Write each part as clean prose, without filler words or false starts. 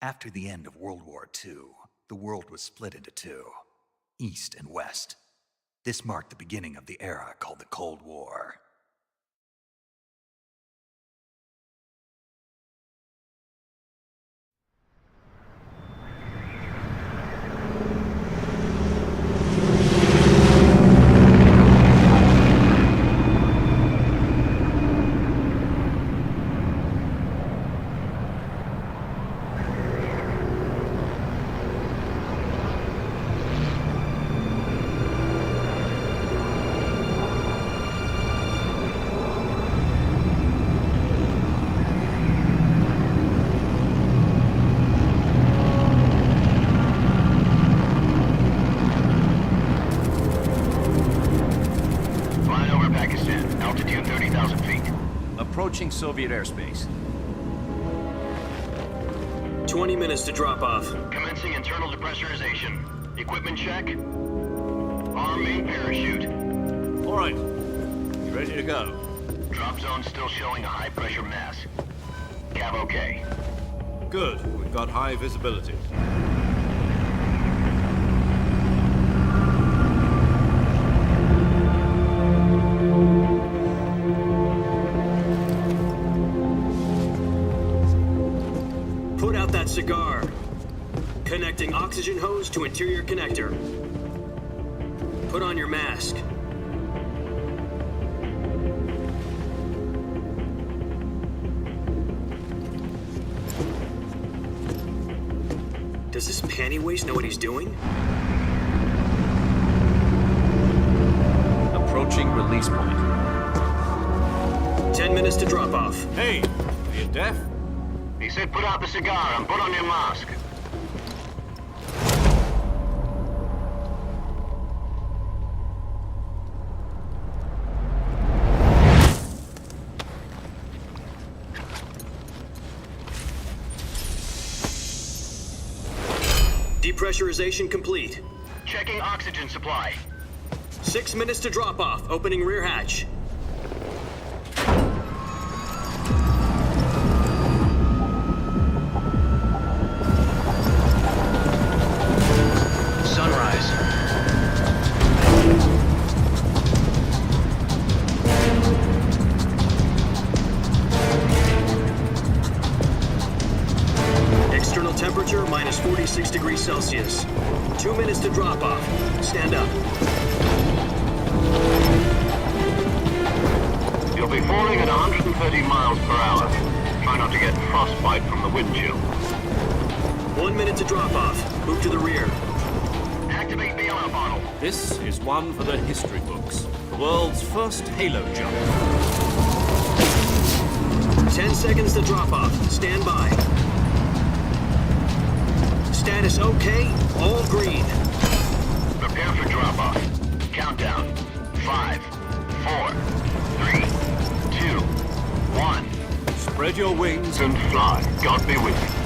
After the end of World War II, the world was split into two, East and West. This marked the beginning of the era called the Cold War. Approaching Soviet airspace. 20 minutes to drop off. Commencing internal depressurization. Equipment check. Arm main parachute. All right. You ready to go? Drop zone still showing a high pressure mass. Cav okay. Good. We've got high visibility. Cigar. Connecting oxygen hose to interior connector. Put on your mask. Does this panty waste know what he's doing? Approaching release point. 10 minutes to drop off. Hey, are you deaf? He said put out the cigar and put on your mask. Depressurization complete. Checking oxygen supply. 6 minutes to drop off. Opening rear hatch. Temperature minus 46 degrees Celsius. 2 minutes to drop off. Stand up. You'll be falling at 130 miles per hour. Try not to get frostbite from the wind chill. 1 minute to drop off. Move to the rear. Activate the yellow bottle. This is one for the history books. The world's first halo jump. 10 seconds to drop off. Stand by. Status okay, all green. Prepare for drop-off. Countdown. 5, 4, 3, 2, 1. Spread your wings And fly. God be with you.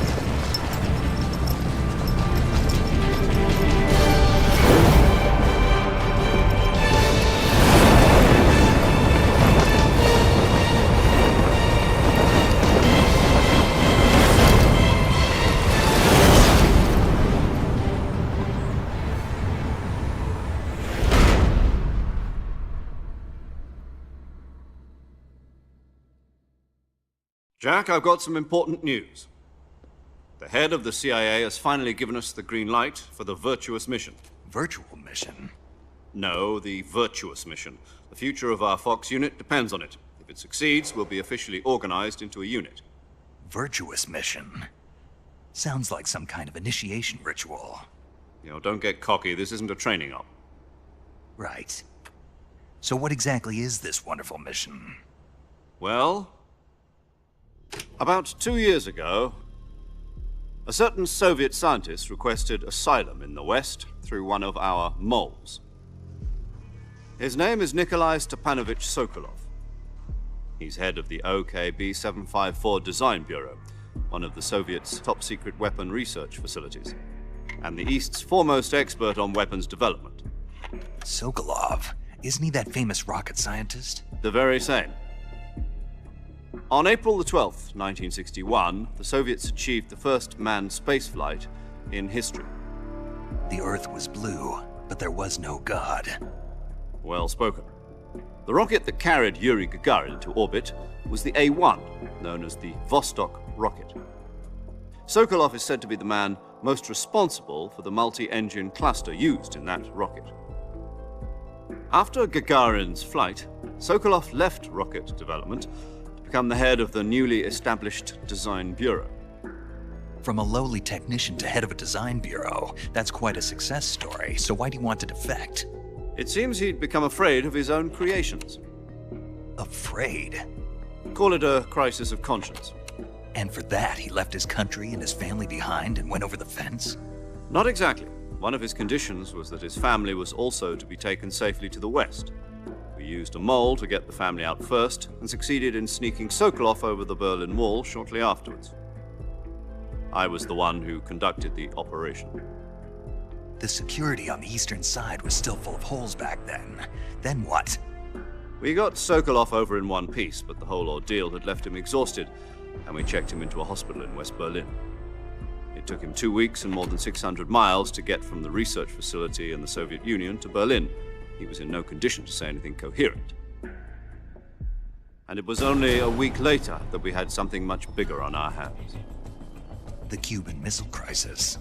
Jack, I've got some important news. The head of the CIA has finally given us the green light for the virtuous mission. Virtual mission? No, the virtuous mission. The future of our Fox unit depends on it. If it succeeds, we'll be officially organized into a unit. Virtuous mission? Sounds like some kind of initiation ritual. You know, don't get cocky. This isn't a training op. Right. So what exactly is this wonderful mission? Well, about 2 years ago, a certain Soviet scientist requested asylum in the West through one of our moles. His name is Nikolai Stepanovich Sokolov. He's head of the OKB 754 Design Bureau, one of the Soviets' top-secret weapon research facilities, and the East's foremost expert on weapons development. Sokolov? Isn't he that famous rocket scientist? The very same. On April the 12th, 1961, the Soviets achieved the first manned spaceflight in history. The Earth was blue, but there was no God. Well spoken. The rocket that carried Yuri Gagarin to orbit was the A-1, known as the Vostok rocket. Sokolov is said to be the man most responsible for the multi-engine cluster used in that rocket. After Gagarin's flight, Sokolov left rocket development to become the head of the newly established Design Bureau. From a lowly technician to head of a design bureau, that's quite a success story, so why do you want to defect? It seems he'd become afraid of his own creations. Afraid? Call it a crisis of conscience. And for that, he left his country and his family behind and went over the fence? Not exactly. One of his conditions was that his family was also to be taken safely to the West. We used a mole to get the family out first and succeeded in sneaking Sokolov over the Berlin Wall shortly afterwards. I was the one who conducted the operation. The security on the eastern side was still full of holes back then. Then what? We got Sokolov over in one piece, but the whole ordeal had left him exhausted, and we checked him into a hospital in West Berlin. It took him 2 weeks and more than 600 miles to get from the research facility in the Soviet Union to Berlin. He was in no condition to say anything coherent. And it was only a week later that we had something much bigger on our hands. The Cuban Missile Crisis.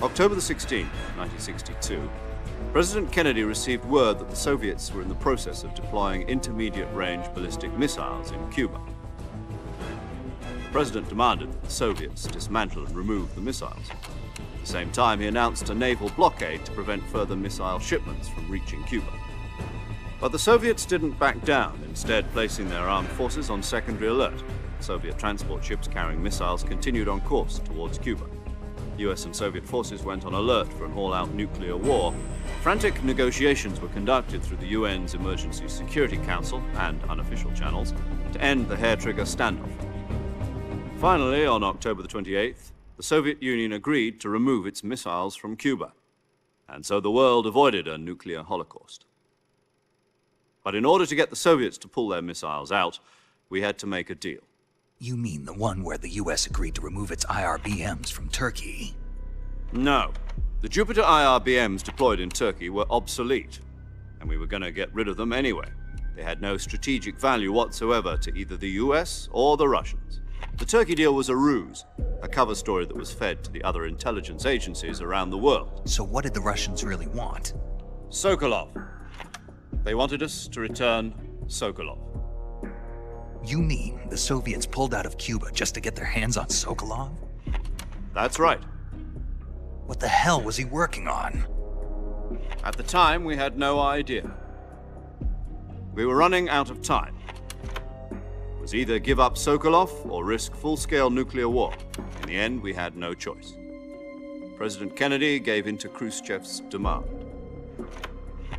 October the 16th, 1962, President Kennedy received word that the Soviets were in the process of deploying intermediate-range ballistic missiles in Cuba. The President demanded that the Soviets dismantle and remove the missiles. At the same time, he announced a naval blockade to prevent further missile shipments from reaching Cuba. But the Soviets didn't back down, instead placing their armed forces on secondary alert. Soviet transport ships carrying missiles continued on course towards Cuba. US and Soviet forces went on alert for an all-out nuclear war. Frantic negotiations were conducted through the UN's Emergency Security Council and unofficial channels to end the hair-trigger standoff. Finally, on October the 28th, the Soviet Union agreed to remove its missiles from Cuba, and so the world avoided a nuclear holocaust. But in order to get the Soviets to pull their missiles out, we had to make a deal. You mean the one where the US agreed to remove its IRBMs from Turkey? No. The Jupiter IRBMs deployed in Turkey were obsolete, and we were going to get rid of them anyway. They had no strategic value whatsoever to either the US or the Russians. The Turkey deal was a ruse, a cover story that was fed to the other intelligence agencies around the world. So what did the Russians really want? Sokolov. They wanted us to return Sokolov. You mean the Soviets pulled out of Cuba just to get their hands on Sokolov? That's right. What the hell was he working on? At the time, we had no idea. We were running out of time. It was either give up Sokolov or risk full-scale nuclear war. In the end, we had no choice. President Kennedy gave in to Khrushchev's demand.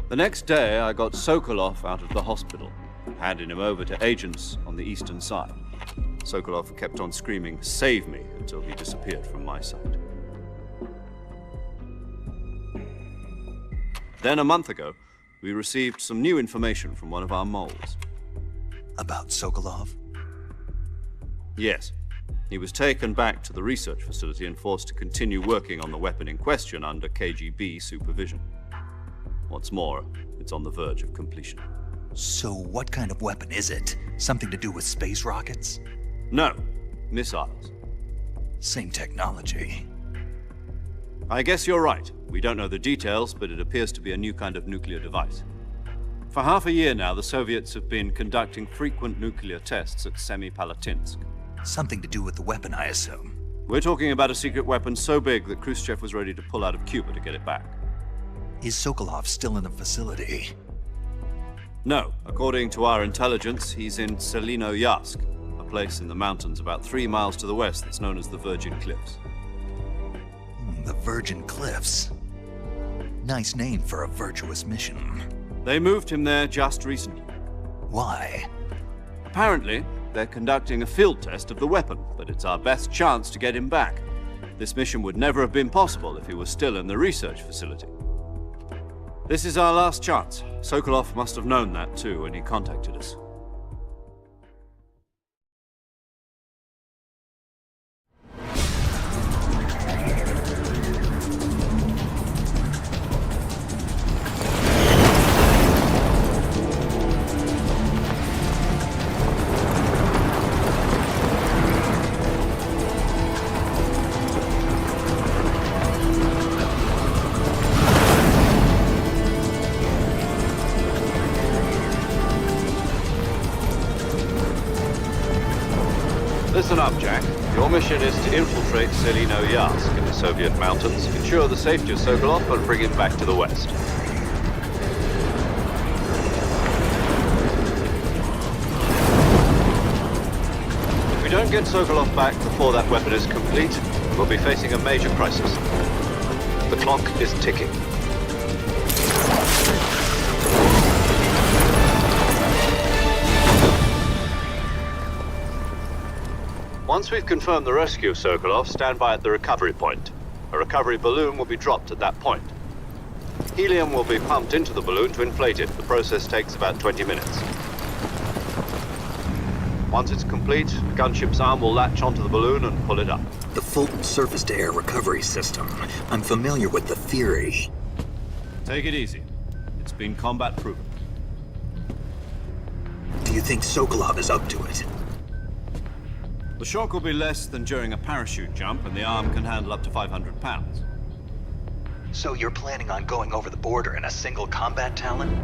The next day, I got Sokolov out of the hospital, handing him over to agents on the eastern side. Sokolov kept on screaming, "Save me," until he disappeared from my sight. Then a month ago, we received some new information from one of our moles. About Sokolov? Yes. He was taken back to the research facility and forced to continue working on the weapon in question under KGB supervision. What's more, it's on the verge of completion. So what kind of weapon is it? Something to do with space rockets? No, missiles. Same technology. I guess you're right. We don't know the details, but it appears to be a new kind of nuclear device. For half a year now, the Soviets have been conducting frequent nuclear tests at Semipalatinsk. Something to do with the weapon, I assume. We're talking about a secret weapon so big that Khrushchev was ready to pull out of Cuba to get it back. Is Sokolov still in the facility? No, according to our intelligence, he's in Selino-Yarsk, a place in the mountains about 3 miles to the west that's known as the Virgin Cliffs. The Virgin Cliffs. Nice name for a virtuous mission. They moved him there just recently. Why? Apparently, they're conducting a field test of the weapon, but it's our best chance to get him back. This mission would never have been possible if he was still in the research facility. This is our last chance. Sokolov must have known that too when he contacted us. Listen up, Jack. Your mission is to infiltrate Selino-Yarsk in the Soviet mountains, ensure the safety of Sokolov, and bring him back to the West. If we don't get Sokolov back before that weapon is complete, we'll be facing a major crisis. The clock is ticking. Once we've confirmed the rescue of Sokolov, stand by at the recovery point. A recovery balloon will be dropped at that point. Helium will be pumped into the balloon to inflate it. The process takes about 20 minutes. Once it's complete, the gunship's arm will latch onto the balloon and pull it up. The Fulton surface-to-air recovery system. I'm familiar with the theory. Take it easy. It's been combat proven. Do you think Sokolov is up to it? The shock will be less than during a parachute jump, and the arm can handle up to 500 pounds. So you're planning on going over the border in a single combat Talon?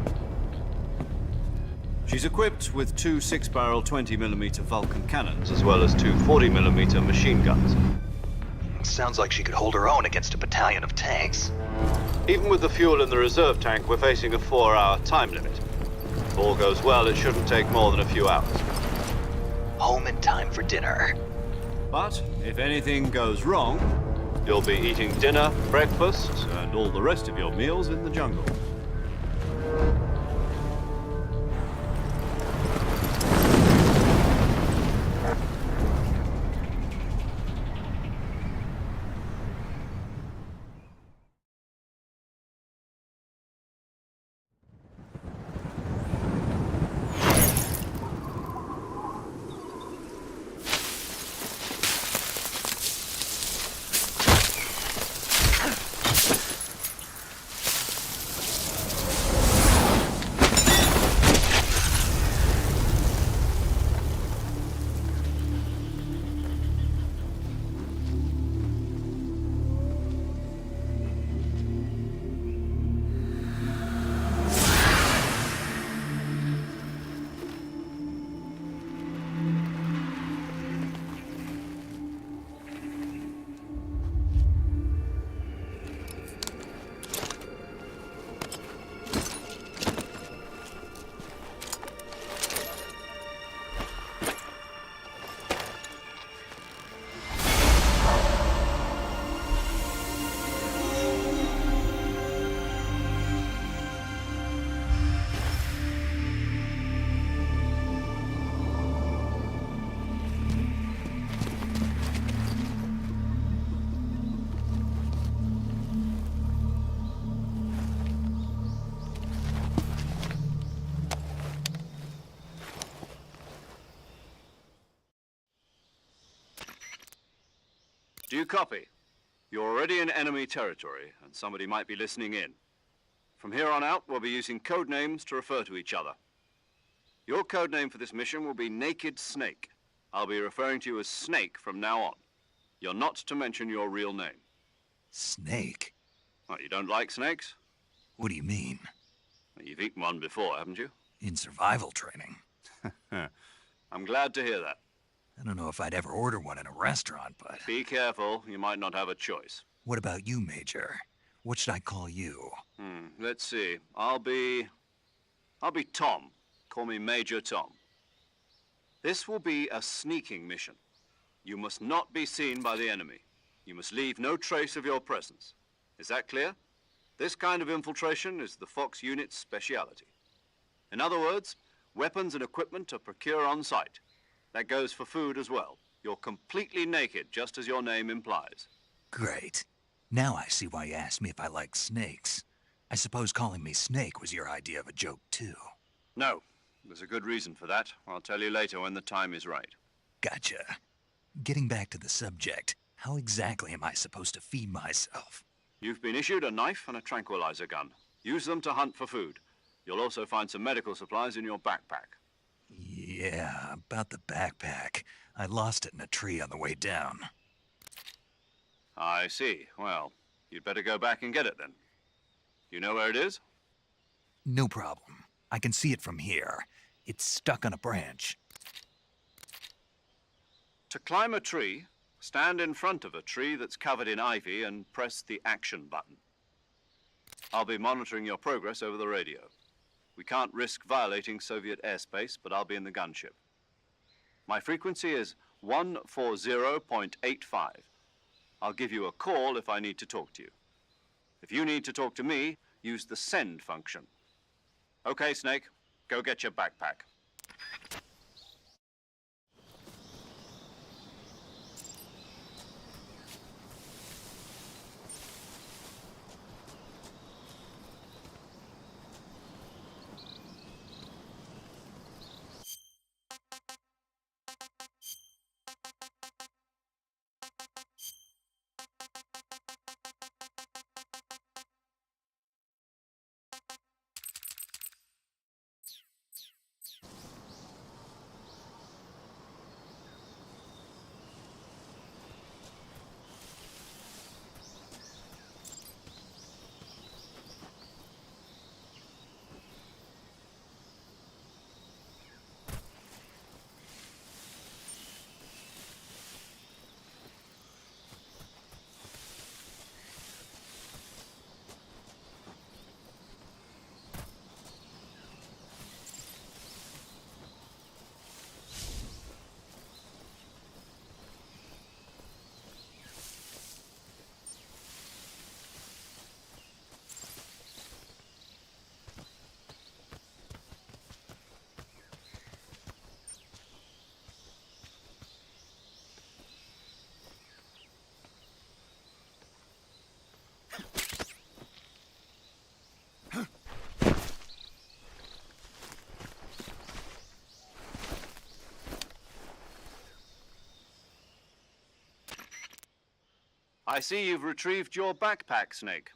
She's equipped with 2 6-barrel 20mm Vulcan cannons, as well as 2 40mm machine guns. Sounds like she could hold her own against a battalion of tanks. Even with the fuel in the reserve tank, we're facing a 4-hour time limit. If all goes well, it shouldn't take more than a few hours. Home in time for dinner. But if anything goes wrong, you'll be eating dinner, breakfast, and all the rest of your meals in the jungle. Do you copy? You're already in enemy territory, and somebody might be listening in. From here on out, we'll be using code names to refer to each other. Your code name for this mission will be Naked Snake. I'll be referring to you as Snake from now on. You're not to mention your real name. Snake? What, you don't like snakes? What do you mean? Well, you've eaten one before, haven't you? In survival training? I'm glad to hear that. I don't know if I'd ever order one in a restaurant, but... Be careful, you might not have a choice. What about you, Major? What should I call you? Let's see. I'll be Tom. Call me Major Tom. This will be a sneaking mission. You must not be seen by the enemy. You must leave no trace of your presence. Is that clear? This kind of infiltration is the Fox unit's speciality. In other words, weapons and equipment are procured on site. That goes for food as well. You're completely naked, just as your name implies. Great. Now I see why you asked me if I like snakes. I suppose calling me Snake was your idea of a joke, too. No, there's a good reason for that. I'll tell you later when the time is right. Gotcha. Getting back to the subject, how exactly am I supposed to feed myself? You've been issued a knife and a tranquilizer gun. Use them to hunt for food. You'll also find some medical supplies in your backpack. Yeah, about the backpack. I lost it in a tree on the way down. I see. Well, you'd better go back and get it then. You know where it is? No problem. I can see it from here. It's stuck on a branch. To climb a tree, stand in front of a tree that's covered in ivy and press the action button. I'll be monitoring your progress over the radio. We can't risk violating Soviet airspace, but I'll be in the gunship. My frequency is 140.85. I'll give you a call if I need to talk to you. If you need to talk to me, use the send function. Okay, Snake, go get your backpack. I see you've retrieved your backpack, Snake.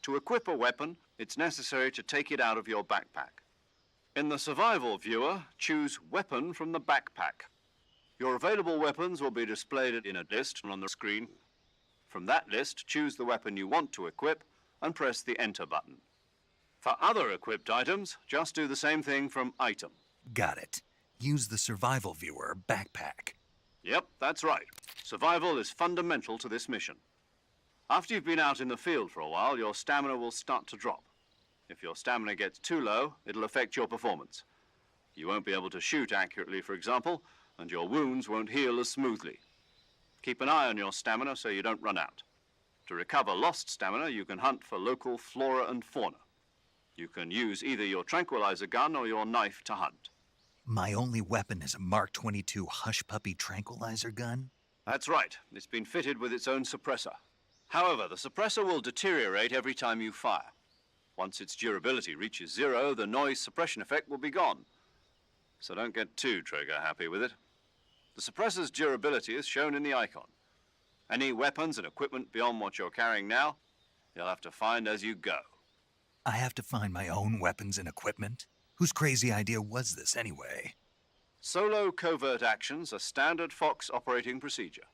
To equip a weapon, it's necessary to take it out of your backpack. In the survival viewer, choose Weapon from the backpack. Your available weapons will be displayed in a list on the screen. From that list, choose the weapon you want to equip and press the Enter button. For other equipped items, just do the same thing from Item. Got it. Use the survival viewer backpack. Yep, that's right. Survival is fundamental to this mission. After you've been out in the field for a while, your stamina will start to drop. If your stamina gets too low, it'll affect your performance. You won't be able to shoot accurately, for example, and your wounds won't heal as smoothly. Keep an eye on your stamina so you don't run out. To recover lost stamina, you can hunt for local flora and fauna. You can use either your tranquilizer gun or your knife to hunt. My only weapon is a Mark 22 Hush Puppy tranquilizer gun? That's right. It's been fitted with its own suppressor. However, the suppressor will deteriorate every time you fire. Once its durability reaches 0, the noise suppression effect will be gone. So don't get too trigger happy with it. The suppressor's durability is shown in the icon. Any weapons and equipment beyond what you're carrying now, you'll have to find as you go. I have to find my own weapons and equipment? Whose crazy idea was this, anyway? Solo covert actions are standard Fox operating procedure.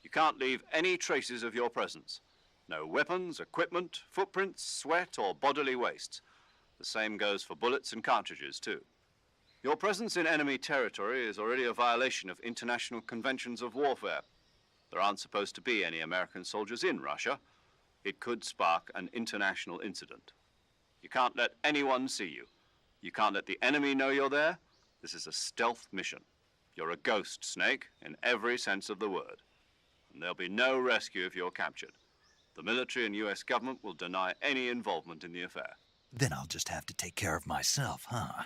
You can't leave any traces of your presence. No weapons, equipment, footprints, sweat, or bodily wastes. The same goes for bullets and cartridges, too. Your presence in enemy territory is already a violation of international conventions of warfare. There aren't supposed to be any American soldiers in Russia. It could spark an international incident. You can't let anyone see you. You can't let the enemy know you're there. This is a stealth mission. You're a ghost, Snake, in every sense of the word. And there'll be no rescue if you're captured. The military and US government will deny any involvement in the affair. Then I'll just have to take care of myself, huh?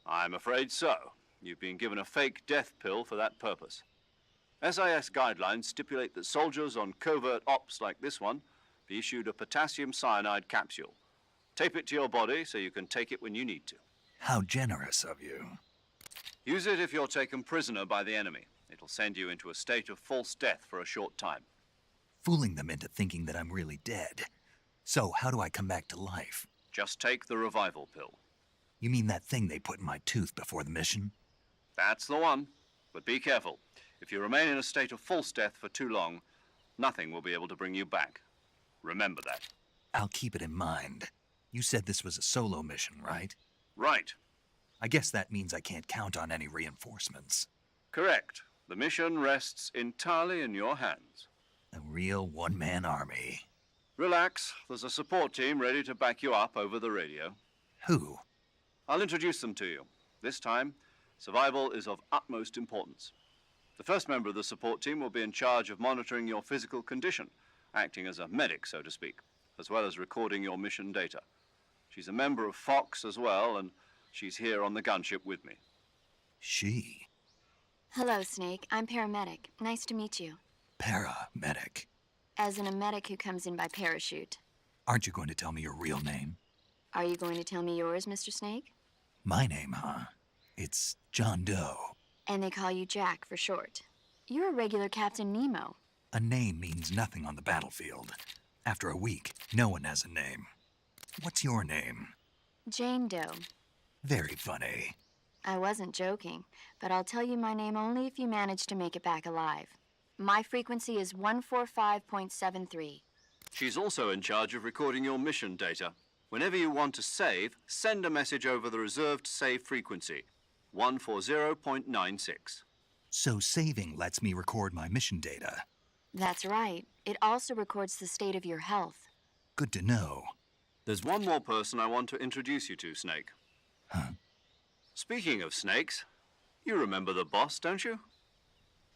I'm afraid so. You've been given a fake death pill for that purpose. SIS guidelines stipulate that soldiers on covert ops like this one be issued a potassium cyanide capsule. Tape it to your body so you can take it when you need to. How generous of you. Use it if you're taken prisoner by the enemy. It'll send you into a state of false death for a short time. Fooling them into thinking that I'm really dead. So how do I come back to life? Just take the revival pill. You mean that thing they put in my tooth before the mission? That's the one. But be careful. If you remain in a state of false death for too long, nothing will be able to bring you back. Remember that. I'll keep it in mind. You said this was a solo mission, right? Right. I guess that means I can't count on any reinforcements. Correct. The mission rests entirely in your hands. A real one-man army. Relax. There's a support team ready to back you up over the radio. Who? I'll introduce them to you. This time, survival is of utmost importance. The first member of the support team will be in charge of monitoring your physical condition, acting as a medic, so to speak, as well as recording your mission data. She's a member of Fox as well, and she's here on the gunship with me. She? Hello, Snake. I'm paramedic. Nice to meet you. Paramedic. As in a medic who comes in by parachute. Aren't you going to tell me your real name? Are you going to tell me yours, Mr. Snake? My name, huh? It's John Doe. And they call you Jack for short. You're a regular Captain Nemo. A name means nothing on the battlefield. After a week, no one has a name. What's your name? Jane Doe. Very funny. I wasn't joking, but I'll tell you my name only if you manage to make it back alive. My frequency is 145.73. She's also in charge of recording your mission data. Whenever you want to save, send a message over the reserved save frequency, 140.96. So saving lets me record my mission data. That's right. It also records the state of your health. Good to know. There's one more person I want to introduce you to, Snake. Huh? Speaking of snakes, you remember the boss, don't you?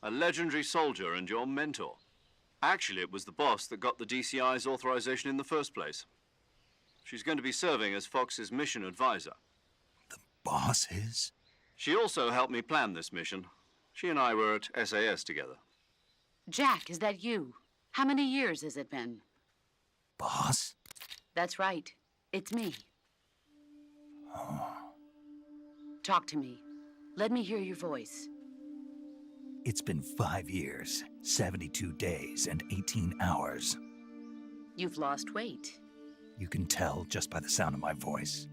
A legendary soldier and your mentor. Actually, it was the boss that got the DCI's authorization in the first place. She's going to be serving as Fox's mission advisor. The boss is? She also helped me plan this mission. She and I were at SAS together. Jack, is that you? How many years has it been? Boss? That's right. It's me. Talk to me. Let me hear your voice. It's been 5 years, 72 days, and 18 hours. You've lost weight. You can tell just by the sound of my voice.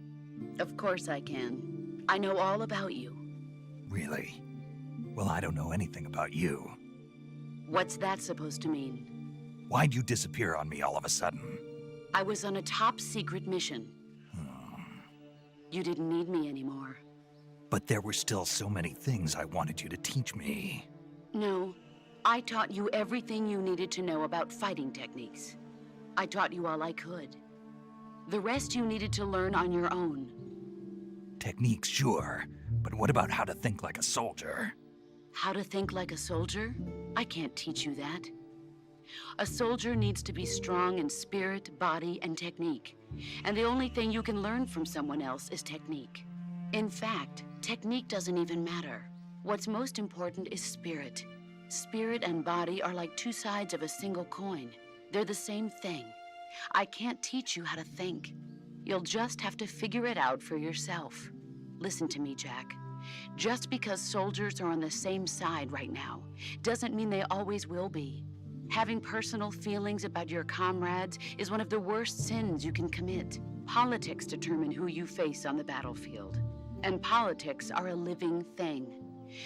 Of course I can. I know all about you. Really? Well, I don't know anything about you. What's that supposed to mean? Why'd you disappear on me all of a sudden? I was on a top-secret mission. You didn't need me anymore. But there were still so many things I wanted you to teach me. No, I taught you everything you needed to know about fighting techniques. I taught you all I could. The rest you needed to learn on your own. Techniques, sure. But what about how to think like a soldier? How to think like a soldier? I can't teach you that. A soldier needs to be strong in spirit, body, and technique. And the only thing you can learn from someone else is technique. In fact, technique doesn't even matter. What's most important is spirit. Spirit and body are like two sides of a single coin. They're the same thing. I can't teach you how to think. You'll just have to figure it out for yourself. Listen to me, Jack. Just because soldiers are on the same side right now doesn't mean they always will be. Having personal feelings about your comrades is one of the worst sins you can commit. Politics determine who you face on the battlefield. And politics are a living thing.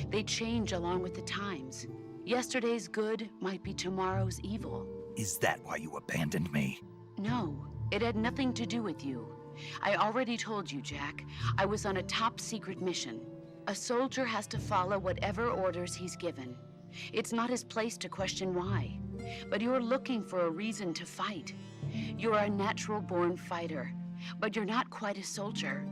They change along with the times. Yesterday's good might be tomorrow's evil. Is that why you abandoned me? No, it had nothing to do with you. I already told you, Jack. I was on a top-secret mission. A soldier has to follow whatever orders he's given. It's not his place to question why. But you're looking for a reason to fight. You're a natural-born fighter, but you're not quite a soldier.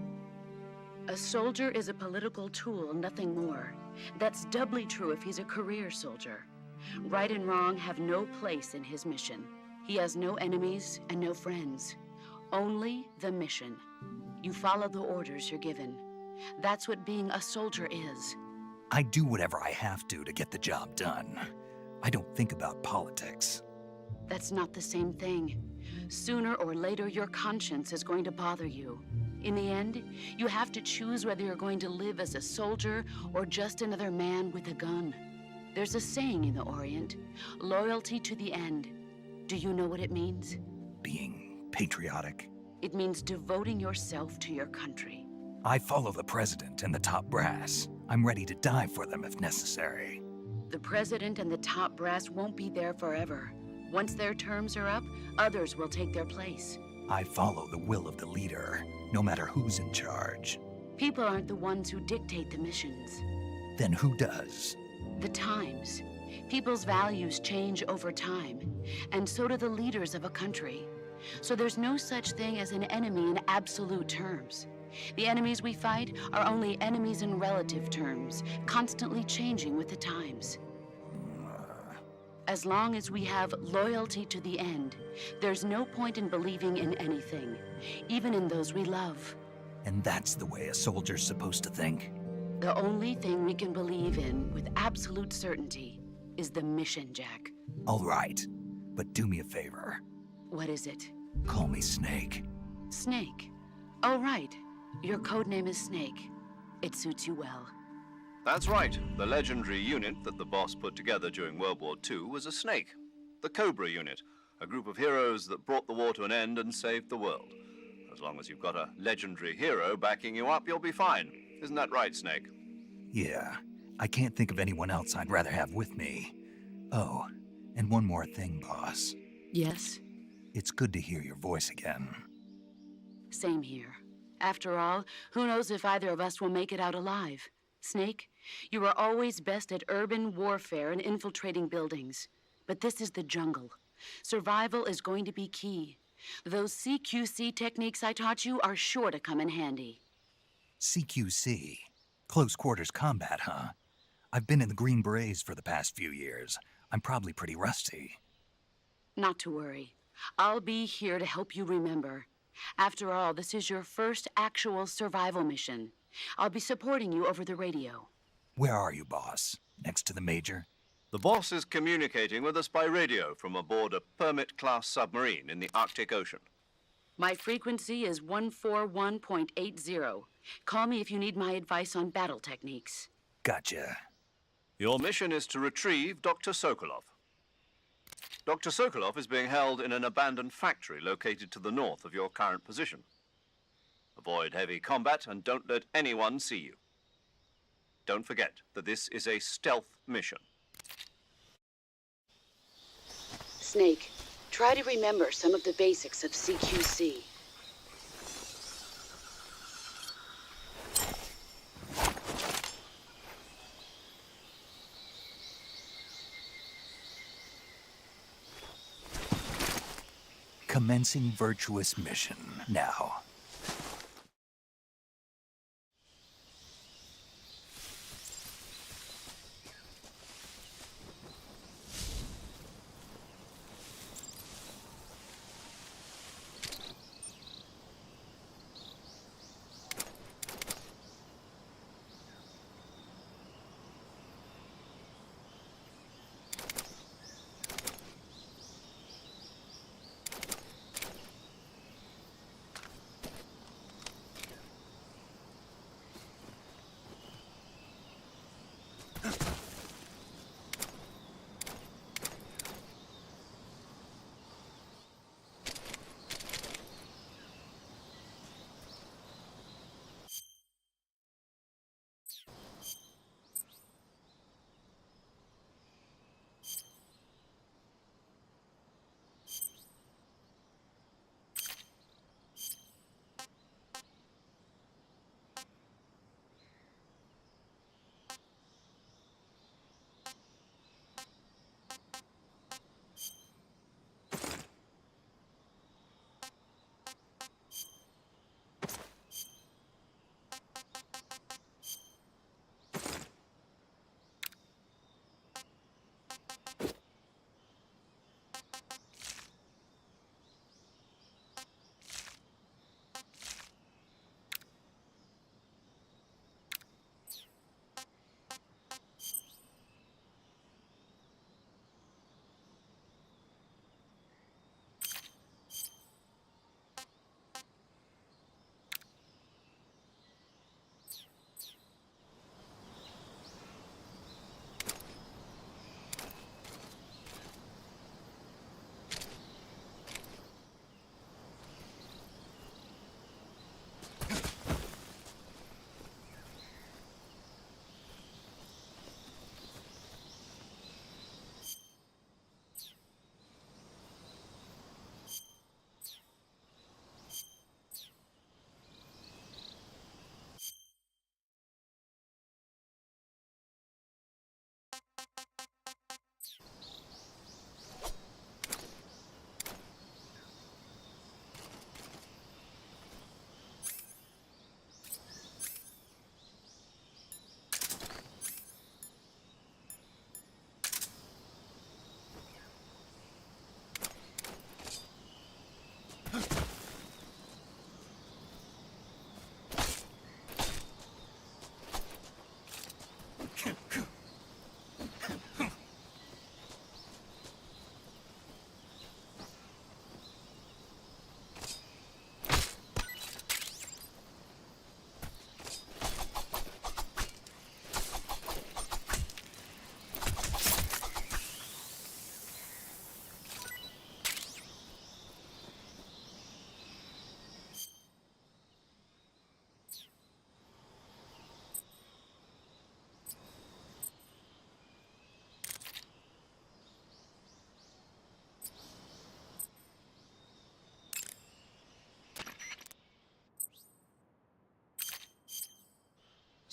A soldier is a political tool, nothing more. That's doubly true if he's a career soldier. Right and wrong have no place in his mission. He has no enemies and no friends. Only the mission. You follow the orders you're given. That's what being a soldier is. I do whatever I have to get the job done. I don't think about politics. That's not the same thing. Sooner or later, your conscience is going to bother you. In the end, you have to choose whether you're going to live as a soldier or just another man with a gun. There's a saying in the Orient, loyalty to the end. Do you know what it means? Being patriotic. It means devoting yourself to your country. I follow the president and the top brass. I'm ready to die for them if necessary. The president and the top brass won't be there forever. Once their terms are up, others will take their place. I follow the will of the leader, no matter who's in charge. People aren't the ones who dictate the missions. Then who does? The times. People's values change over time, and so do the leaders of a country. So there's no such thing as an enemy in absolute terms. The enemies we fight are only enemies in relative terms, constantly changing with the times. As long as we have loyalty to the end, there's no point in believing in anything, even in those we love. And that's the way a soldier's supposed to think? The only thing we can believe in with absolute certainty is the mission, Jack. All right, but do me a favor. What is it? Call me Snake. Snake. Oh, right. Your code name is Snake. It suits you well. That's right. The legendary unit that the boss put together during World War II was a snake. The Cobra unit, a group of heroes that brought the war to an end and saved the world. As long as you've got a legendary hero backing you up, you'll be fine. Isn't that right, Snake? Yeah, I can't think of anyone else I'd rather have with me. Oh, and one more thing, boss. Yes? It's good to hear your voice again. Same here. After all, who knows if either of us will make it out alive? Snake, you are always best at urban warfare and infiltrating buildings. But this is the jungle. Survival is going to be key. Those CQC techniques I taught you are sure to come in handy. CQC? Close quarters combat, huh? I've been in the Green Berets for the past few years. I'm probably pretty rusty. Not to worry. I'll be here to help you remember. After all, this is your first actual survival mission. I'll be supporting you over the radio. Where are you, boss? Next to the Major? The boss is communicating with us by radio from aboard a Permit-class submarine in the Arctic Ocean. My frequency is 141.80. Call me if you need my advice on battle techniques. Gotcha. Your mission is to retrieve Dr. Sokolov. Dr. Sokolov is being held in an abandoned factory located to the north of your current position. Avoid heavy combat and don't let anyone see you. Don't forget that this is a stealth mission. Snake, try to remember some of the basics of CQC. Commencing virtuous mission now.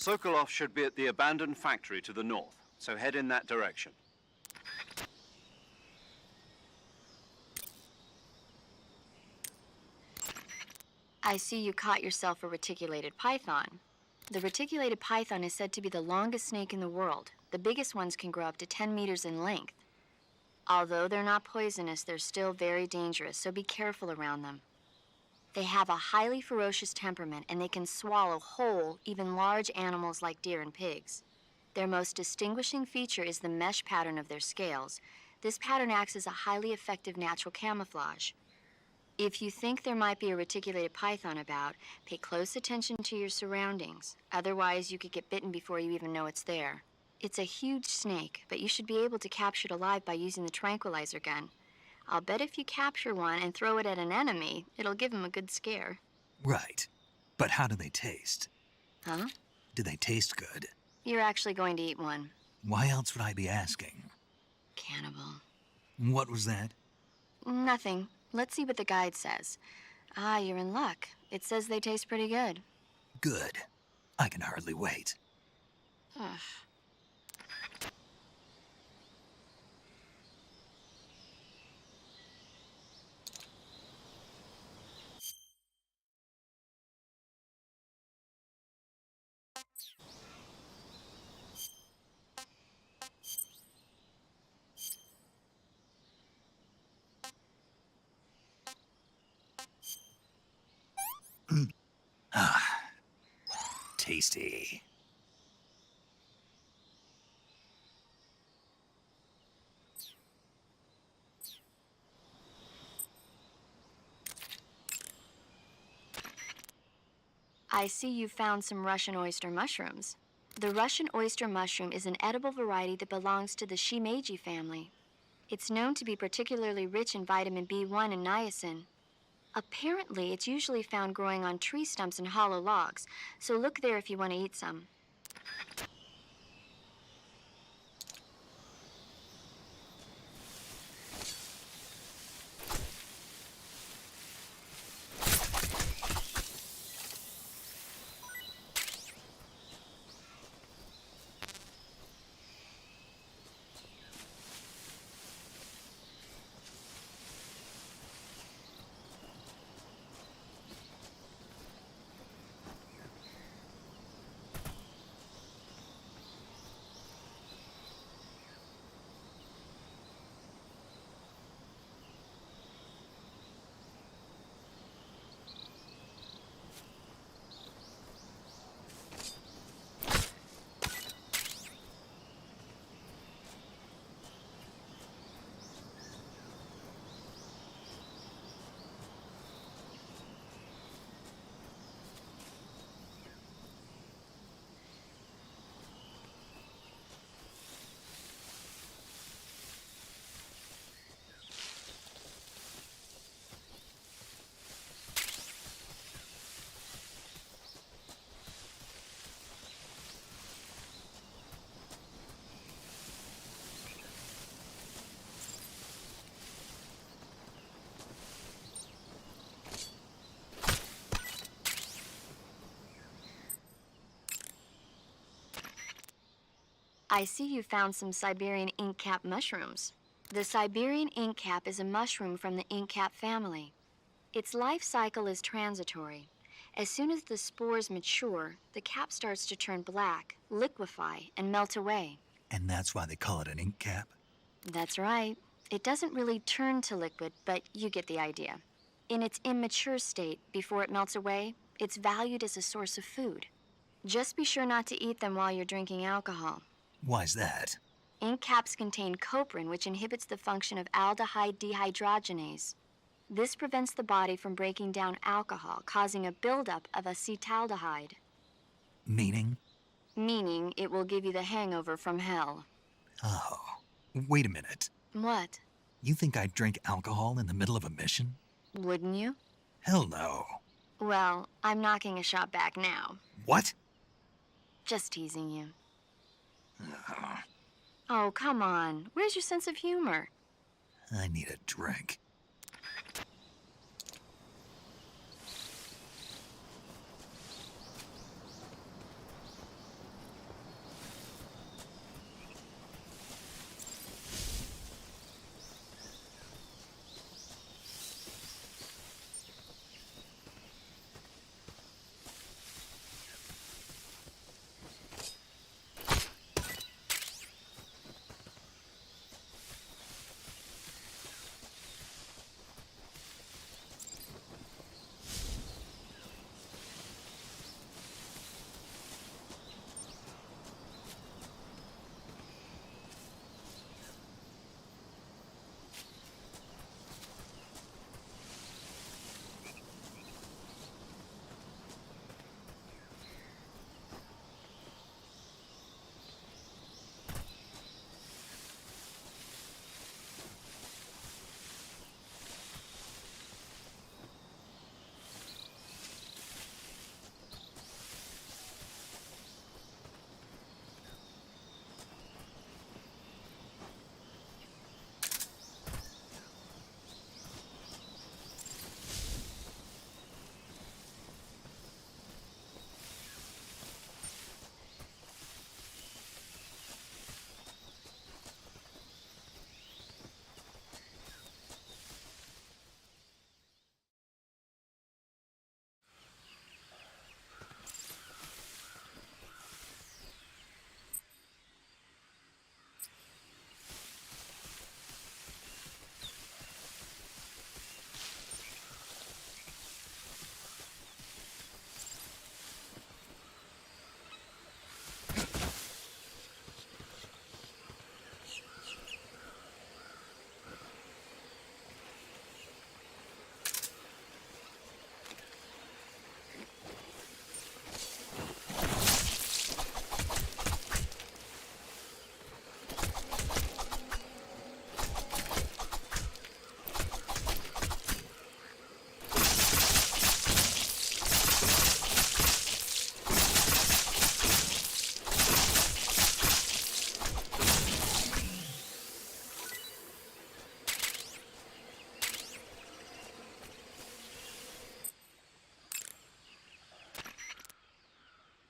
Sokolov should be at the abandoned factory to the north, so head in that direction. I see you caught yourself a reticulated python. The reticulated python is said to be the longest snake in the world. The biggest ones can grow up to 10 meters in length. Although they're not poisonous, they're still very dangerous, so be careful around them. They have a highly ferocious temperament, and they can swallow whole, even large animals like deer and pigs. Their most distinguishing feature is the mesh pattern of their scales. This pattern acts as a highly effective natural camouflage. If you think there might be a reticulated python about, pay close attention to your surroundings. Otherwise, you could get bitten before you even know it's there. It's a huge snake, but you should be able to capture it alive by using the tranquilizer gun. I'll bet if you capture one and throw it at an enemy, it'll give him a good scare. Right. But how do they taste? Huh? Do they taste good? You're actually going to eat one. Why else would I be asking? Cannibal. What was that? Nothing. Let's see what the guide says. Ah, you're in luck. It says they taste pretty good. Good. I can hardly wait. Ugh. Tasty. I see you found some Russian oyster mushrooms. The Russian oyster mushroom is an edible variety that belongs to the shimeji family. It's known to be particularly rich in vitamin B1 and niacin. Apparently, it's usually found growing on tree stumps and hollow logs, so look there if you want to eat some. I see you found some Siberian inkcap mushrooms. The Siberian inkcap is a mushroom from the inkcap family. Its life cycle is transitory. As soon as the spores mature, the cap starts to turn black, liquefy, and melt away. And that's why they call it an ink cap? That's right. It doesn't really turn to liquid, but you get the idea. In its immature state, before it melts away, it's valued as a source of food. Just be sure not to eat them while you're drinking alcohol. Why's that? Ink caps contain coprin, which inhibits the function of aldehyde dehydrogenase. This prevents the body from breaking down alcohol, causing a buildup of acetaldehyde. Meaning? Meaning it will give you the hangover from hell. Oh, wait a minute. What? You think I'd drink alcohol in the middle of a mission? Wouldn't you? Hell no. Well, I'm knocking a shot back now. What? Just teasing you. Oh, come on. Where's your sense of humor? I need a drink.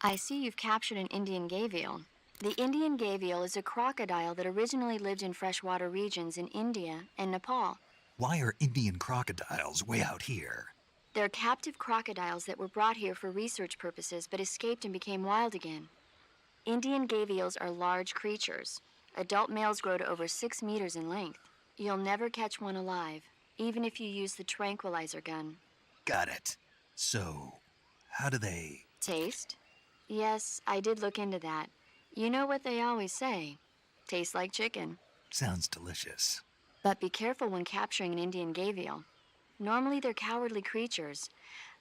I see you've captured an Indian gavial. The Indian gavial is a crocodile that originally lived in freshwater regions in India and Nepal. Why are Indian crocodiles way out here? They're captive crocodiles that were brought here for research purposes but escaped and became wild again. Indian gavials are large creatures. Adult males grow to over 6 meters in length. You'll never catch one alive, even if you use the tranquilizer gun. Got it. So, how do they... Taste? Yes, I did look into that. You know what they always say. Tastes like chicken. Sounds delicious. But be careful when capturing an Indian gavial. Normally they're cowardly creatures,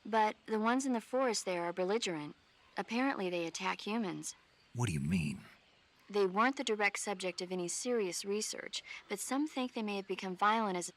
but the ones in the forest there are belligerent. Apparently they attack humans. What do you mean? They weren't the direct subject of any serious research, but some think they may have become violent as...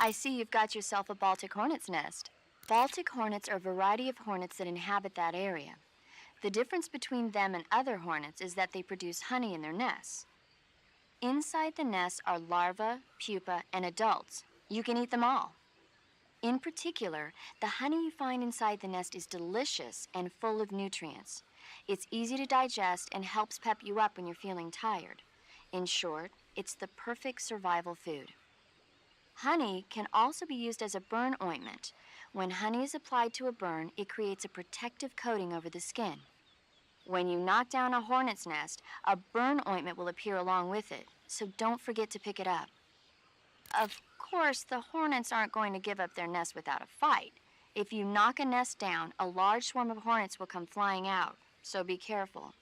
I see you've got yourself a Baltic hornet's nest. Baltic hornets are a variety of hornets that inhabit that area. The difference between them and other hornets is that they produce honey in their nests. Inside the nests are larvae, pupa, and adults. You can eat them all. In particular, the honey you find inside the nest is delicious and full of nutrients. It's easy to digest and helps pep you up when you're feeling tired. In short, it's the perfect survival food. Honey can also be used as a burn ointment. When honey is applied to a burn, it creates a protective coating over the skin. When you knock down a hornet's nest, a burn ointment will appear along with it, so don't forget to pick it up. Of course, the hornets aren't going to give up their nest without a fight. If you knock a nest down, a large swarm of hornets will come flying out, so be careful.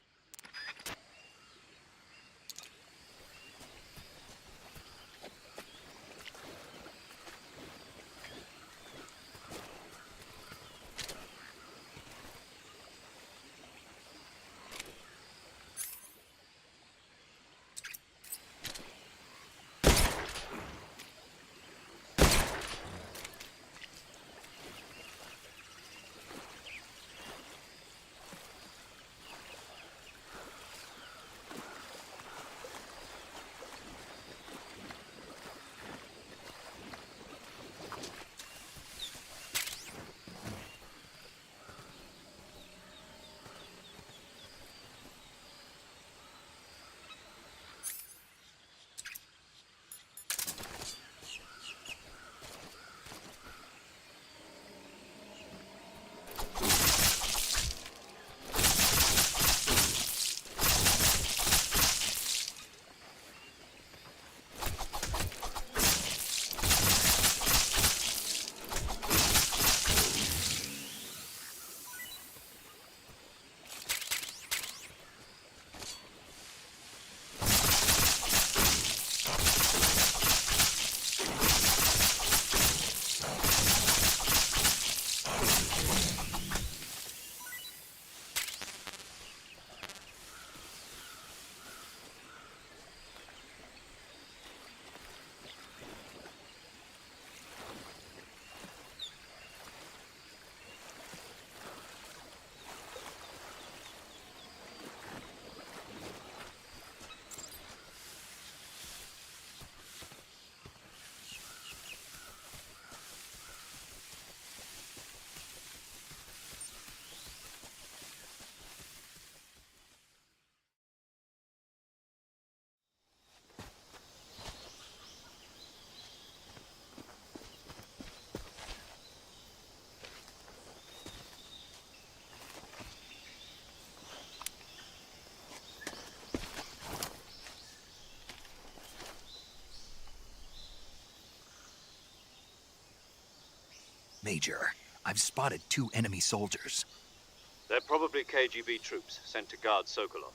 Major, I've spotted 2 enemy soldiers. They're probably KGB troops sent to guard Sokolov.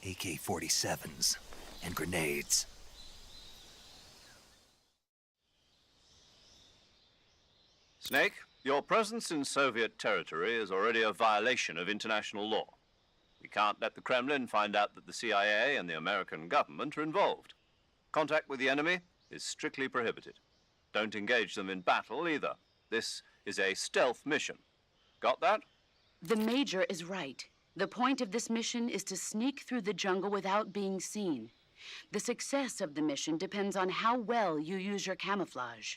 AK-47s and grenades. Snake, your presence in Soviet territory is already a violation of international law. We can't let the Kremlin find out that the CIA and the American government are involved. Contact with the enemy is strictly prohibited. Don't engage them in battle either. This is a stealth mission. Got that? The Major is right. The point of this mission is to sneak through the jungle without being seen. The success of the mission depends on how well you use your camouflage.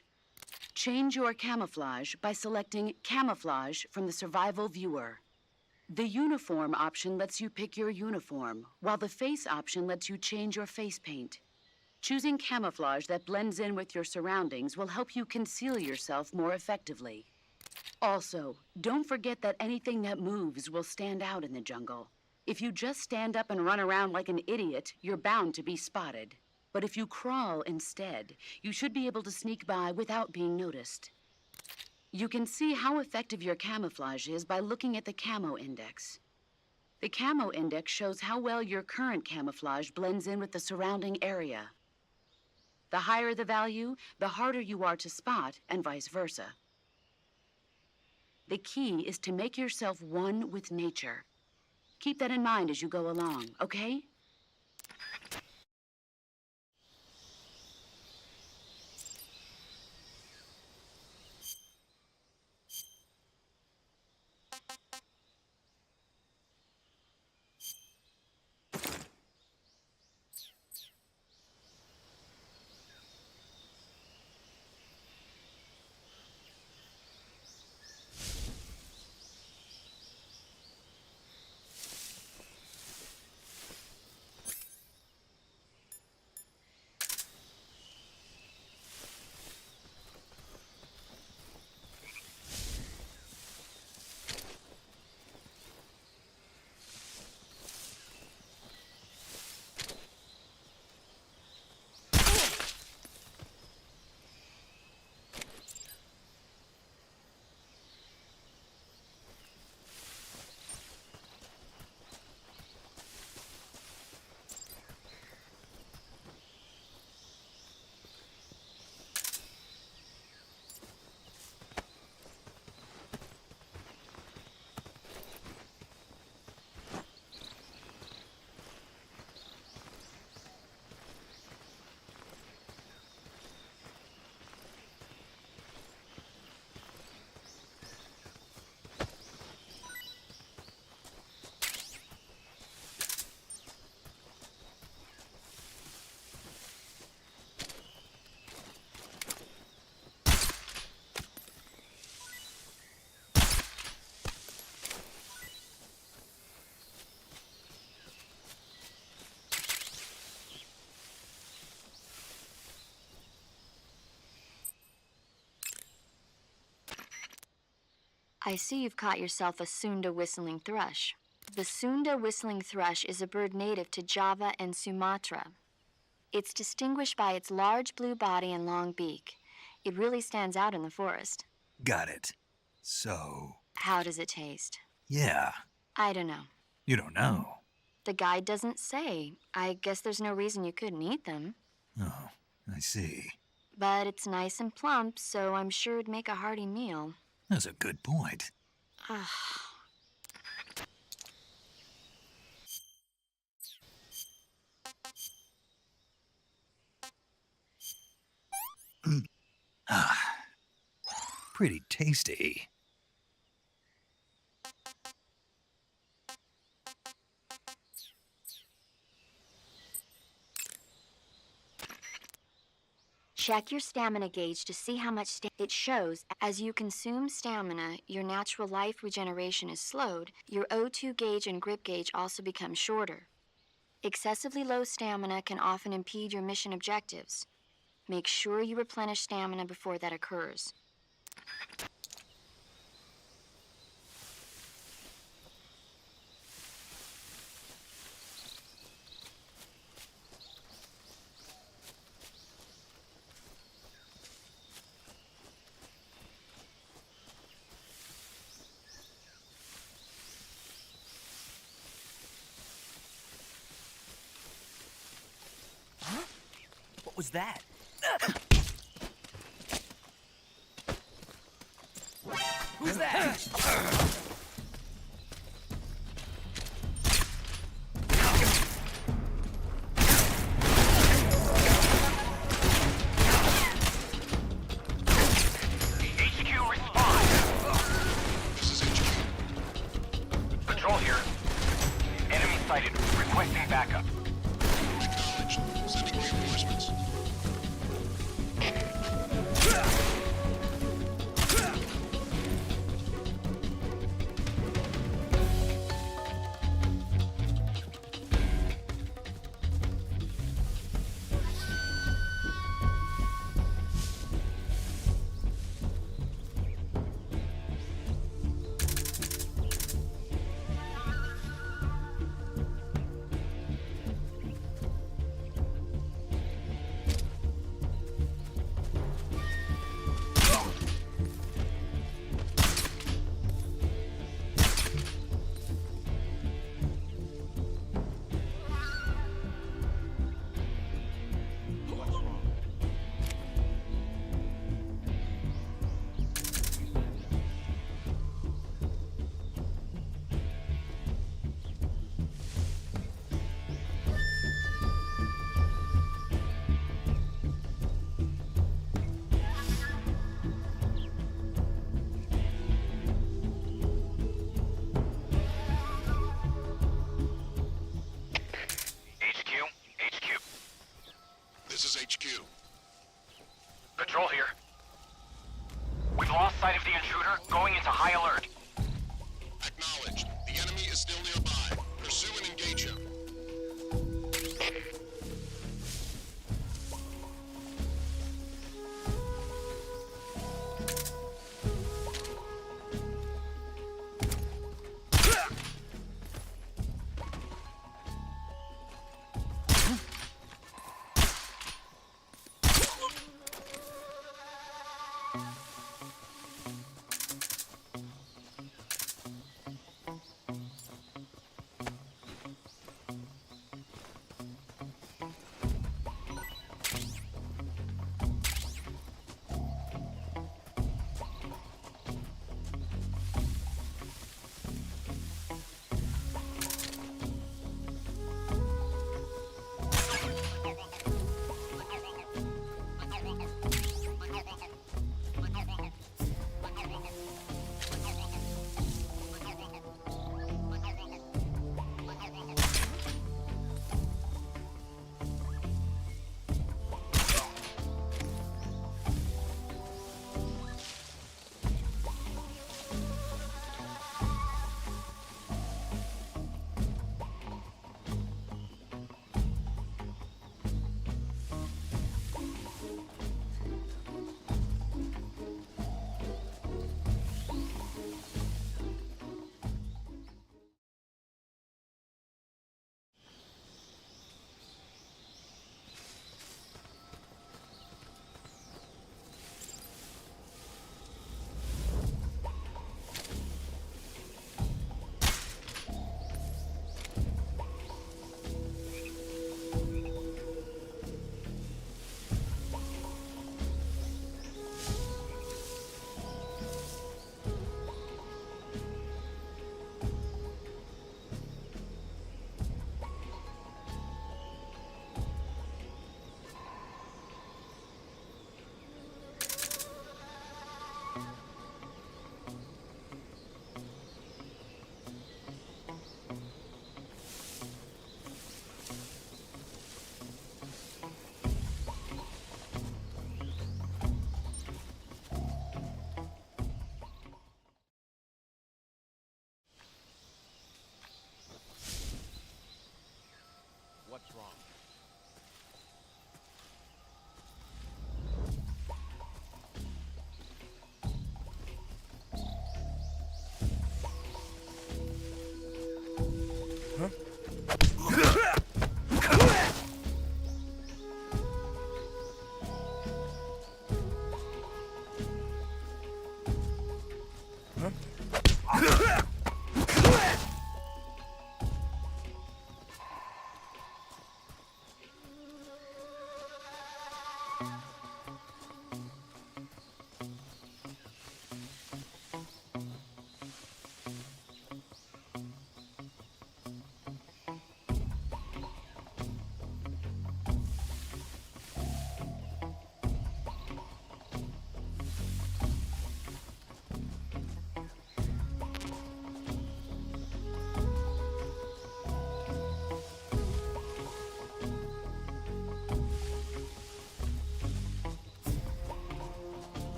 Change your camouflage by selecting Camouflage from the Survival Viewer. The Uniform option lets you pick your uniform, while the Face option lets you change your face paint. Choosing camouflage that blends in with your surroundings will help you conceal yourself more effectively. Also, don't forget that anything that moves will stand out in the jungle. If you just stand up and run around like an idiot, you're bound to be spotted. But if you crawl instead, you should be able to sneak by without being noticed. You can see how effective your camouflage is by looking at the Camo Index. The Camo Index shows how well your current camouflage blends in with the surrounding area. The higher the value, the harder you are to spot, and vice versa. The key is to make yourself one with nature. Keep that in mind as you go along, okay? I see you've caught yourself a Sunda whistling thrush. The Sunda whistling thrush is a bird native to Java and Sumatra. It's distinguished by its large blue body and long beak. It really stands out in the forest. Got it. So, How does it taste? yeah, I don't know. you don't know. The guide doesn't say. I guess there's no reason you couldn't eat them. Oh, I see. But it's nice and plump, so I'm sure it'd make a hearty meal. That's a good point. Ugh. Pretty tasty. Check your stamina gauge to see how much it shows. As you consume stamina, your natural life regeneration is slowed. Your O2 gauge and grip gauge also become shorter. Excessively low stamina can often impede your mission objectives. Make sure you replenish stamina before that occurs. What was that? Who's that? HQ, respond. This is HQ. Patrol here. Enemy sighted. Requesting backup. Acknowledged. Sending reinforcements. This is HQ. Patrol here. We've lost sight of the intruder, going into high alert. Acknowledged. The enemy is still nearby. Pursue and engage him. What's wrong?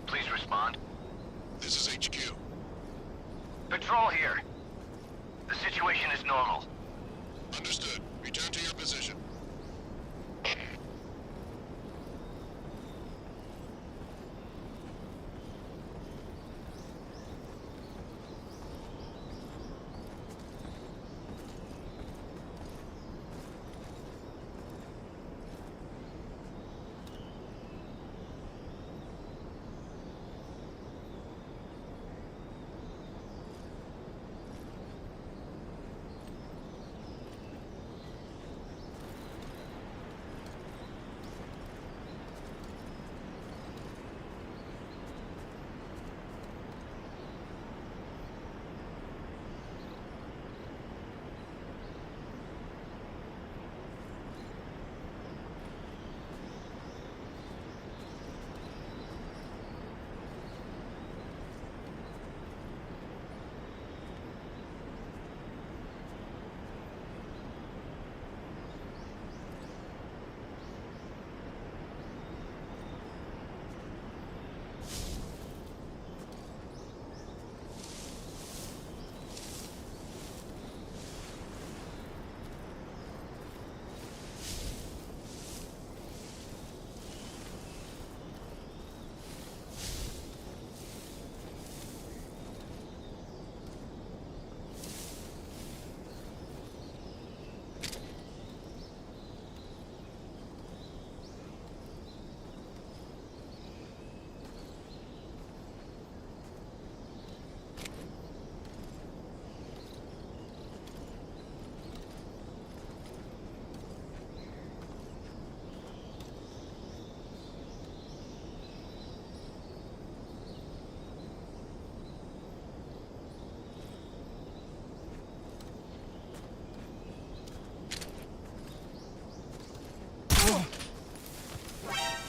Please respond. This is HQ. Patrol here. The situation is normal. Understood. Return to your position.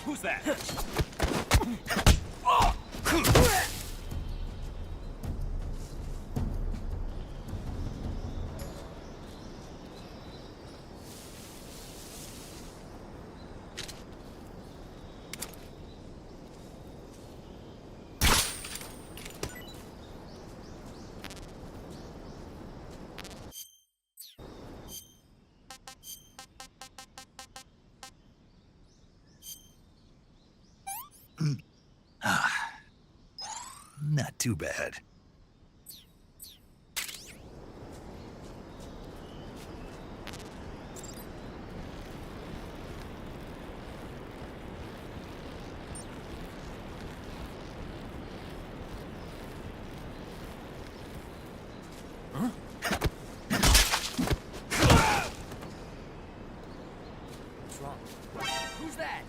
Who's that? Not too bad. What's wrong? Who's that?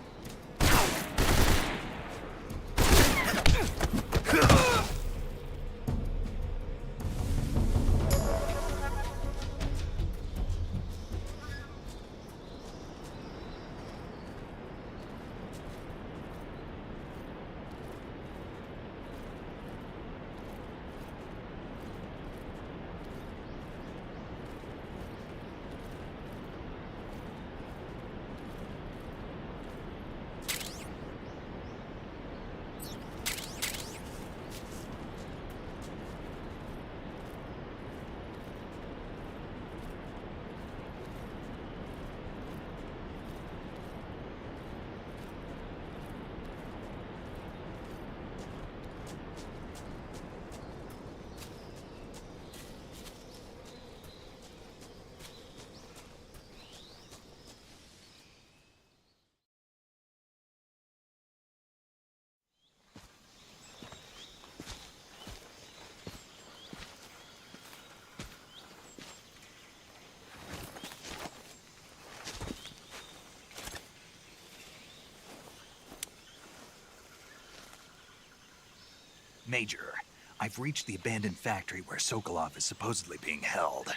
Major, I've reached the abandoned factory where Sokolov is supposedly being held.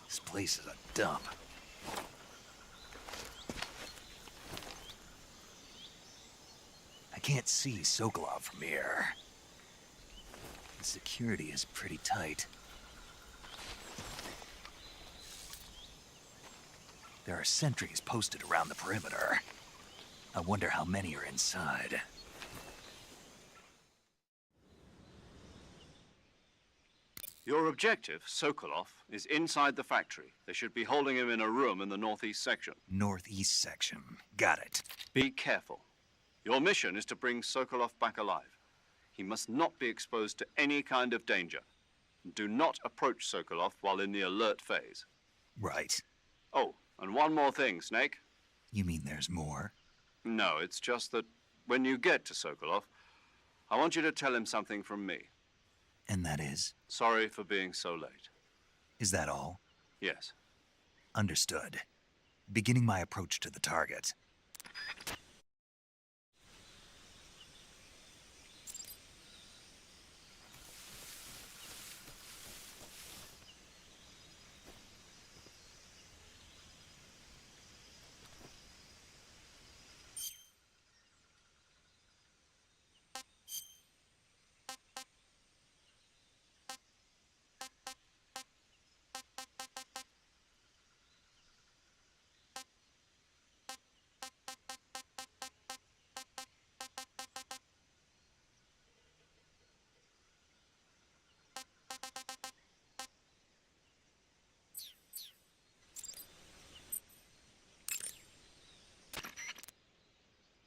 This place is a dump. I can't see Sokolov from here. The security is pretty tight. There are sentries posted around the perimeter. I wonder how many are inside. Your objective, Sokolov, is inside the factory. They should be holding him in a room in the northeast section. Northeast section. Got it. Be careful. Your mission is to bring Sokolov back alive. He must not be exposed to any kind of danger. Do not approach Sokolov while in the alert phase. Right. Oh, and one more thing, Snake. You mean there's more? No, it's just that when you get to Sokolov, I want you to tell him something from me. And that is? Sorry for being so late. Is that all? Yes. Understood. Beginning my approach to the target.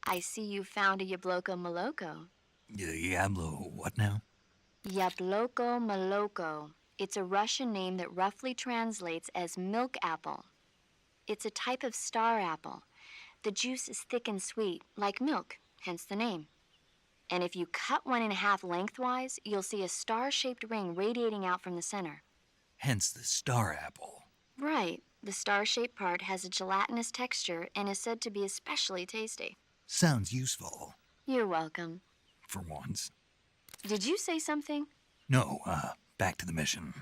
I see you found a Yabloko Maloko. Yablo, what now? Yabloko Maloko. It's a Russian name that roughly translates as milk apple. It's a type of star apple. The juice is thick and sweet, like milk, hence the name. And if you cut one in half lengthwise, you'll see a star-shaped ring radiating out from the center. Hence the star apple. Right. The star-shaped part has a gelatinous texture and is said to be especially tasty. Sounds useful. You're welcome. For once. Did you say something? No, back to the mission.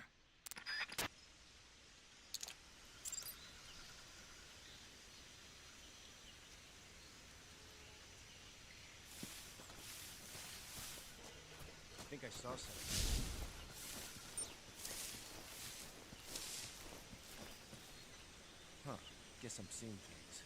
think I saw something. Huh. Guess I'm seeing things.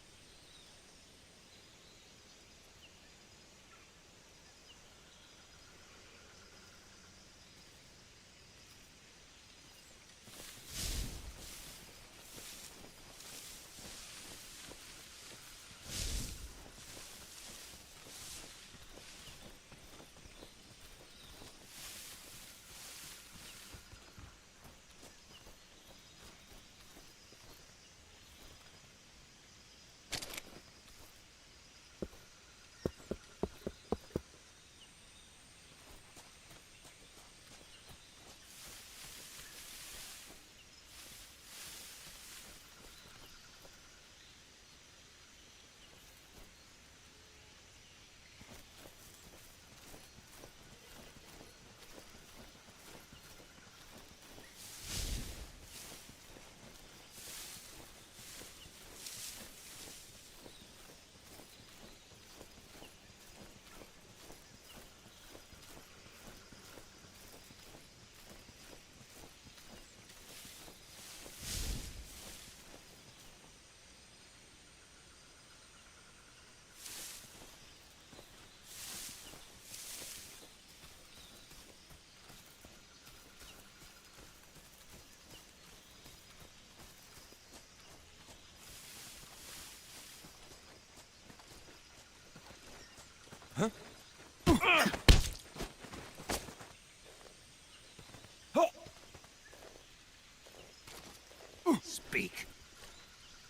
Speak.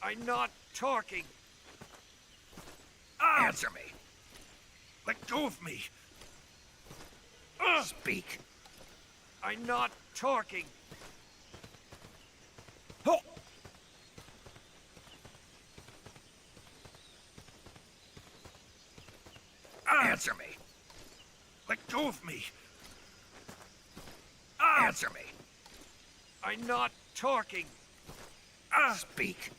I'm not talking. Answer me. Let go of me. Speak. I'm not talking. Answer me. Let go of me. Answer me. I'm not talking. Speak.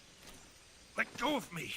Let go of me.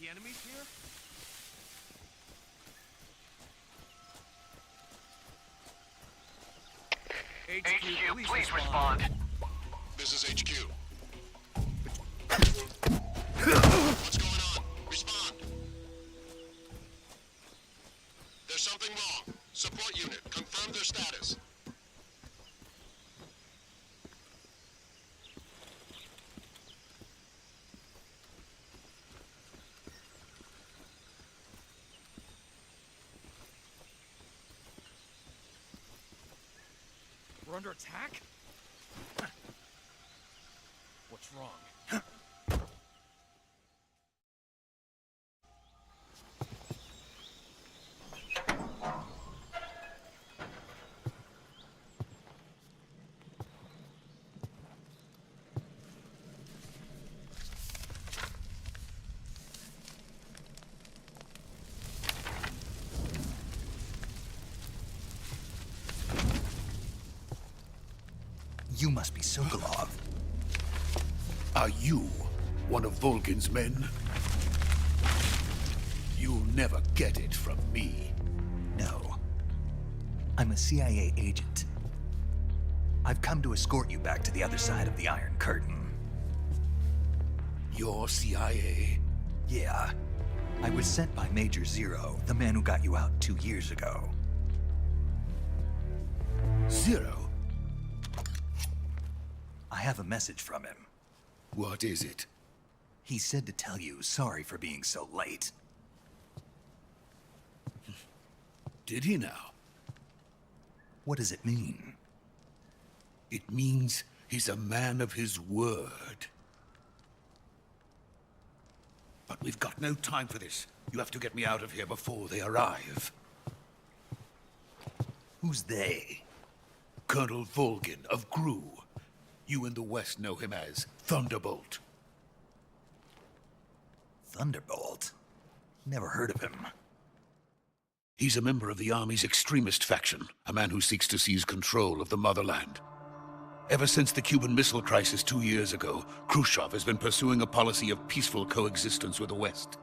The enemy's here? HQ, please respond. This is HQ. What's going on? under attack? What's wrong? You must be Sokolov. Are you one of Volgin's men? You'll never get it from me. No. I'm a CIA agent. I've come to escort you back to the other side of the Iron Curtain. You're CIA? Yeah. I was sent by Major Zero, the man who got you out 2 years ago. Zero? I have a message from him. What is it? He said to tell you sorry for being so late. Did he now? What does it mean? It means he's a man of his word. But we've got no time for this. You have to get me out of here before they arrive. Who's they? Colonel Volgin of Gru. You in the West know him as Thunderbolt. Thunderbolt? Never heard of him. He's a member of the Army's extremist faction, a man who seeks to seize control of the motherland. Ever since the Cuban Missile Crisis 2 years ago, Khrushchev has been pursuing a policy of peaceful coexistence with the West.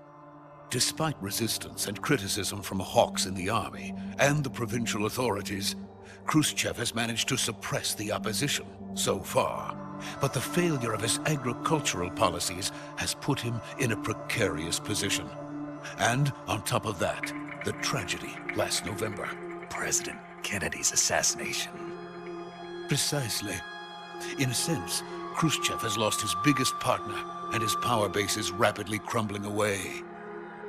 Despite resistance and criticism from hawks in the Army and the provincial authorities, Khrushchev has managed to suppress the opposition so far. But the failure of his agricultural policies has put him in a precarious position. And on top of that, the tragedy last November. President Kennedy's assassination. Precisely. In a sense, Khrushchev has lost his biggest partner, and his power base is rapidly crumbling away.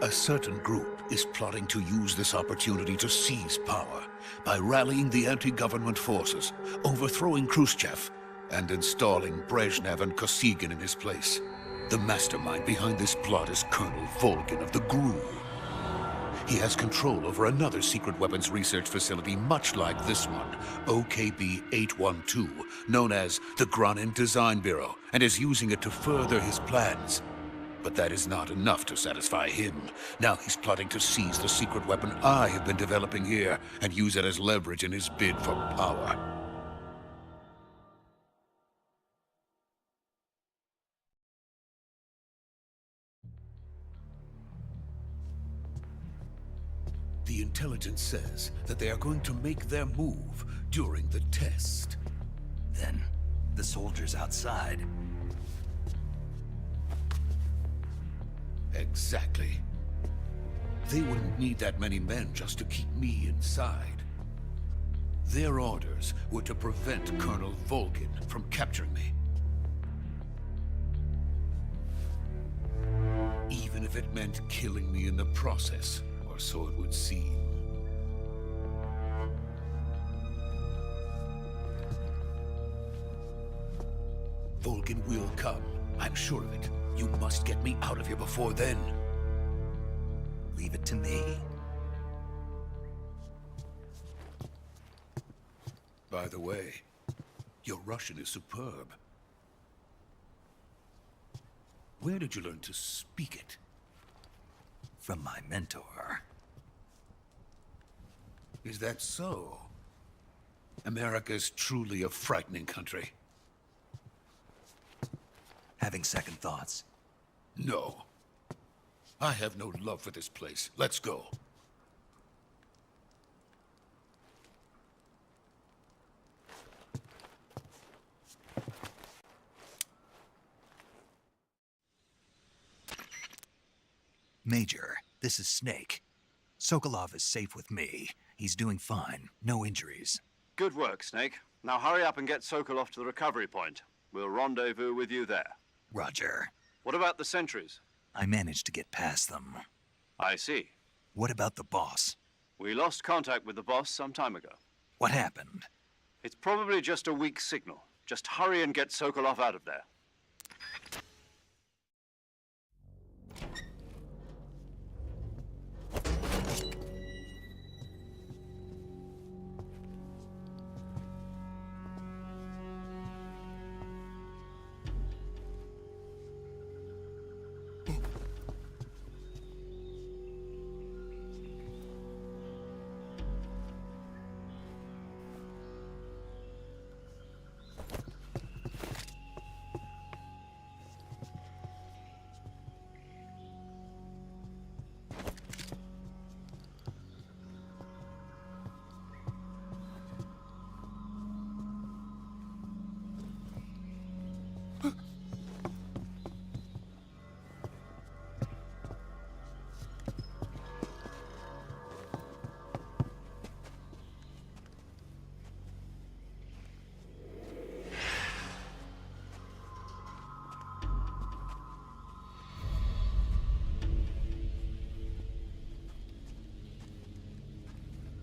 A certain group is plotting to use this opportunity to seize power by rallying the anti-government forces, overthrowing Khrushchev, and installing Brezhnev and Kosygin in his place. The mastermind behind this plot is Colonel Volgin of the GRU. He has control over another secret weapons research facility much like this one, OKB-812, known as the Granin Design Bureau, and is using it to further his plans. But that is not enough to satisfy him. Now he's plotting to seize the secret weapon I have been developing here and use it as leverage in his bid for power. The intelligence says that they are going to make their move during the test. Then, the soldiers outside. Exactly. They wouldn't need that many men just to keep me inside. Their orders were to prevent Colonel Volgin from capturing me. Even if it meant killing me in the process, or so it would seem. Volgin will come. I'm sure of it. You must get me out of here before then. Leave it to me. By the way, your Russian is superb. Where did you learn to speak it? From my mentor. Is that so? America's truly a frightening country. Having second thoughts. No. I have no love for this place. Let's go. Major, this is Snake. Sokolov is safe with me. He's doing fine. No injuries. Good work, Snake. Now hurry up and get Sokolov to the recovery point. We'll rendezvous with you there. Roger. What about the sentries? I managed to get past them. I see. What about the boss? We lost contact with the boss some time ago. What happened? It's probably just a weak signal. Just hurry and get Sokolov out of there.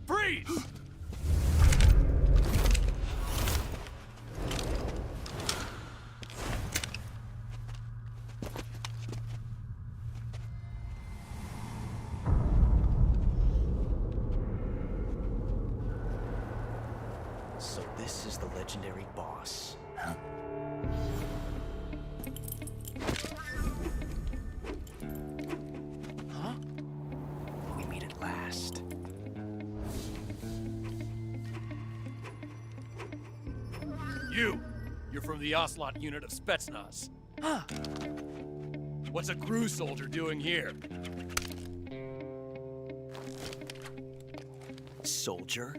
Freeze! So this is the legendary boss. Huh? Huh? We meet at last. You're from the Ocelot unit of Spetsnaz. Huh. What's a crew soldier doing here? Soldier?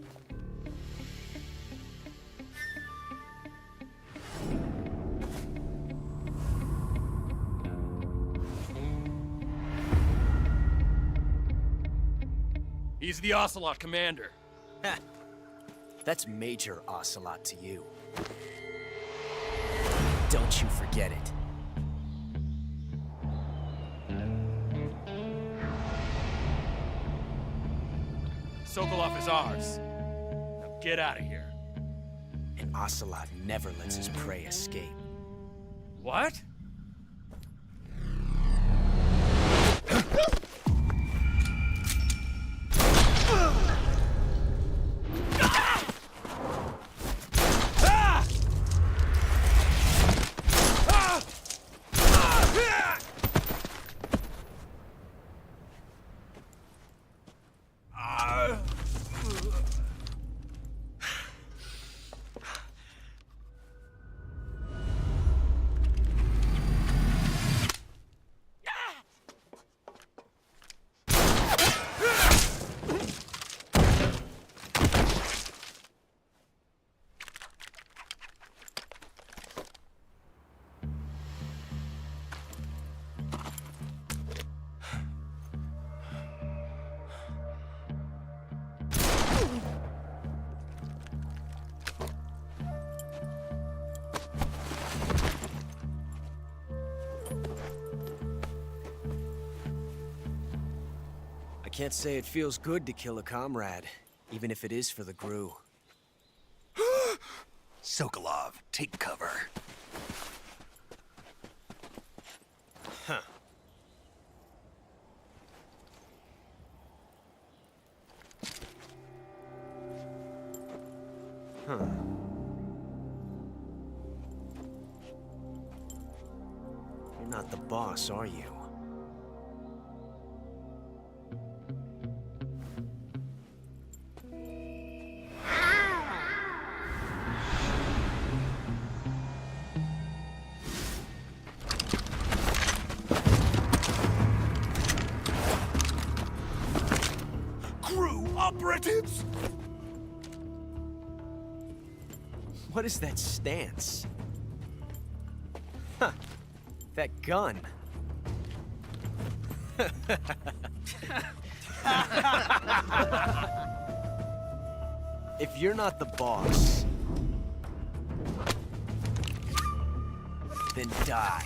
He's the Ocelot commander. Ha! That's Major Ocelot to you. Don't you forget it. Sokolov is ours. Now get out of here. And Ocelot never lets his prey escape. What? I can't say it feels good to kill a comrade, even if it is for the GRU. Sokolov, take cover. Huh. Huh. You're not the boss, are you? Operatives? What is that stance? Huh. That gun. If you're not the boss, then die.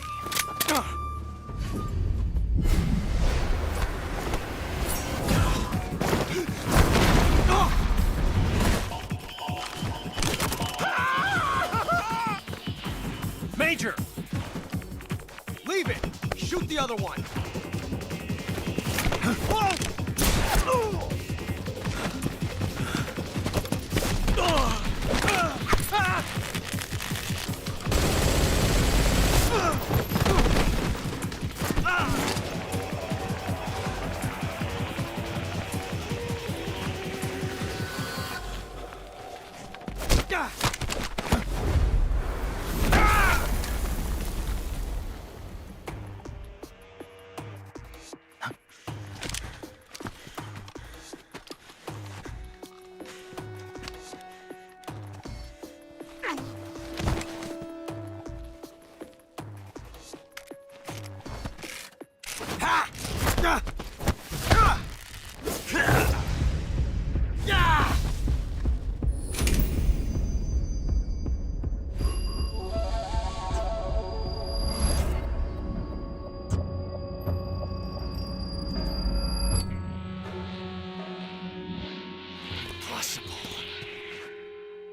other one!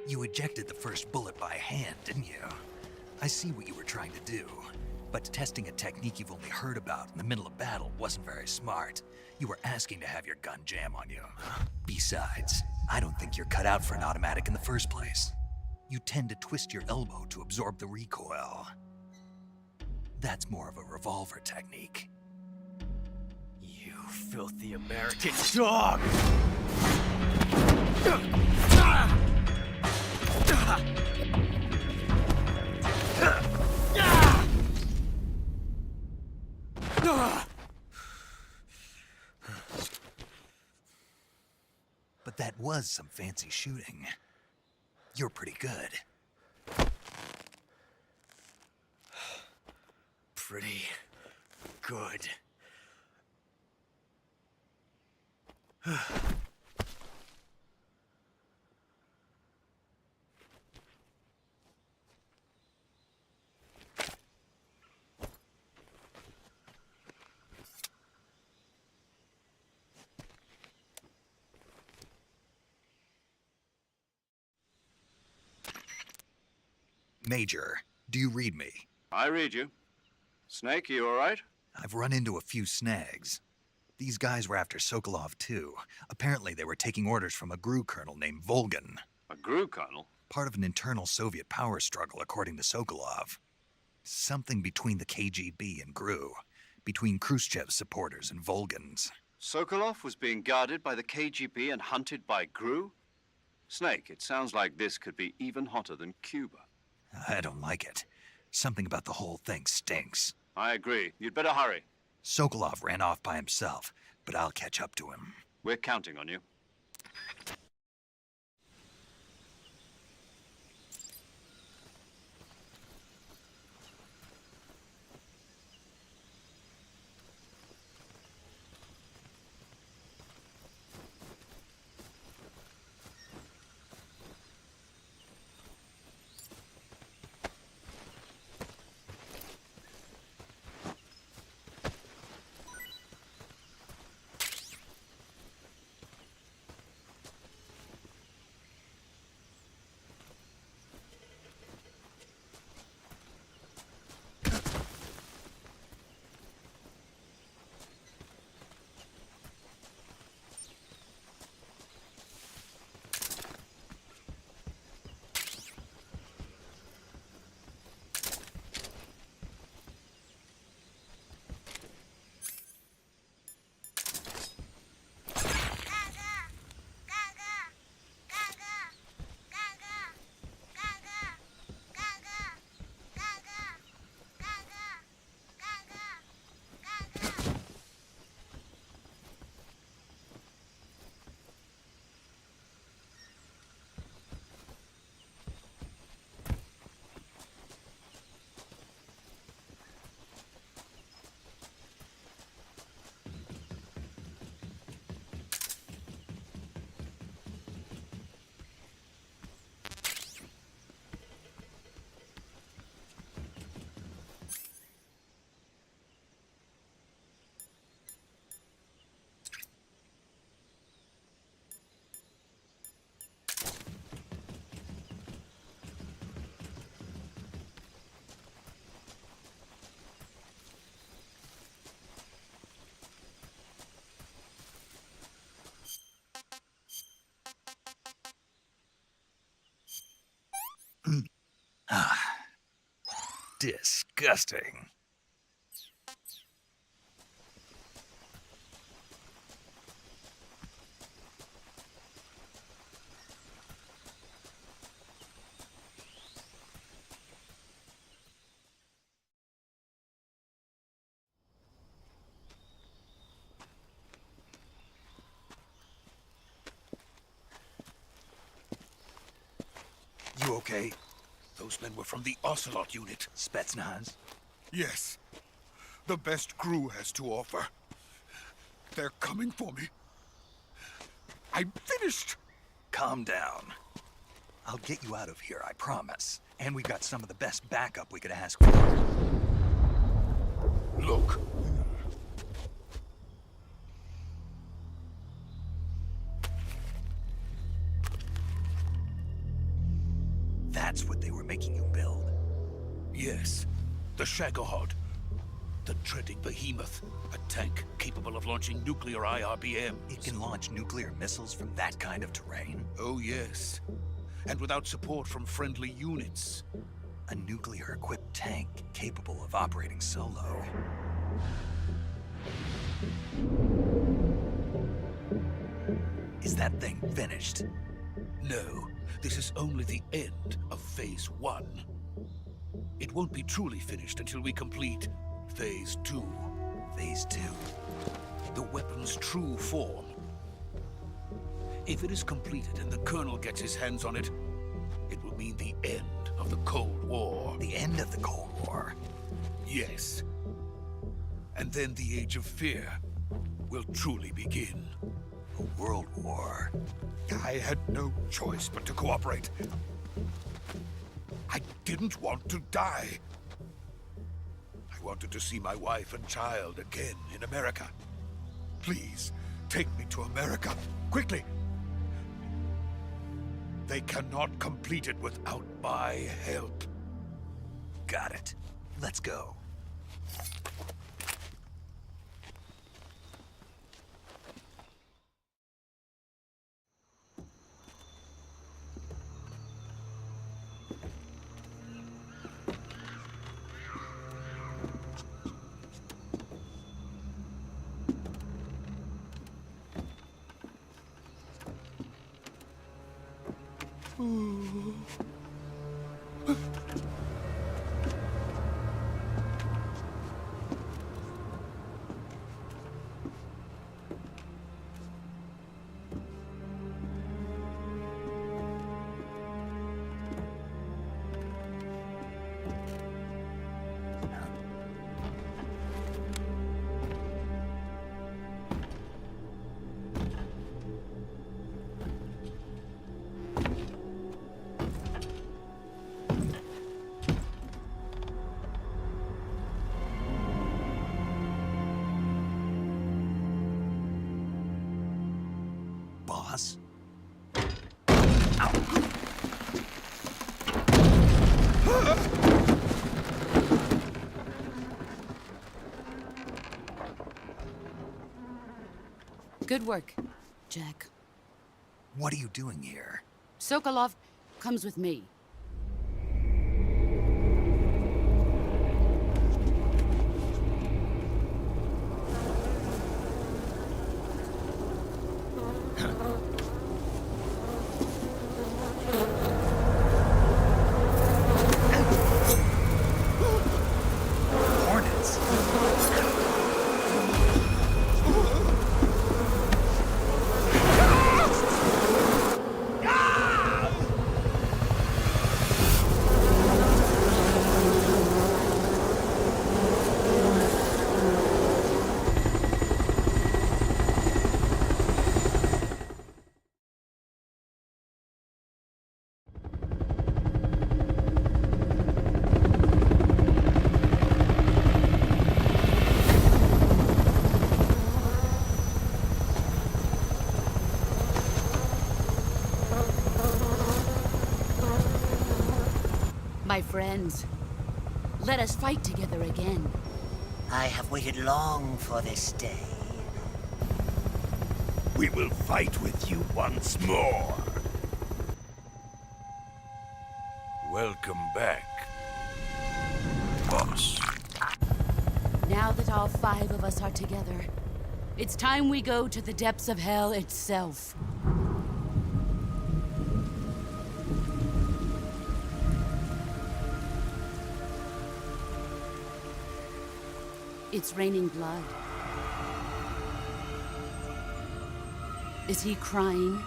You ejected the first bullet by hand, didn't you? I see what you were trying to do. But testing a technique you've only heard about in the middle of battle wasn't very smart. You were asking to have your gun jam on you. Besides, I don't think you're cut out for an automatic in the first place. You tend to twist your elbow to absorb the recoil. That's more of a revolver technique. You filthy American dog! But that was some fancy shooting. You're pretty good. Pretty good. Major, do you read me? I read you. Snake, you all right? I've run into a few snags. These guys were after Sokolov too. Apparently they were taking orders from a GRU colonel named Volgan. A GRU colonel? Part of an internal Soviet power struggle, according to Sokolov. Something between the KGB and GRU. Between Khrushchev's supporters and Volgan's. Sokolov was being guarded by the KGB and hunted by GRU? Snake, it sounds like this could be even hotter than Cuba. I don't like it. Something about the whole thing stinks. I agree. You'd better hurry. Sokolov ran off by himself, but I'll catch up to him. We're counting on you. Disgusting. You okay? Those men were from the Ocelot unit. Spetsnaz? Yes. The best crew has to offer. They're coming for me. I'm finished. Calm down. I'll get you out of here, I promise. And we've got some of the best backup we could ask for. Look. That's what they were making you build? Yes. The Shagohod. The treading behemoth. A tank capable of launching nuclear IRBMs. It can launch nuclear missiles from that kind of terrain? Oh, yes. And without support from friendly units. A nuclear-equipped tank capable of operating solo. Is that thing finished? No, this is only the end of Phase 1. It won't be truly finished until we complete Phase 2. Phase 2? The weapon's true form. If it is completed and the Colonel gets his hands on it, it will mean the end of the Cold War. The end of the Cold War? Yes. And then the Age of Fear will truly begin. A world war? I had no choice but to cooperate. I didn't want to die. I wanted to see my wife and child again in America. Please, take me to America, quickly. They cannot complete it without my help. Got it. Let's go. Boss? Good work, Jack. What are you doing here? Sokolov comes with me. Hornets? My friends, let us fight together again. I have waited long for this day. We will fight with you once more. Welcome back. boss. Now that all 5 of us are together, it's time we go to the depths of hell itself. It's raining blood. Is he crying?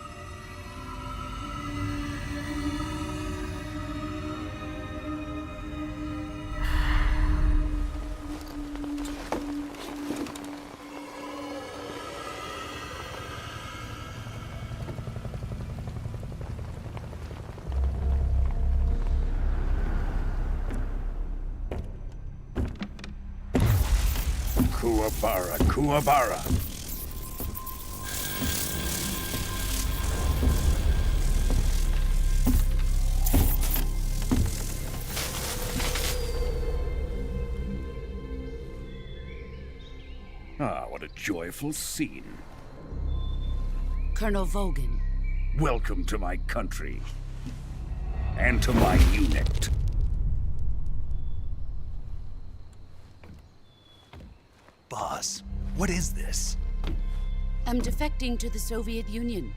Kuwabara, Kuwabara. Ah, what a joyful scene. Colonel Vogan. Welcome to my country. And to my unit. Boss, what is this? I'm defecting to the Soviet Union.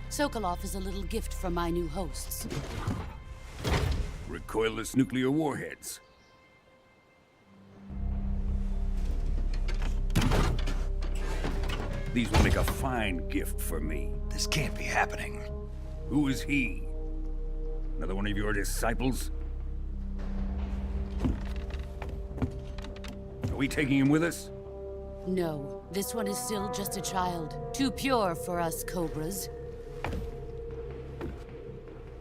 Sokolov is a little gift from my new hosts. Recoilless nuclear warheads. These will make a fine gift for me. This can't be happening. Who is he? Another one of your disciples? Are we taking him with us? No, this one is still just a child. Too pure for us Cobras.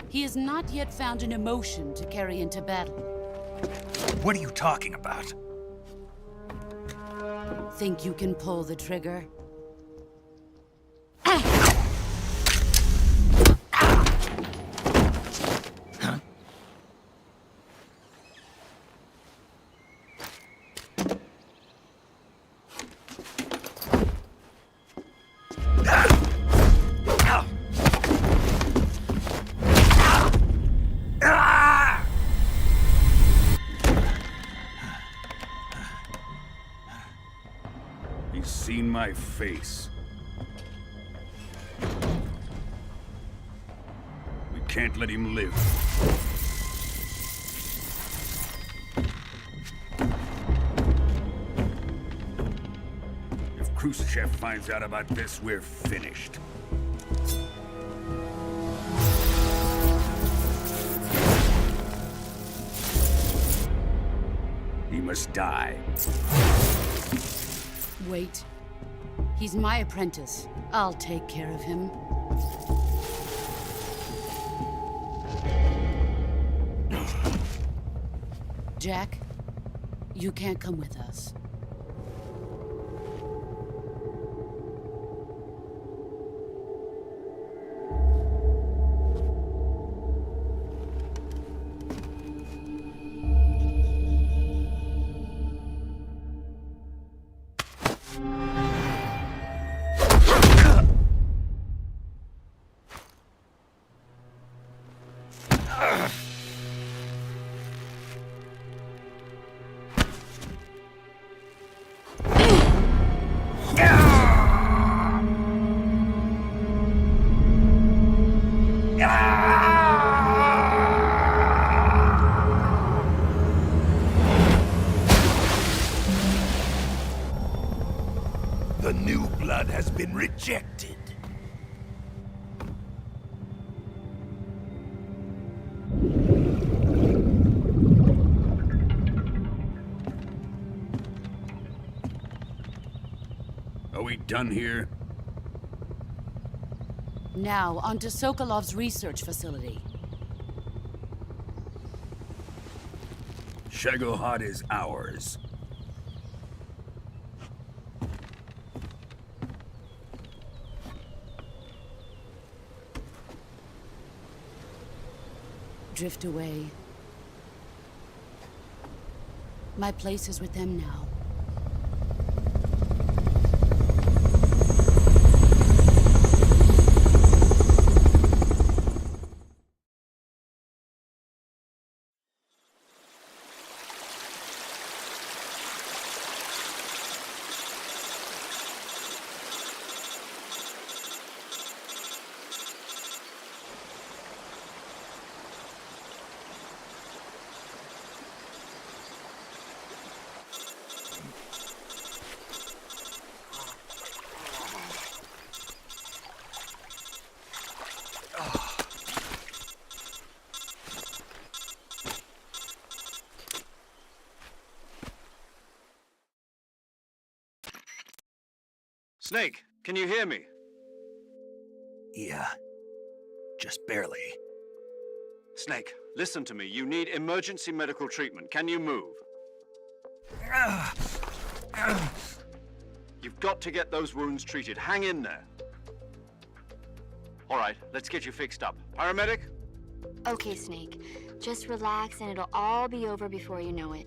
He has not yet found an emotion to carry into battle. What are you talking about? Think you can pull the trigger? He's seen my face. We can't let him live. If Khrushchev finds out about this, we're finished. He must die. Wait. He's my apprentice. I'll take care of him. Jack, you can't come with us. The new blood has been rejected. Are we done here? Now, onto Sokolov's research facility. Shagohod is ours. Drift away. My place is with them now. Snake, can you hear me? Yeah. Just barely. Snake, listen to me. You need emergency medical treatment. Can you move? You've got to get those wounds treated. Hang in there. All right, let's get you fixed up. Paramedic? Okay, Snake. Just relax and it'll all be over before you know it.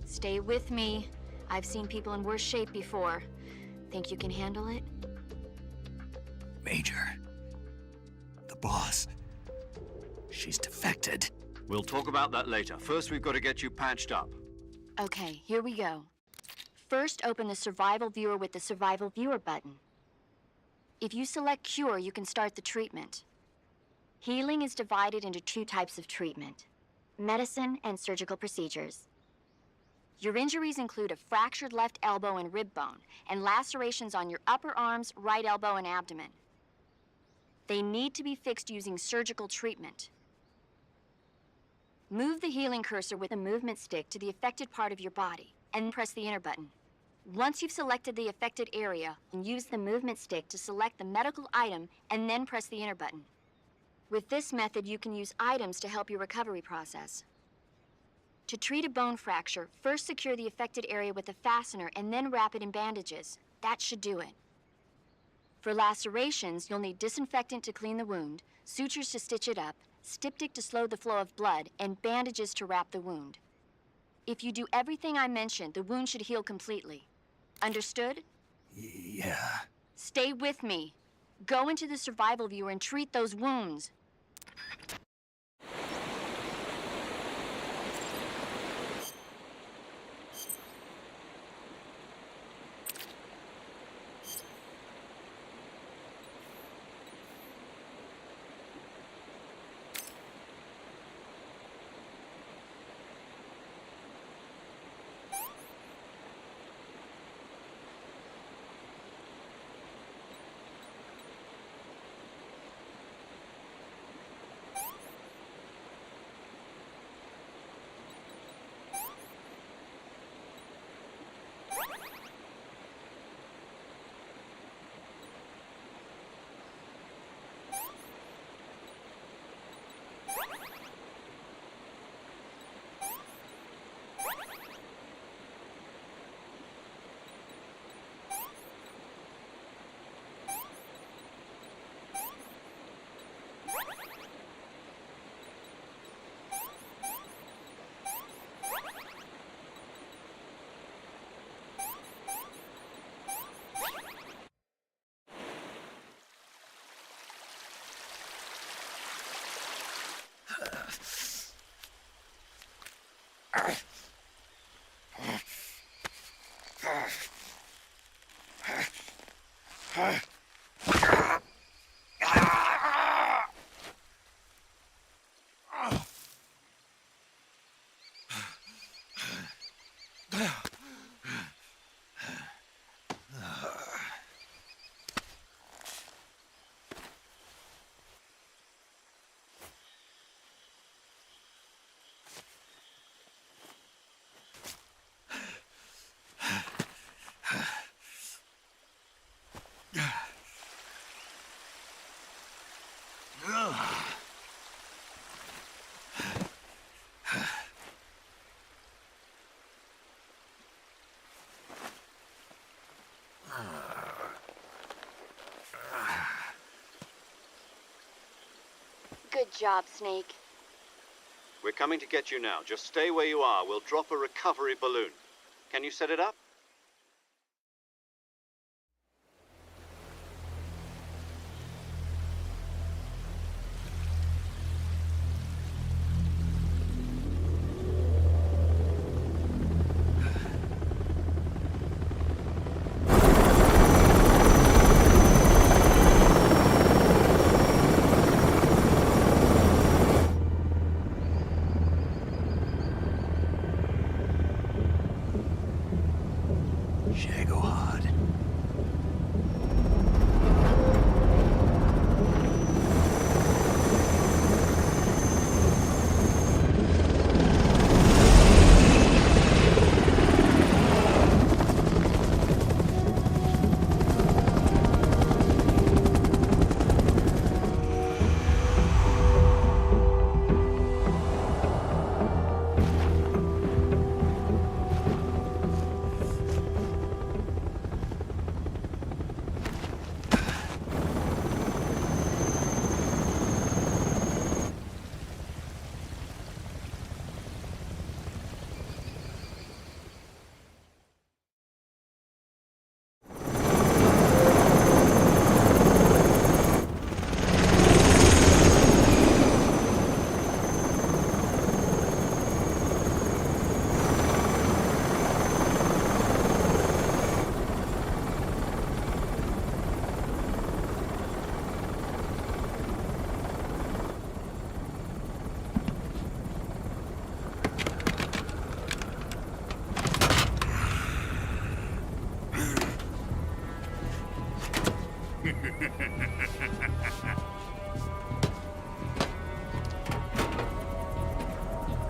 Stay with me. I've seen people in worse shape before. Think you can handle it? Major. The boss. She's defected. We'll talk about that later. First, we've got to get you patched up. Okay, here we go. First, open the Survival Viewer with the Survival Viewer button. If you select Cure, you can start the treatment. Healing is divided into 2 types of treatment: medicine and surgical procedures. Your injuries include a fractured left elbow and rib bone, and lacerations on your upper arms, right elbow, and abdomen. They need to be fixed using surgical treatment. Move the healing cursor with a movement stick to the affected part of your body, and press the enter button. Once you've selected the affected area, use the movement stick to select the medical item, and then press the enter button. With this method, you can use items to help your recovery process. To treat a bone fracture, first secure the affected area with a fastener and then wrap it in bandages. That should do it. For lacerations, you'll need disinfectant to clean the wound, sutures to stitch it up, styptic to slow the flow of blood, and bandages to wrap the wound. If you do everything I mentioned, the wound should heal completely. Understood? Yeah. Stay with me. Go into the Survival Viewer and treat those wounds. Good job, Snake. We're coming to get you now. Just stay where you are. We'll drop a recovery balloon. Can you set it up?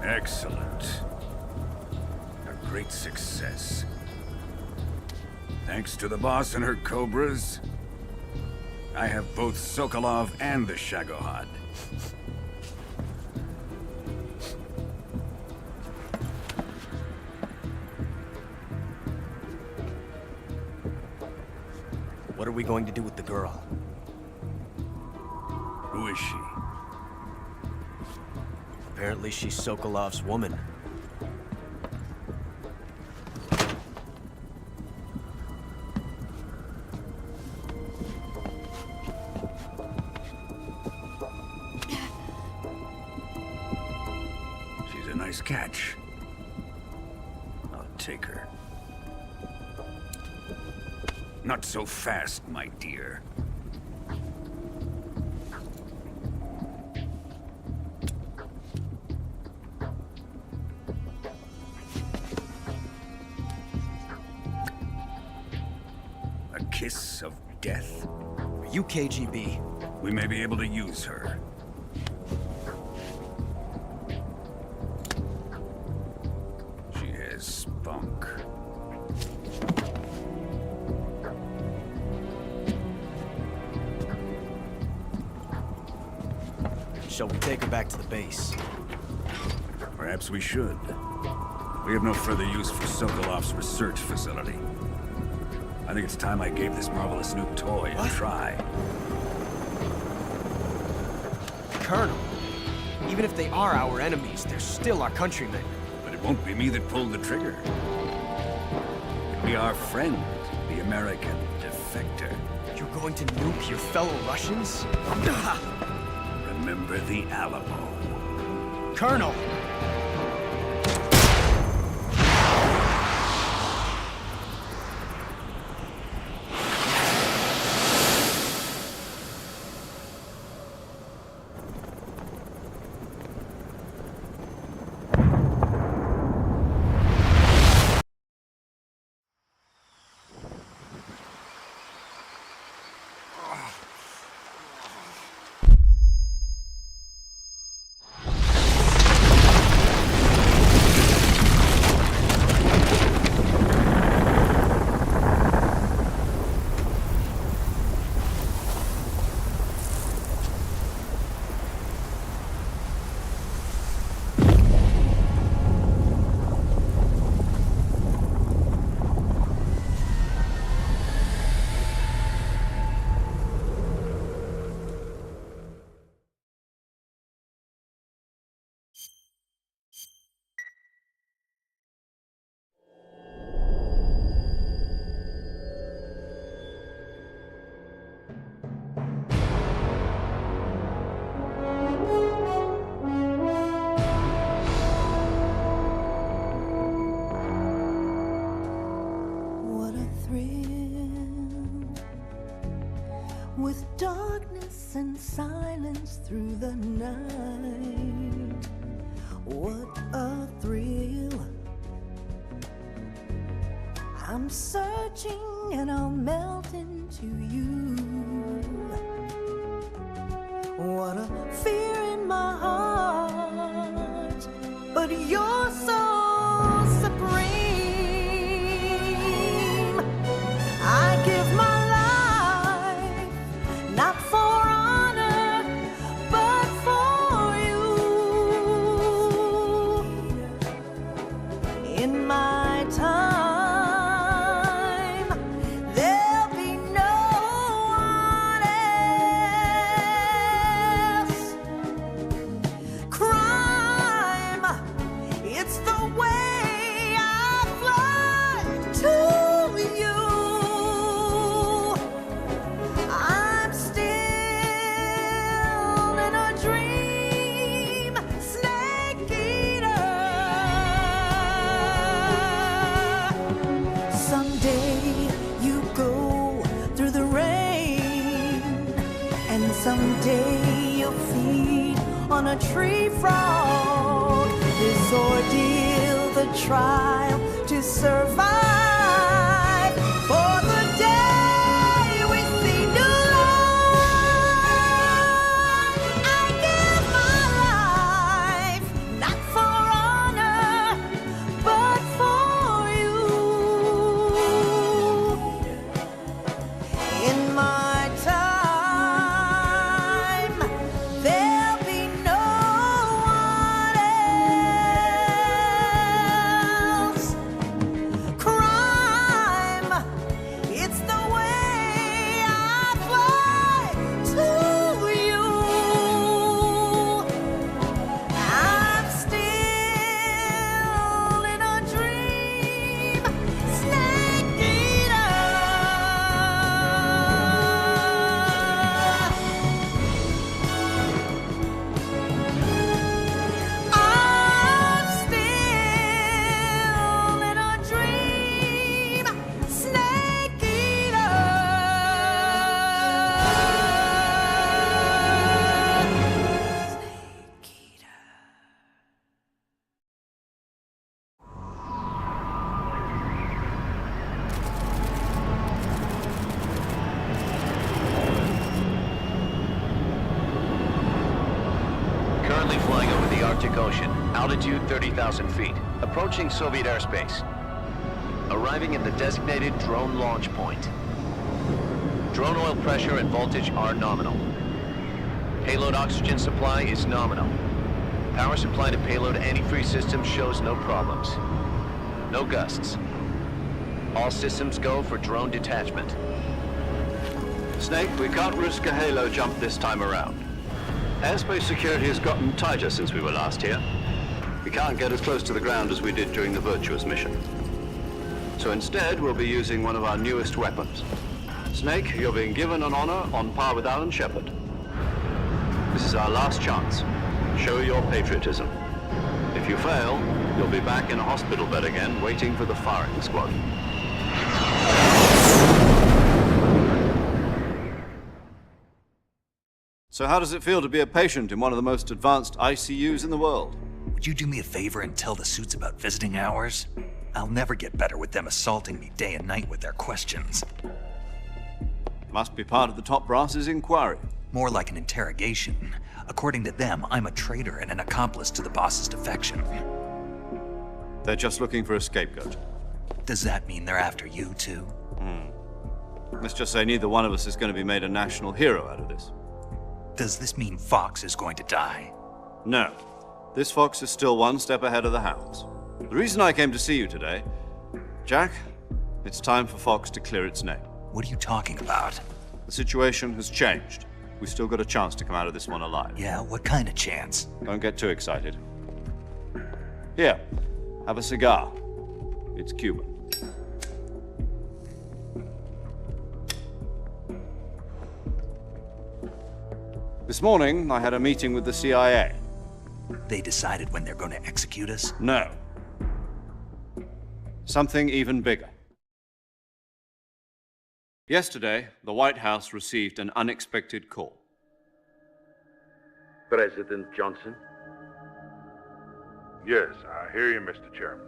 Excellent. A great success. Thanks to the boss and her cobras, I have both Sokolov and the Shagohod. What are we going to do with the girl? Who is she? Apparently she's Sokolov's woman. She's a nice catch. I'll take her. Not so fast, my dear. A kiss of death? Are you KGB? We may be able to use her. She has spunk. Shall we take her back to the base? Perhaps we should. We have no further use for Sokolov's research facility. I think it's time I gave this marvelous new toy a try. Colonel, even if they are our enemies, they're still our countrymen. But it won't be me that pulled the trigger. It'll be our friend, the American defector. You're going to nuke your fellow Russians? Remember the Alamo. Colonel! With darkness and silence through the night. What a thrill. I'm searching and I'll melt into you. What a fear in my heart, but you're so supreme. I give my not for honor, but for you. In my time, there'll be no one else. Crime, it's the way I fly to you. Someday you'll feed on a tree frog. This ordeal, the trial to survive. For the day we see new light. Arctic Ocean, altitude 30,000 feet, approaching Soviet airspace. Arriving at the designated drone launch point. Drone oil pressure and voltage are nominal. Payload oxygen supply is nominal. Power supply to payload antifreeze system shows no problems. No gusts. All systems go for drone detachment. Snake, we can't risk a halo jump this time around. Airspace security has gotten tighter since we were last here. We can't get as close to the ground as we did during the Virtuous mission. So instead, we'll be using one of our newest weapons. Snake, you're being given an honor on par with Alan Shepard. This is our last chance. Show your patriotism. If you fail, you'll be back in a hospital bed again, waiting for the firing squad. So how does it feel to be a patient in one of the most advanced ICUs in the world? Would you do me a favor and tell the suits about visiting hours? I'll never get better with them assaulting me day and night with their questions. Must be part of the top brass's inquiry. More like an interrogation. According to them, I'm a traitor and an accomplice to the boss's defection. They're just looking for a scapegoat. Does that mean they're after you, too? Let's just say neither one of us is going to be made a national hero out of this. Does this mean Fox is going to die? No. This Fox is still one step ahead of the hounds. The reason I came to see you today, Jack, it's time for Fox to clear its name. What are you talking about? The situation has changed. We've still got a chance to come out of this one alive. Yeah, what kind of chance? Don't get too excited. Here, have a cigar. It's Cuban. This morning, I had a meeting with the CIA. They decided when they're going to execute us? No. Something even bigger. Yesterday, the White House received an unexpected call. President Johnson? Yes, I hear you, Mr. Chairman.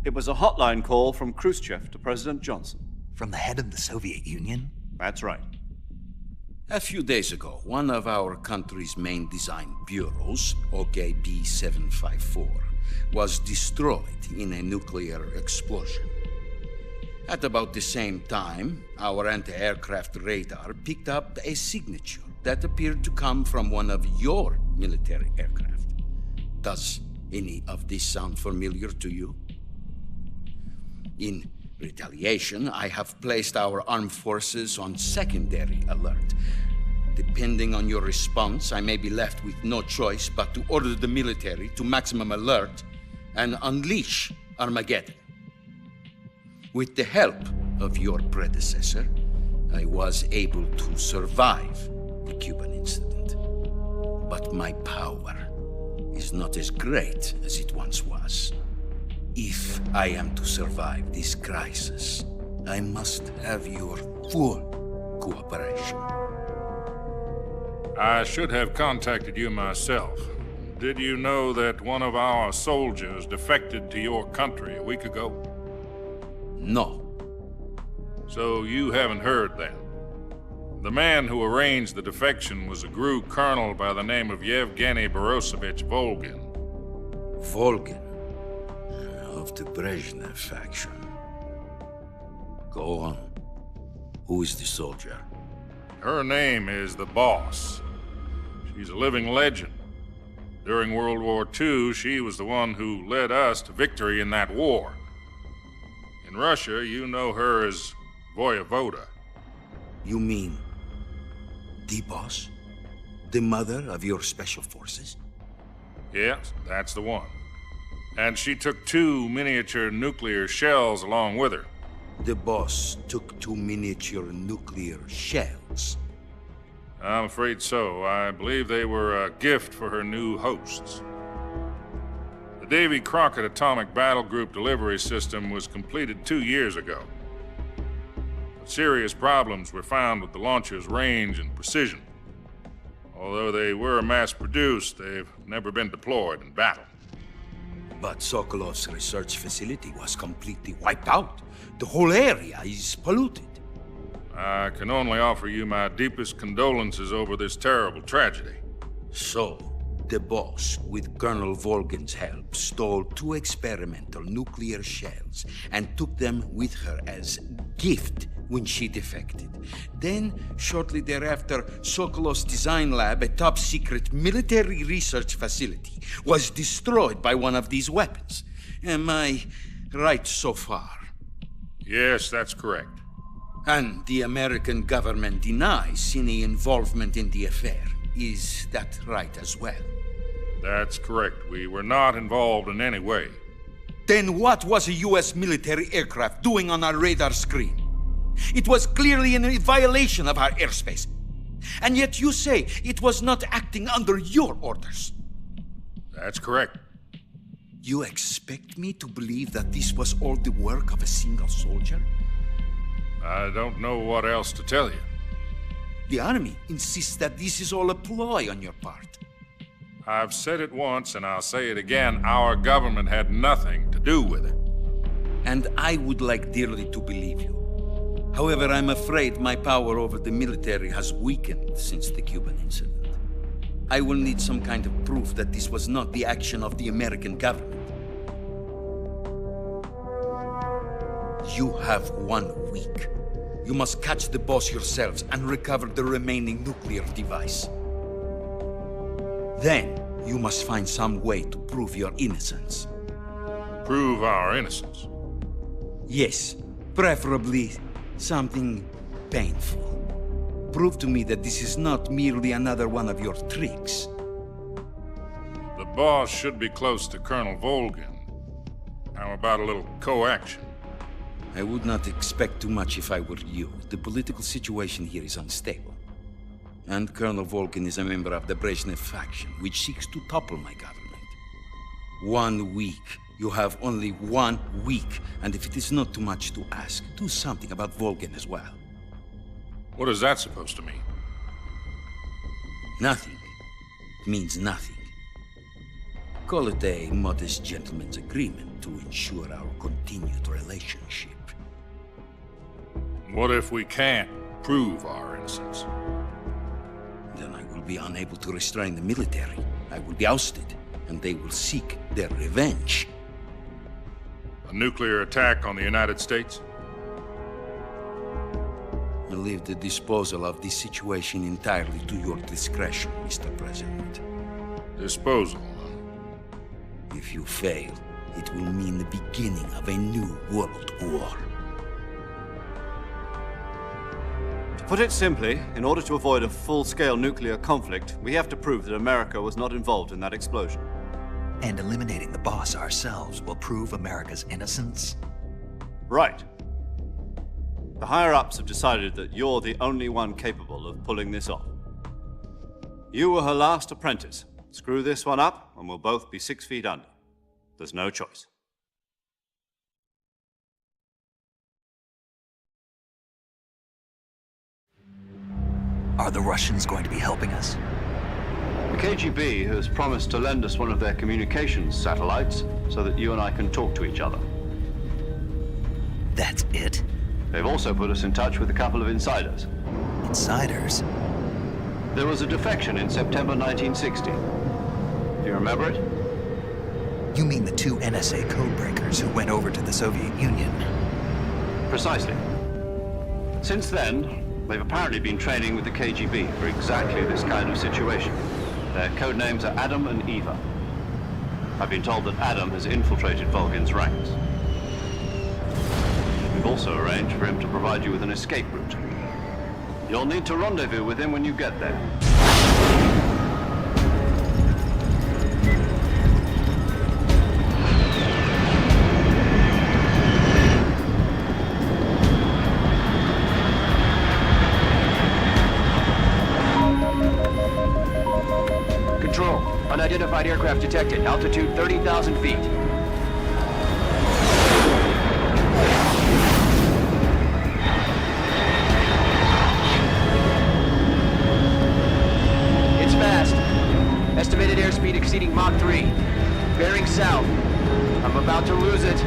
It was a hotline call from Khrushchev to President Johnson. From the head of the Soviet Union? That's right. A few days ago, one of our country's main design bureaus, OKB 754, was destroyed in a nuclear explosion. At about the same time, our anti-aircraft radar picked up a signature that appeared to come from one of your military aircraft. Does any of this sound familiar to you? In retaliation, I have placed our armed forces on secondary alert. Depending on your response, I may be left with no choice but to order the military to maximum alert and unleash Armageddon. With the help of your predecessor, I was able to survive the Cuban incident. But my power is not as great as it once was. If I am to survive this crisis, I must have your full cooperation. I should have contacted you myself. Did you know that one of our soldiers defected to your country a week ago? No. So you haven't heard then? The man who arranged the defection was a GRU colonel by the name of Yevgeny Borosovich Volgin. Volgin? Of the Brezhnev faction. Go on. Who is the soldier? Her name is the Boss. She's a living legend. During World War II, she was the one who led us to victory in that war. In Russia, you know her as Voyevoda. You mean the Boss? The mother of your special forces? Yes, that's the one. And she took 2 miniature nuclear shells along with her. The Boss took 2 miniature nuclear shells? I'm afraid so. I believe they were a gift for her new hosts. The Davy Crockett Atomic Battle Group delivery system was completed 2 years ago. But serious problems were found with the launcher's range and precision. Although they were mass-produced, they've never been deployed in battle. But Sokolov's research facility was completely wiped out. The whole area is polluted. I can only offer you my deepest condolences over this terrible tragedy. So, the boss, with Colonel Volgin's help, stole 2 experimental nuclear shells and took them with her as gift when she defected. Then, shortly thereafter, Sokolov's design lab, a top-secret military research facility, was destroyed by one of these weapons. Am I right so far? Yes, that's correct. And the American government denies any involvement in the affair. Is that right as well? That's correct. We were not involved in any way. Then what was a U.S. military aircraft doing on our radar screen? It was clearly in a violation of our airspace. And yet you say it was not acting under your orders. That's correct. You expect me to believe that this was all the work of a single soldier? I don't know what else to tell you. The Army insists that this is all a ploy on your part. I've said it once, and I'll say it again. Our government had nothing to do with it. And I would like dearly to believe you. However, I'm afraid my power over the military has weakened since the Cuban incident. I will need some kind of proof that this was not the action of the American government. You have 1 week. You must catch the boss yourselves and recover the remaining nuclear device. Then, you must find some way to prove your innocence. Prove our innocence? Yes, preferably something painful. Prove to me that this is not merely another one of your tricks. The boss should be close to Colonel Volgin. How about a little coaction? I would not expect too much if I were you. The political situation here is unstable. And Colonel Volgin is a member of the Brezhnev faction, which seeks to topple my government. 1 week. You have only 1 week, and if it is not too much to ask, do something about Volgin as well. What is that supposed to mean? Nothing. It means nothing. Call it a modest gentleman's agreement to ensure our continued relationship. What if we can't prove our innocence? Then I will be unable to restrain the military. I will be ousted, and they will seek their revenge. A nuclear attack on the United States? I leave the disposal of this situation entirely to your discretion, Mr. President. Disposal? If you fail, it will mean the beginning of a new world war. To put it simply, in order to avoid a full-scale nuclear conflict, we have to prove that America was not involved in that explosion. And eliminating the boss ourselves will prove America's innocence? Right. The higher-ups have decided that you're the only one capable of pulling this off. You were her last apprentice. Screw this one up, and we'll both be 6 feet under. There's no choice. Are the Russians going to be helping us? The KGB has promised to lend us one of their communications satellites so that you and I can talk to each other. That's it? They've also put us in touch with a couple of insiders. Insiders? There was a defection in September 1960. Do you remember it? You mean the 2 NSA codebreakers who went over to the Soviet Union? Precisely. Since then, they've apparently been training with the KGB for exactly this kind of situation. Their code names are Adam and Eva. I've been told that Adam has infiltrated Volgin's ranks. We've also arranged for him to provide you with an escape route. You'll need to rendezvous with him when you get there. Control, unidentified aircraft detected. Altitude 30,000 feet. It's fast. Estimated airspeed exceeding Mach 3. Bearing south. I'm about to lose it.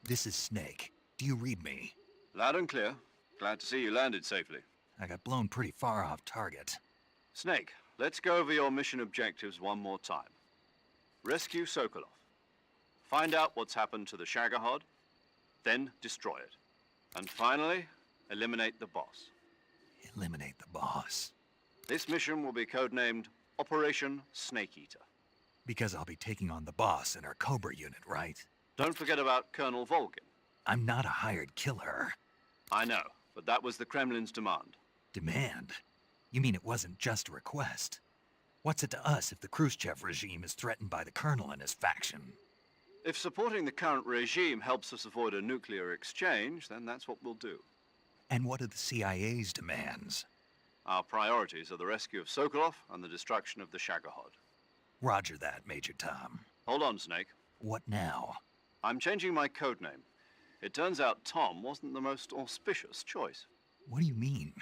This is Snake. Do you read me? Loud and clear. Glad to see you landed safely. I got blown pretty far off target. Snake, let's go over your mission objectives one more time. Rescue Sokolov. Find out what's happened to the Shagohod, then destroy it. And finally, eliminate the boss. Eliminate the boss. This mission will be codenamed Operation Snake Eater. Because I'll be taking on the boss in our Cobra unit, right? Don't forget about Colonel Volgin. I'm not a hired killer. I know, but that was the Kremlin's demand. Demand? You mean it wasn't just a request? What's it to us if the Khrushchev regime is threatened by the Colonel and his faction? If supporting the current regime helps us avoid a nuclear exchange, then that's what we'll do. And what are the CIA's demands? Our priorities are the rescue of Sokolov and the destruction of the Shagohod. Roger that, Major Tom. Hold on, Snake. What now? I'm changing my codename. It turns out Tom wasn't the most auspicious choice. What do you mean?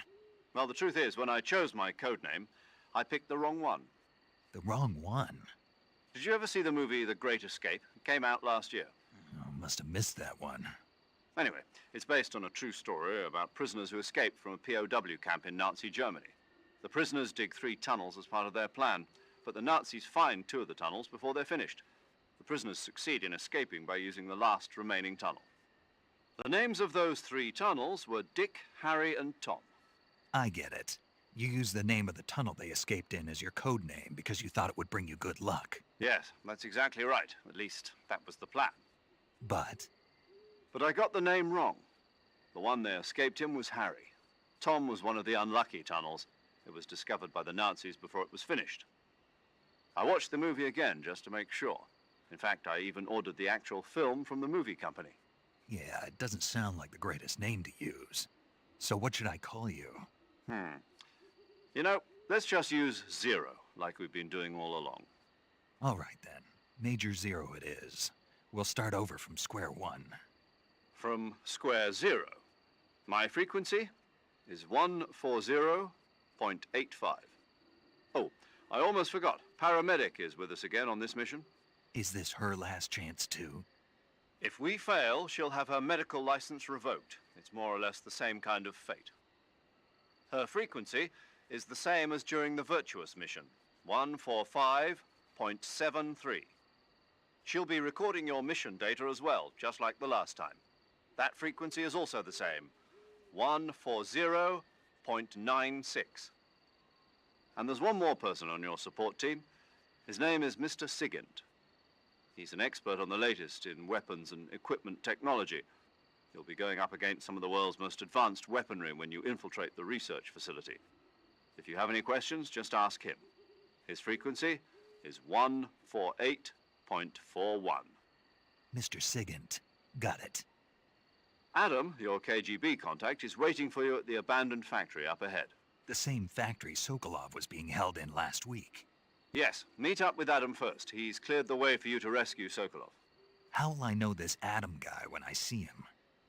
Well, the truth is, when I chose my codename, I picked the wrong one. The wrong one? Did you ever see the movie The Great Escape? It came out last year. Oh, must have missed that one. Anyway, it's based on a true story about prisoners who escaped from a POW camp in Nazi Germany. The prisoners dig 3 tunnels as part of their plan, but the Nazis find 2 of the tunnels before they're finished. The prisoners succeed in escaping by using the last remaining tunnel. The names of those 3 tunnels were Dick, Harry, and Tom. I get it. You used the name of the tunnel they escaped in as your code name because you thought it would bring you good luck. Yes, that's exactly right. At least, that was the plan. But I got the name wrong. The one they escaped in was Harry. Tom was one of the unlucky tunnels. It was discovered by the Nazis before it was finished. I watched the movie again just to make sure. In fact, I even ordered the actual film from the movie company. yeah, it doesn't sound like the greatest name to use. So what should I call you? You know, let's just use Zero, like we've been doing all along. All right then. Major Zero it is. We'll start over from square one. From square 0. My frequency is 140.85. Oh, I almost forgot. Paramedic is with us again on this mission. Is this her last chance too? If we fail, she'll have her medical license revoked. It's more or less the same kind of fate. Her frequency is the same as during the Virtuous mission, 145.73. She'll be recording your mission data as well, just like the last time. That frequency is also the same, 140.96. And there's one more person on your support team. His name is Mr. Sigint. He's an expert on the latest in weapons and equipment technology. You'll be going up against some of the world's most advanced weaponry when you infiltrate the research facility. If you have any questions, just ask him. His frequency is 148.41. Mr. Sigint. Got it. Adam, your KGB contact, is waiting for you at the abandoned factory up ahead. The same factory Sokolov was being held in last week. Yes, meet up with Adam first. He's cleared the way for you to rescue Sokolov. How will I know this Adam guy when I see him?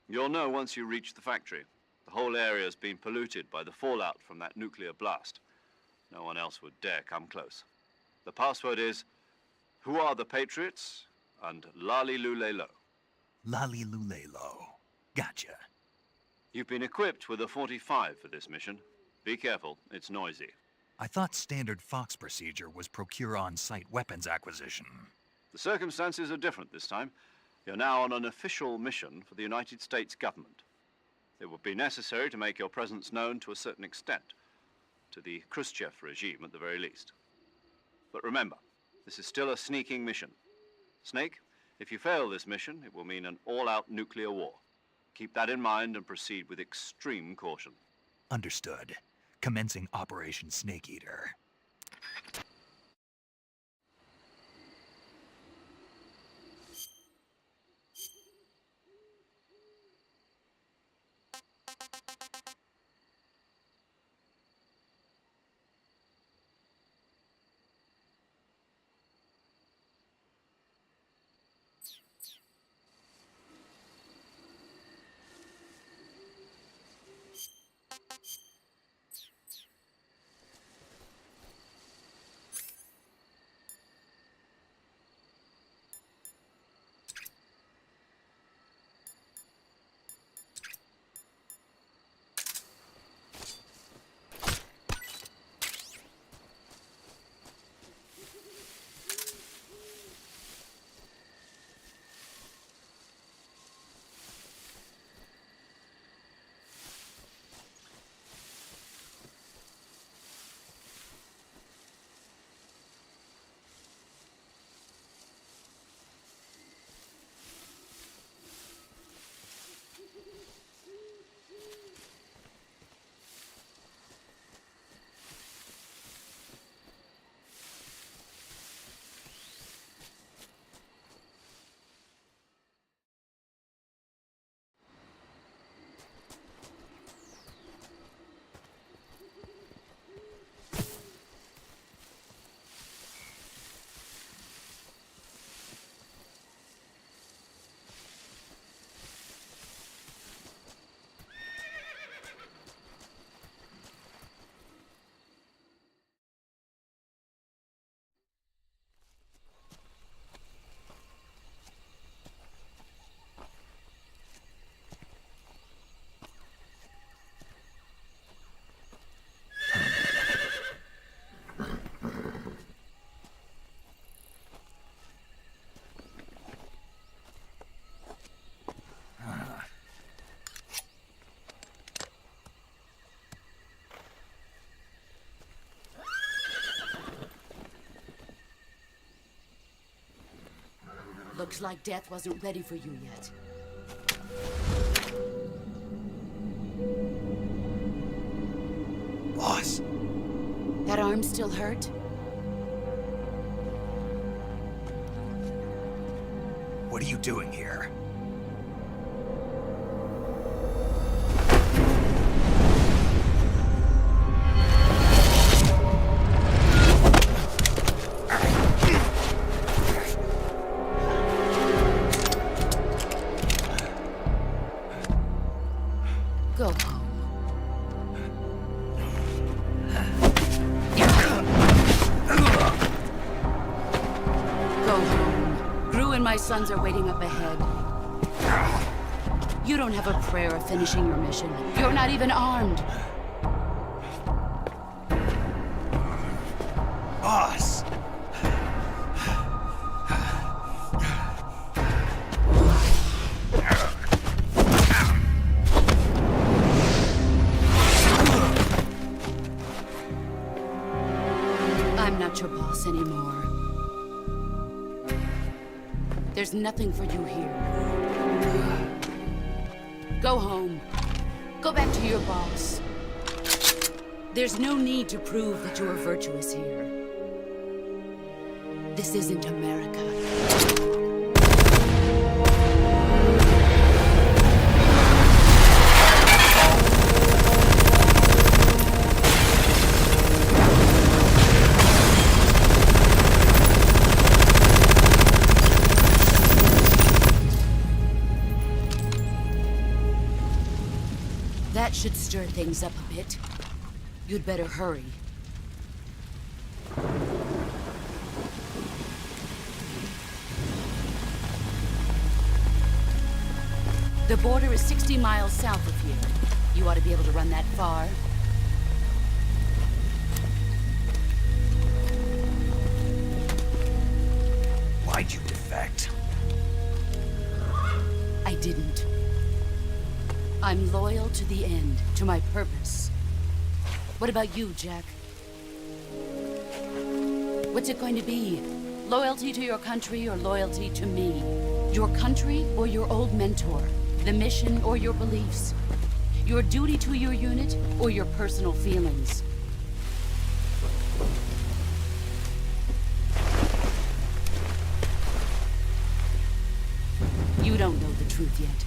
You'll know once you reach the factory. The whole area's been polluted by the fallout from that nuclear blast. No one else would dare come close. The password is, "Who are the Patriots?" and Lali Lule Lo. Lali Lule Lo. Gotcha. You've been equipped with a 45 for this mission. Be careful, it's noisy. I thought standard Fox procedure was procure on-site weapons acquisition. The circumstances are different this time. You're now on an official mission for the United States government. It would be necessary to make your presence known to a certain extent, to the Khrushchev regime at the very least. But remember, this is still a sneaking mission. Snake, if you fail this mission, it will mean an all-out nuclear war. Keep that in mind and proceed with extreme caution. Understood. Commencing Operation Snake Eater. Looks like death wasn't ready for you yet. Boss. That arm still hurt? What are you doing here? Go home. Go home. Gru and my sons are waiting up ahead. You don't have a prayer of finishing your mission. You're not even armed. Boss! I'm not your boss anymore. There's nothing for you here. Go home. Go back to your boss. There's no need to prove that you are virtuous here. This isn't America. That should stir things up a bit. You'd better hurry. The border is 60 miles south of here. You ought to be able to run that far. Why'd you defect? I didn't. I'm loyal to the end, to my purpose. What about you, Jack? What's it going to be? Loyalty to your country or loyalty to me? Your country or your old mentor? The mission or your beliefs? Your duty to your unit or your personal feelings? You don't know the truth yet.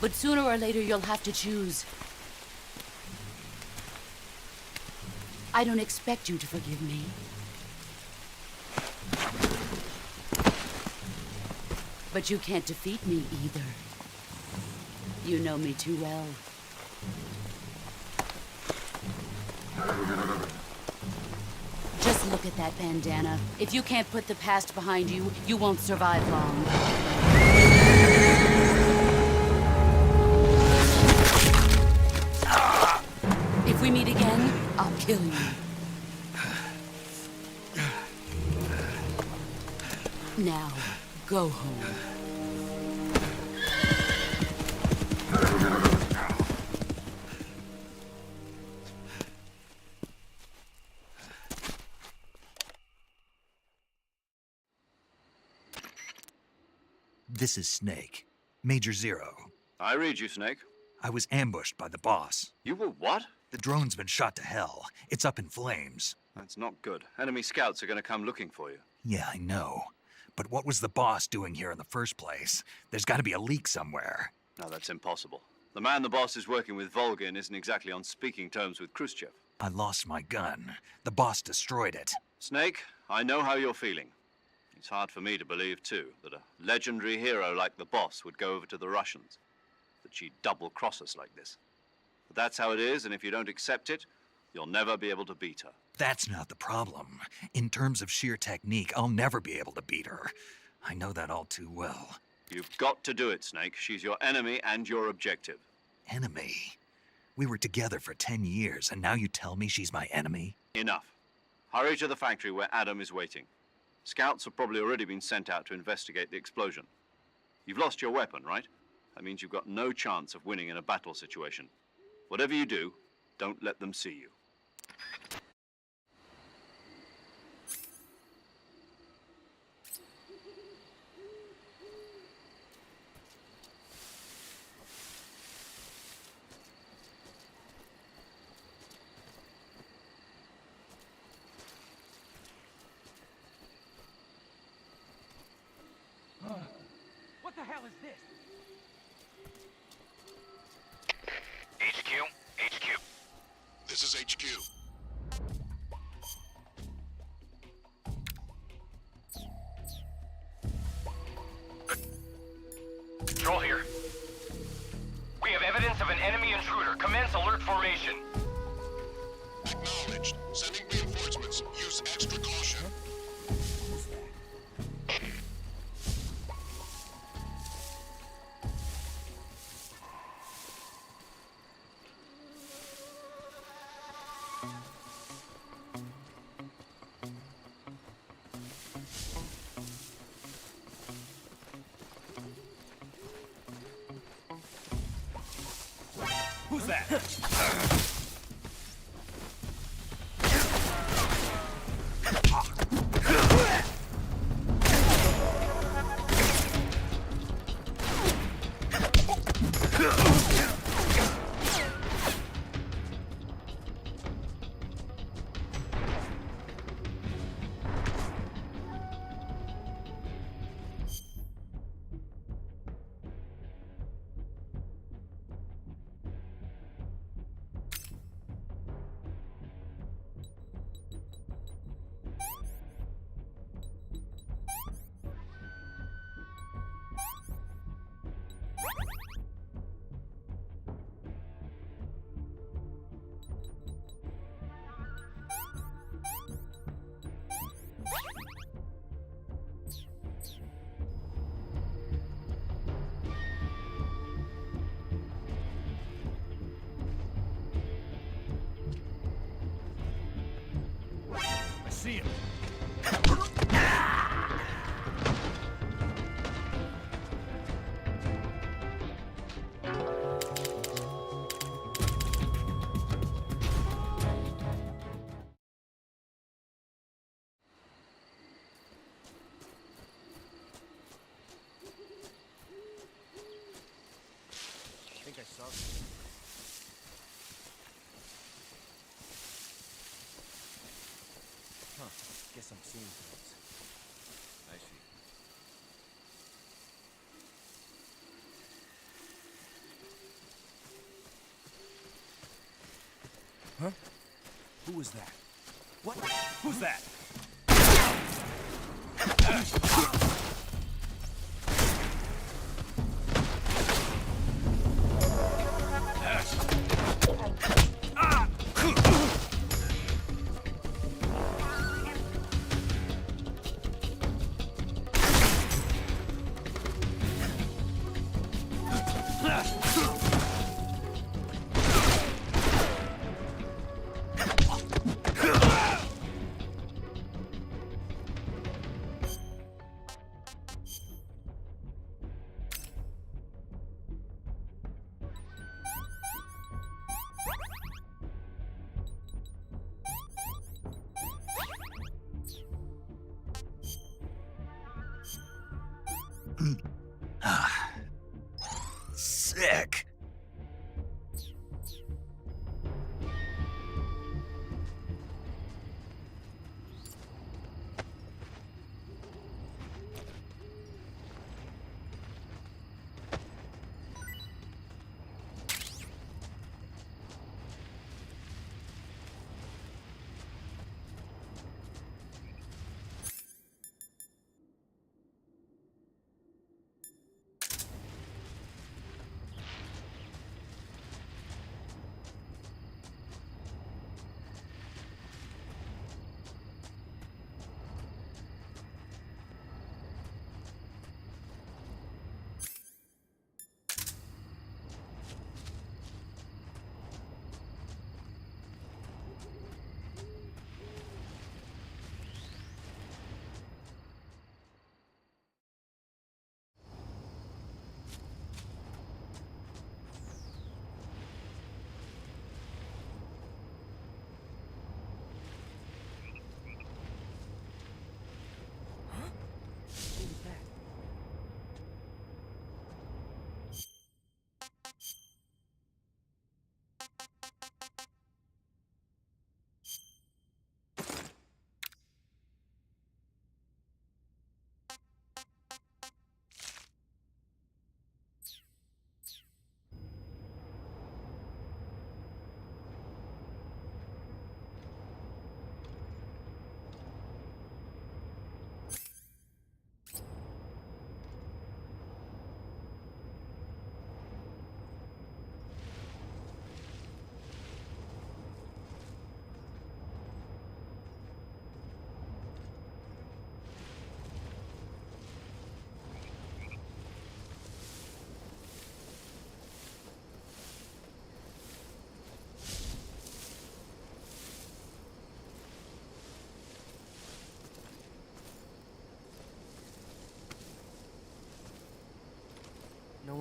But sooner or later, you'll have to choose. I don't expect you to forgive me. But you can't defeat me either. You know me too well. Just look at that bandana. If you can't put the past behind you, you won't survive long. If we meet again, I'll kill you. Now, go home. This is Snake. Major Zero. I read you, Snake. I was ambushed by the boss. You were what? The drone's been shot to hell. It's up in flames. That's not good. Enemy scouts are going to come looking for you. Yeah, I know. But what was the boss doing here in the first place? There's got to be a leak somewhere. No, that's impossible. The man the boss is working with, Volgin, isn't exactly on speaking terms with Khrushchev. I lost my gun. The boss destroyed it. Snake, I know how you're feeling. It's hard for me to believe, too, that a legendary hero like the boss would go over to the Russians. That she'd double-cross us like this. But that's how it is, and if you don't accept it, you'll never be able to beat her. That's not the problem. In terms of sheer technique, I'll never be able to beat her. I know that all too well. You've got to do it, Snake. She's your enemy and your objective. Enemy? We were together for 10 years, and now you tell me she's my enemy? Enough. Hurry to the factory where Adam is waiting. Scouts have probably already been sent out to investigate the explosion. You've lost your weapon, right? That means you've got no chance of winning in a battle situation. Whatever you do, don't let them see you. the hell is this? HQ? HQ. This is HQ. Patrol here. We have evidence of an enemy intruder. Commence alert formation. Acknowledged. Sending reinforcements. Use extra caution. Who's that? I see him. I think I saw something. Huh. Guess I'm seeing things. I see. Huh? Who was that? What? Who's that? Sick.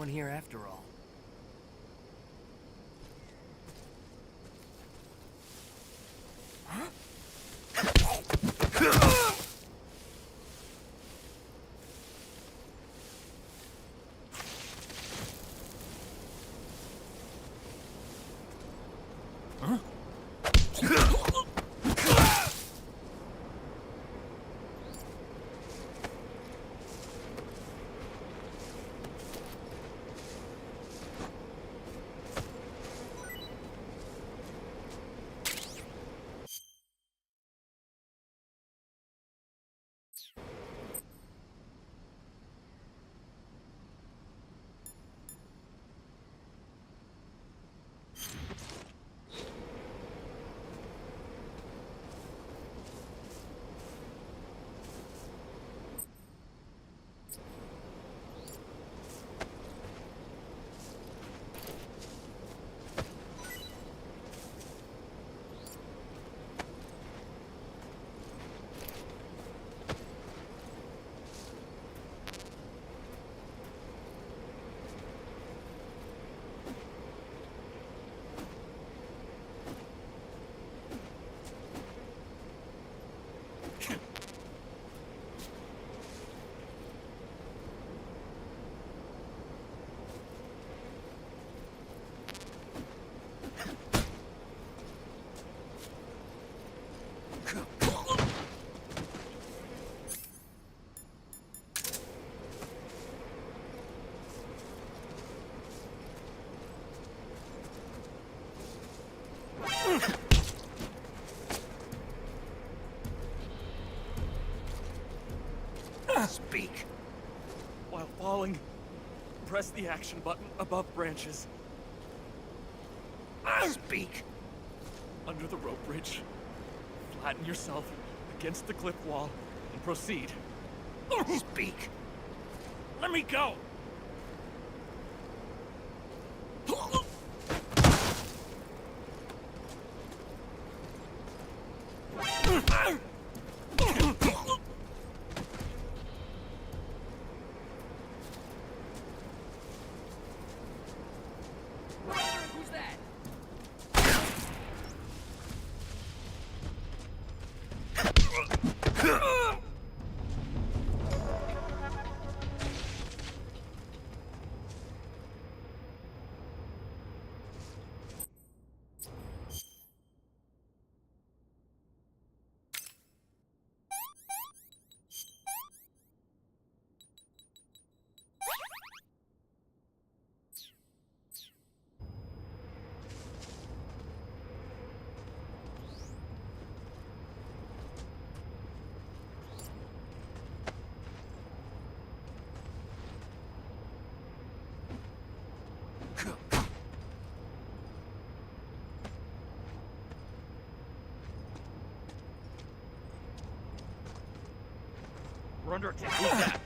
down here after all. Speak. While falling, press the action button above branches. Speak. Under the rope bridge, flatten yourself against the cliff wall and proceed. Speak. Let me go! Who's that? We're under attack. Who's that?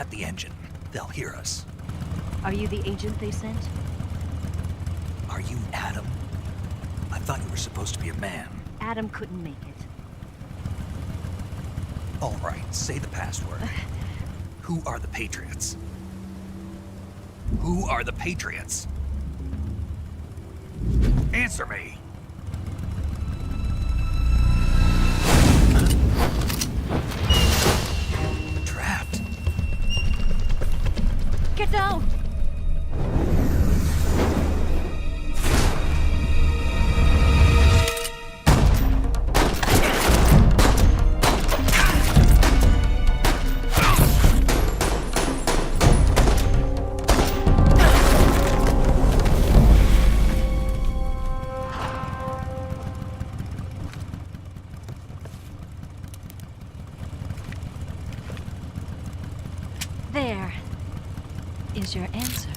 at the engine. They'll hear us. Are you the agent they sent? Are you Adam? I thought you were supposed to be a man. Adam couldn't make it. All right, say the password. Who are the Patriots? Who are the Patriots? Answer me! Trapped. Get down! There is your answer.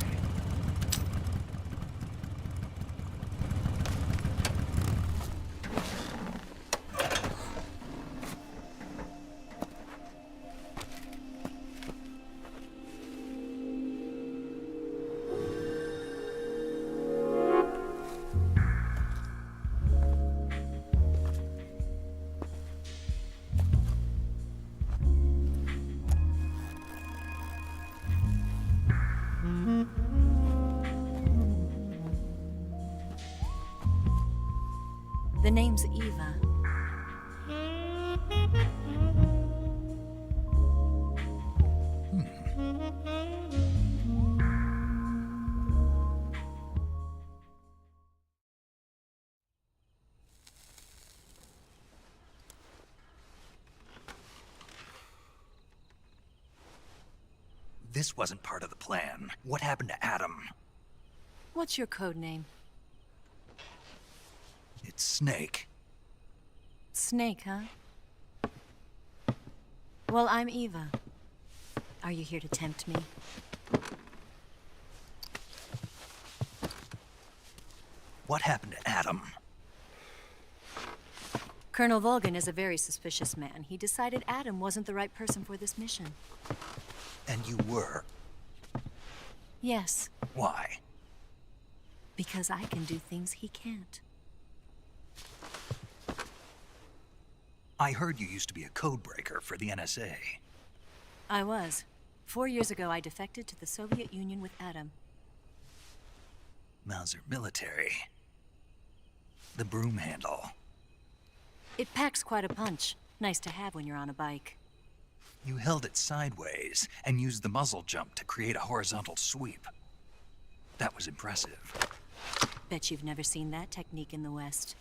The name's Eva. This wasn't part of the plan. What happened to Adam? What's your code name? It's Snake. Snake, huh? Well, I'm Eva. Are you here to tempt me? What happened to Adam? Colonel Volgin is a very suspicious man. He decided Adam wasn't the right person for this mission. And you were? Yes. Why? Because I can do things he can't. I heard you used to be a codebreaker for the NSA. I was. 4 years ago, I defected to the Soviet Union with Adam. Mauser military. The broom handle. It packs quite a punch. Nice to have when you're on a bike. You held it sideways and used the muzzle jump to create a horizontal sweep. That was impressive. Bet you've never seen that technique in the West.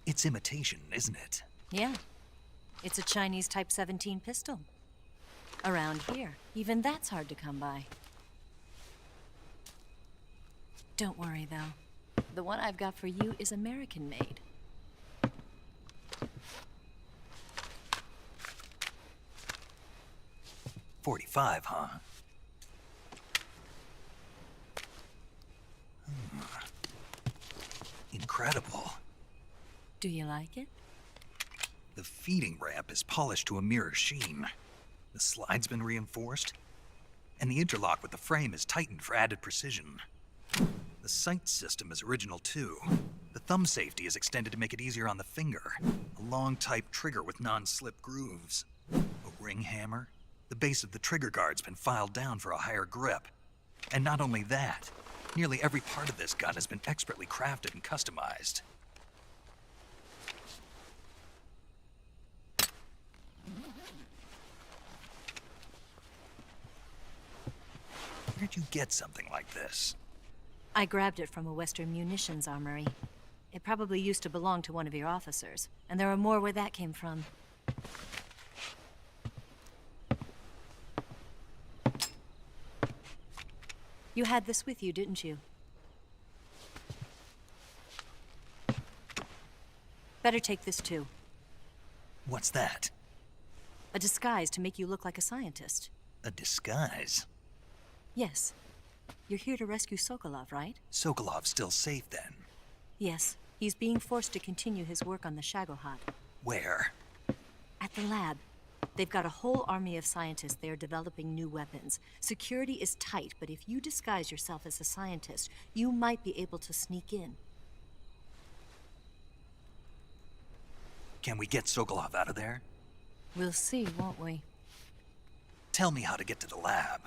It's imitation, isn't it? Yeah. It's a Chinese Type 17 pistol. Around here, even that's hard to come by. Don't worry, though. The one I've got for you is American-made. .45, huh? Incredible. Do you like it? The feeding ramp is polished to a mirror sheen. The slide's been reinforced, and the interlock with the frame is tightened for added precision. The sight system is original too. The thumb safety is extended to make it easier on the finger. A long type trigger with non-slip grooves. A ring hammer. The base of the trigger guard's been filed down for a higher grip. And not only that, nearly every part of this gun has been expertly crafted and customized. Where'd you get something like this? I grabbed it from a Western munitions armory. It probably used to belong to one of your officers, and there are more where that came from. You had this with you, didn't you? Better take this too. What's that? A disguise to make you look like a scientist. A disguise? Yes. You're here to rescue Sokolov, right? Sokolov's still safe then? Yes. He's being forced to continue his work on the Shagohod. Where? At the lab. They've got a whole army of scientists there developing new weapons. Security is tight, but if you disguise yourself as a scientist, you might be able to sneak in. Can we get Sokolov out of there? We'll see, won't we? Tell me how to get to the lab.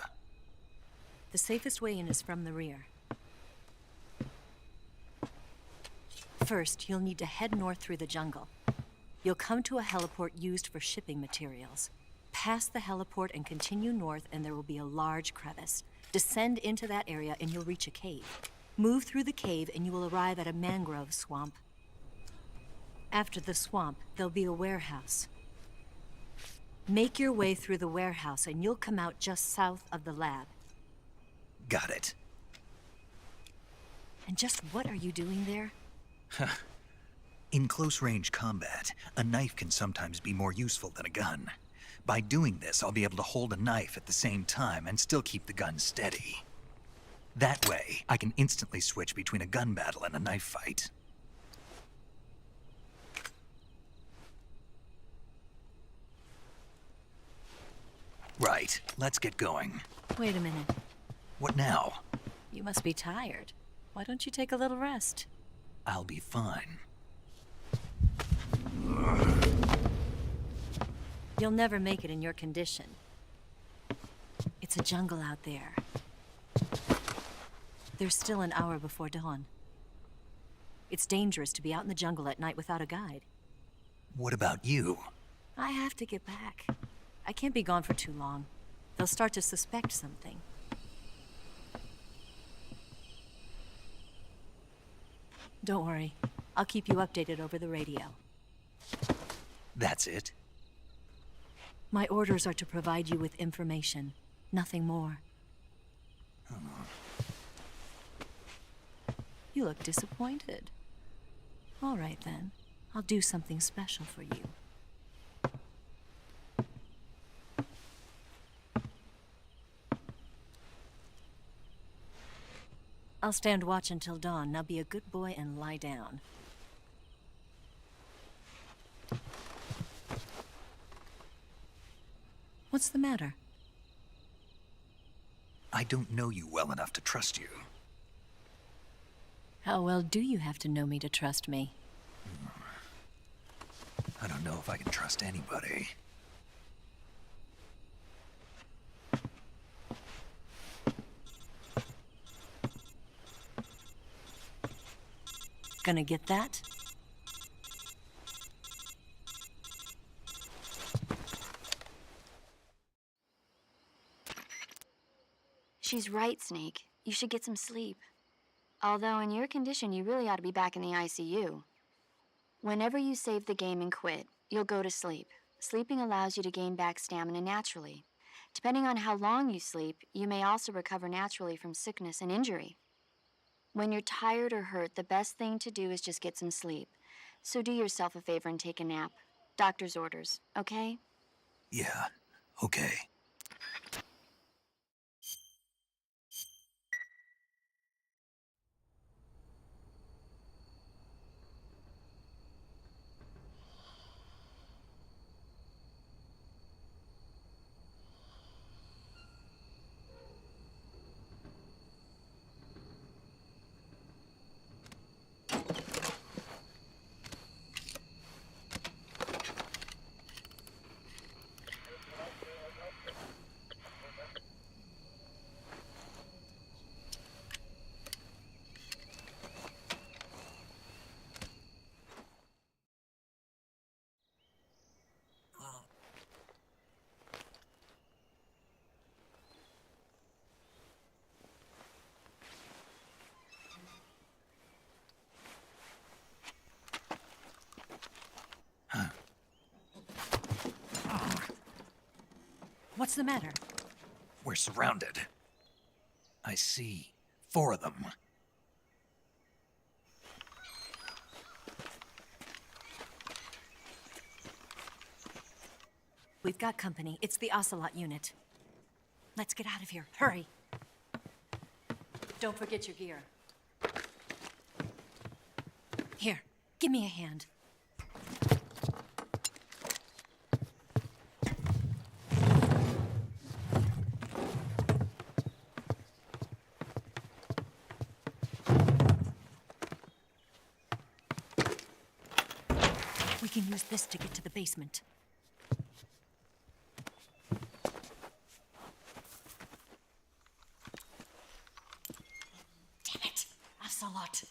The safest way in is from the rear. First, you'll need to head north through the jungle. You'll come to a heliport used for shipping materials. Pass the heliport and continue north, and there will be a large crevice. Descend into that area and you'll reach a cave. Move through the cave and you will arrive at a mangrove swamp. After the swamp, there'll be a warehouse. Make your way through the warehouse and you'll come out just south of the lab. Got it. And just what are you doing there? In close-range combat, a knife can sometimes be more useful than a gun. By doing this, I'll be able to hold a knife at the same time and still keep the gun steady. That way, I can instantly switch between a gun battle and a knife fight. Right, let's get going. Wait a minute. What now? You must be tired. Why don't you take a little rest? I'll be fine. You'll never make it in your condition. It's a jungle out there. There's still an hour before dawn. It's dangerous to be out in the jungle at night without a guide. What about you? I have to get back. I can't be gone for too long. They'll start to suspect something. Don't worry. I'll keep you updated over the radio. That's it? My orders are to provide you with information. Nothing more. You look disappointed. All right, then. I'll do something special for you. I'll stand watch until dawn. Now be a good boy and lie down. What's the matter? I don't know you well enough to trust you. How well do you have to know me to trust me? I don't know if I can trust anybody. Gonna get that? She's right, Snake. You should get some sleep. Although in your condition, you really ought to be back in the ICU. Whenever you save the game and quit, you'll go to sleep. Sleeping allows you to gain back stamina naturally. Depending on how long you sleep, you may also recover naturally from sickness and injury. When you're tired or hurt, the best thing to do is just get some sleep. So do yourself a favor and take a nap. Doctor's orders, okay? Yeah, okay. What's the matter? We're surrounded. I see 4 of them. We've got company. It's the Ocelot unit. Let's get out of here. Hurry. Don't forget your gear. Here, give me a hand. can use this to get to the basement. Damn it! Ocelot!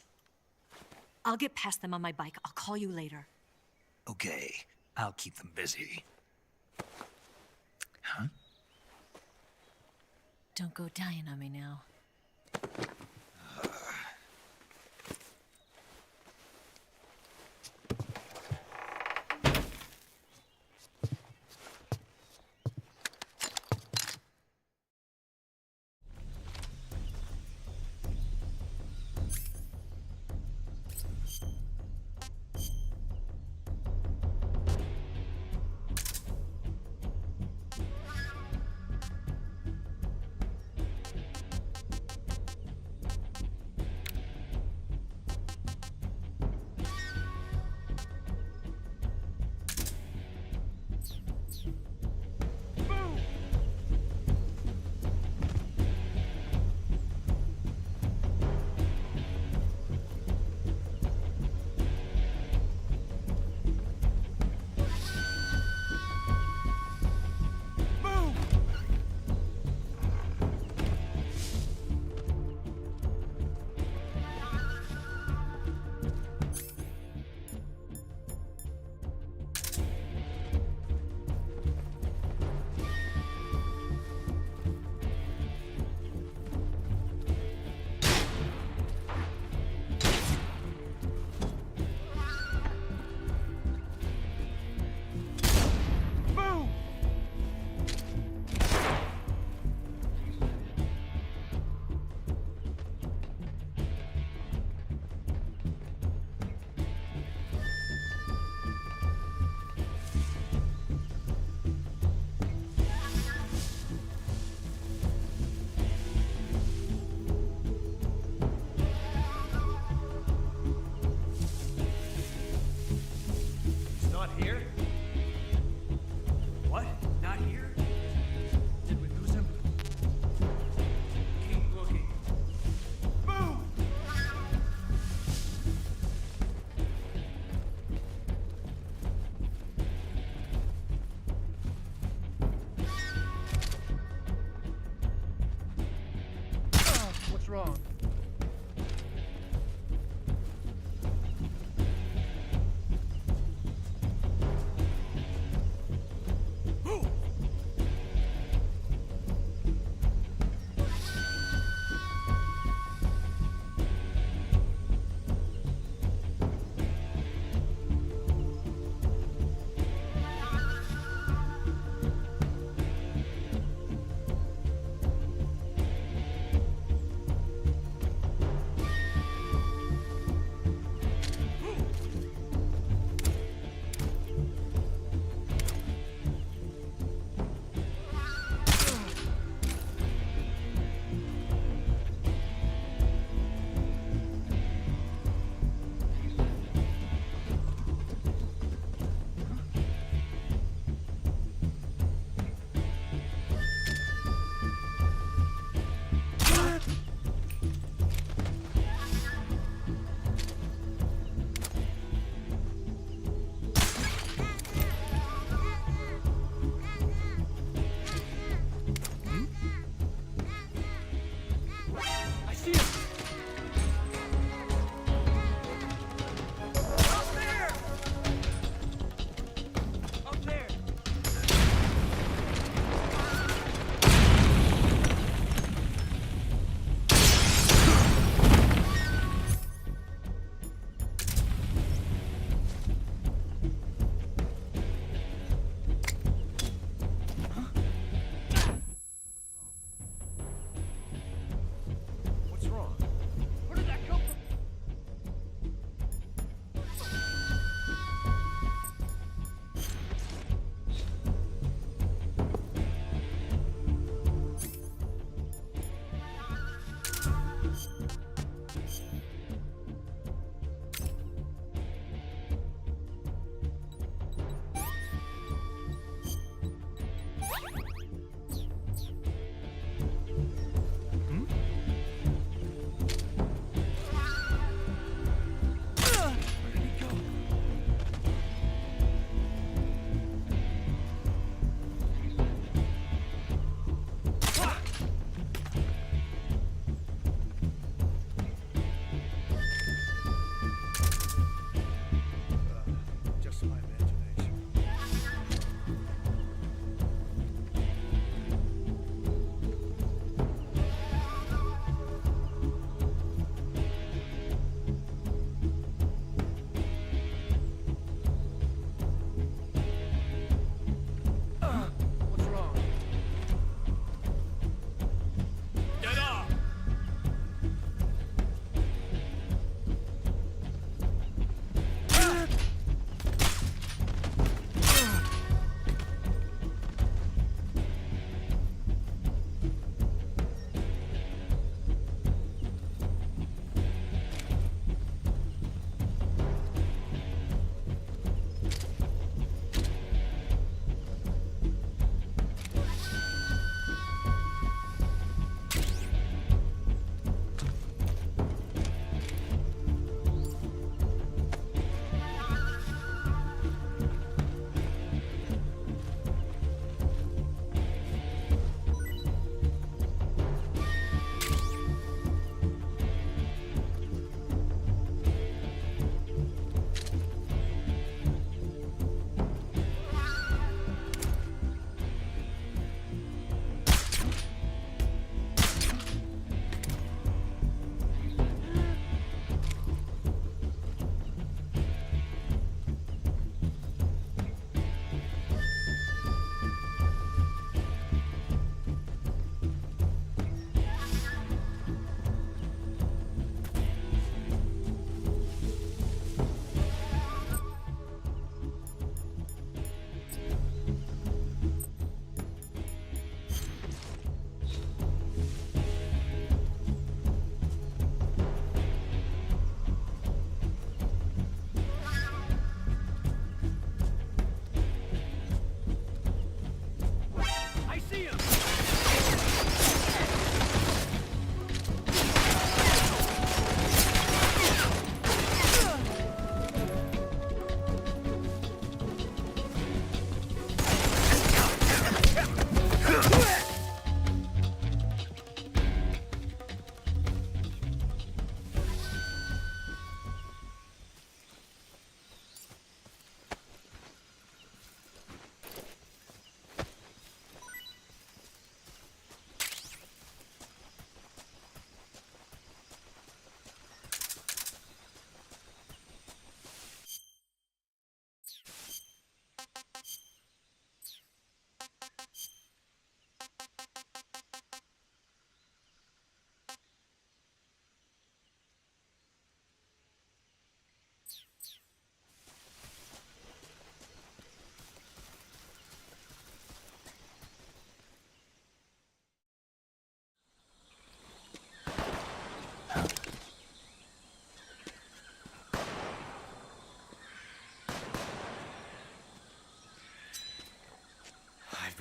I'll get past them on my bike. I'll call you later. Okay, I'll keep them busy. Huh? Don't go dying on me now.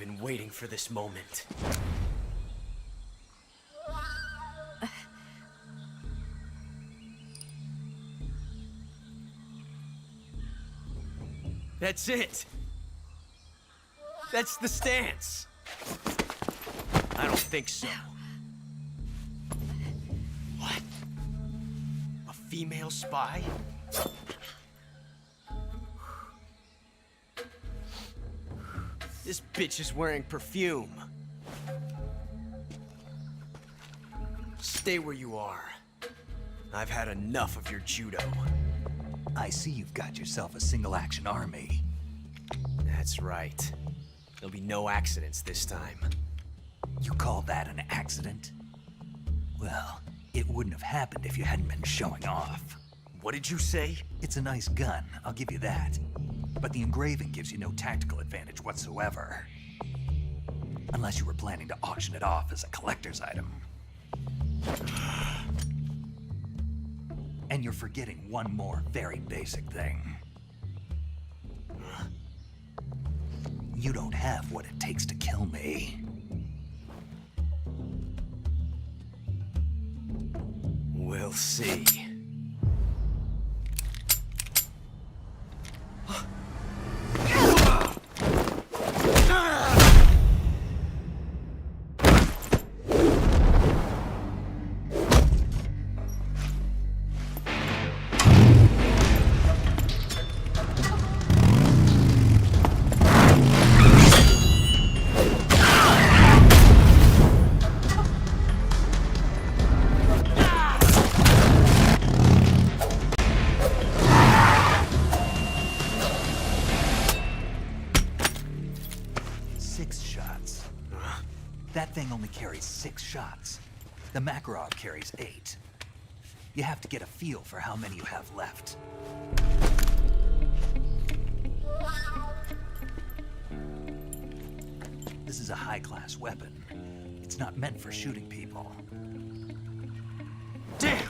been waiting for this moment. That's it! That's the stance! I don't think so. What? A female spy? This bitch is wearing perfume. Stay where you are. I've had enough of your judo. I see you've got yourself a single-action army. That's right. There'll be no accidents this time. You call that an accident? Well, it wouldn't have happened if you hadn't been showing off. What did you say? It's a nice gun, I'll give you that. But the engraving gives you no tactical advantage whatsoever. Unless you were planning to auction it off as a collector's item. And you're forgetting one more very basic thing. You don't have what it takes to kill me. We'll see. That thing only carries 6 shots. The Makarov carries 8. You have to get a feel for how many you have left. This is a high-class weapon. It's not meant for shooting people. Damn!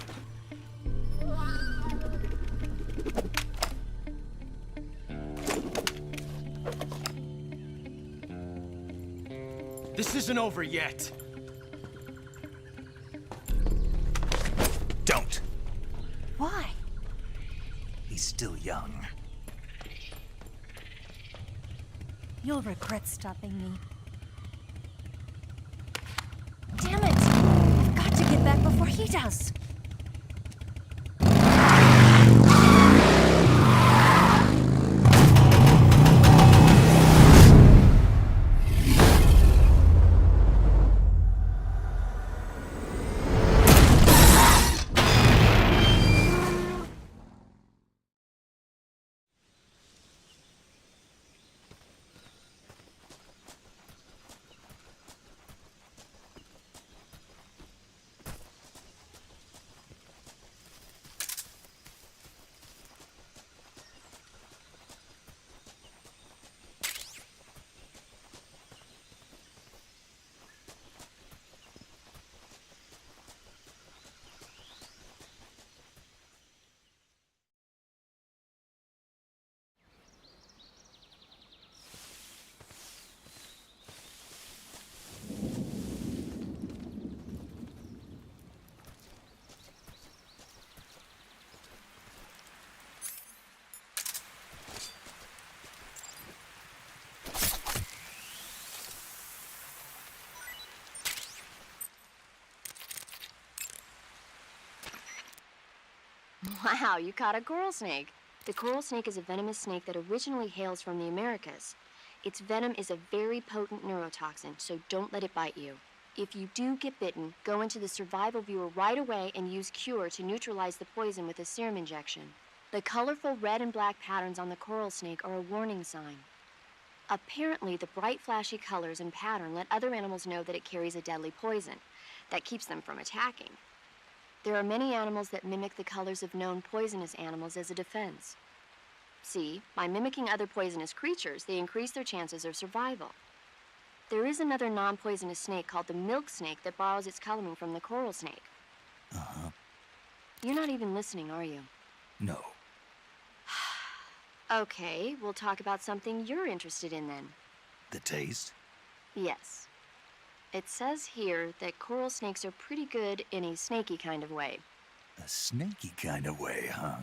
This isn't over yet. Don't. Why? He's still young. You'll regret stopping me. Damn it! I've got to get back before he does. Wow, you caught a coral snake. The coral snake is a venomous snake that originally hails from the Americas. Its venom is a very potent neurotoxin, so don't let it bite you. If you do get bitten, go into the survival viewer right away and use Cure to neutralize the poison with a serum injection. The colorful red and black patterns on the coral snake are a warning sign. Apparently, the bright flashy colors and pattern let other animals know that it carries a deadly poison that keeps them from attacking. There are many animals that mimic the colors of known poisonous animals as a defense. See, by mimicking other poisonous creatures, they increase their chances of survival. There is another non-poisonous snake called the milk snake that borrows its coloring from the coral snake. Uh-huh. You're not even listening, are you? No. Okay, we'll talk about something you're interested in then. The taste? Yes. It says here that coral snakes are pretty good in a snaky kind of way. A snaky kind of way, huh?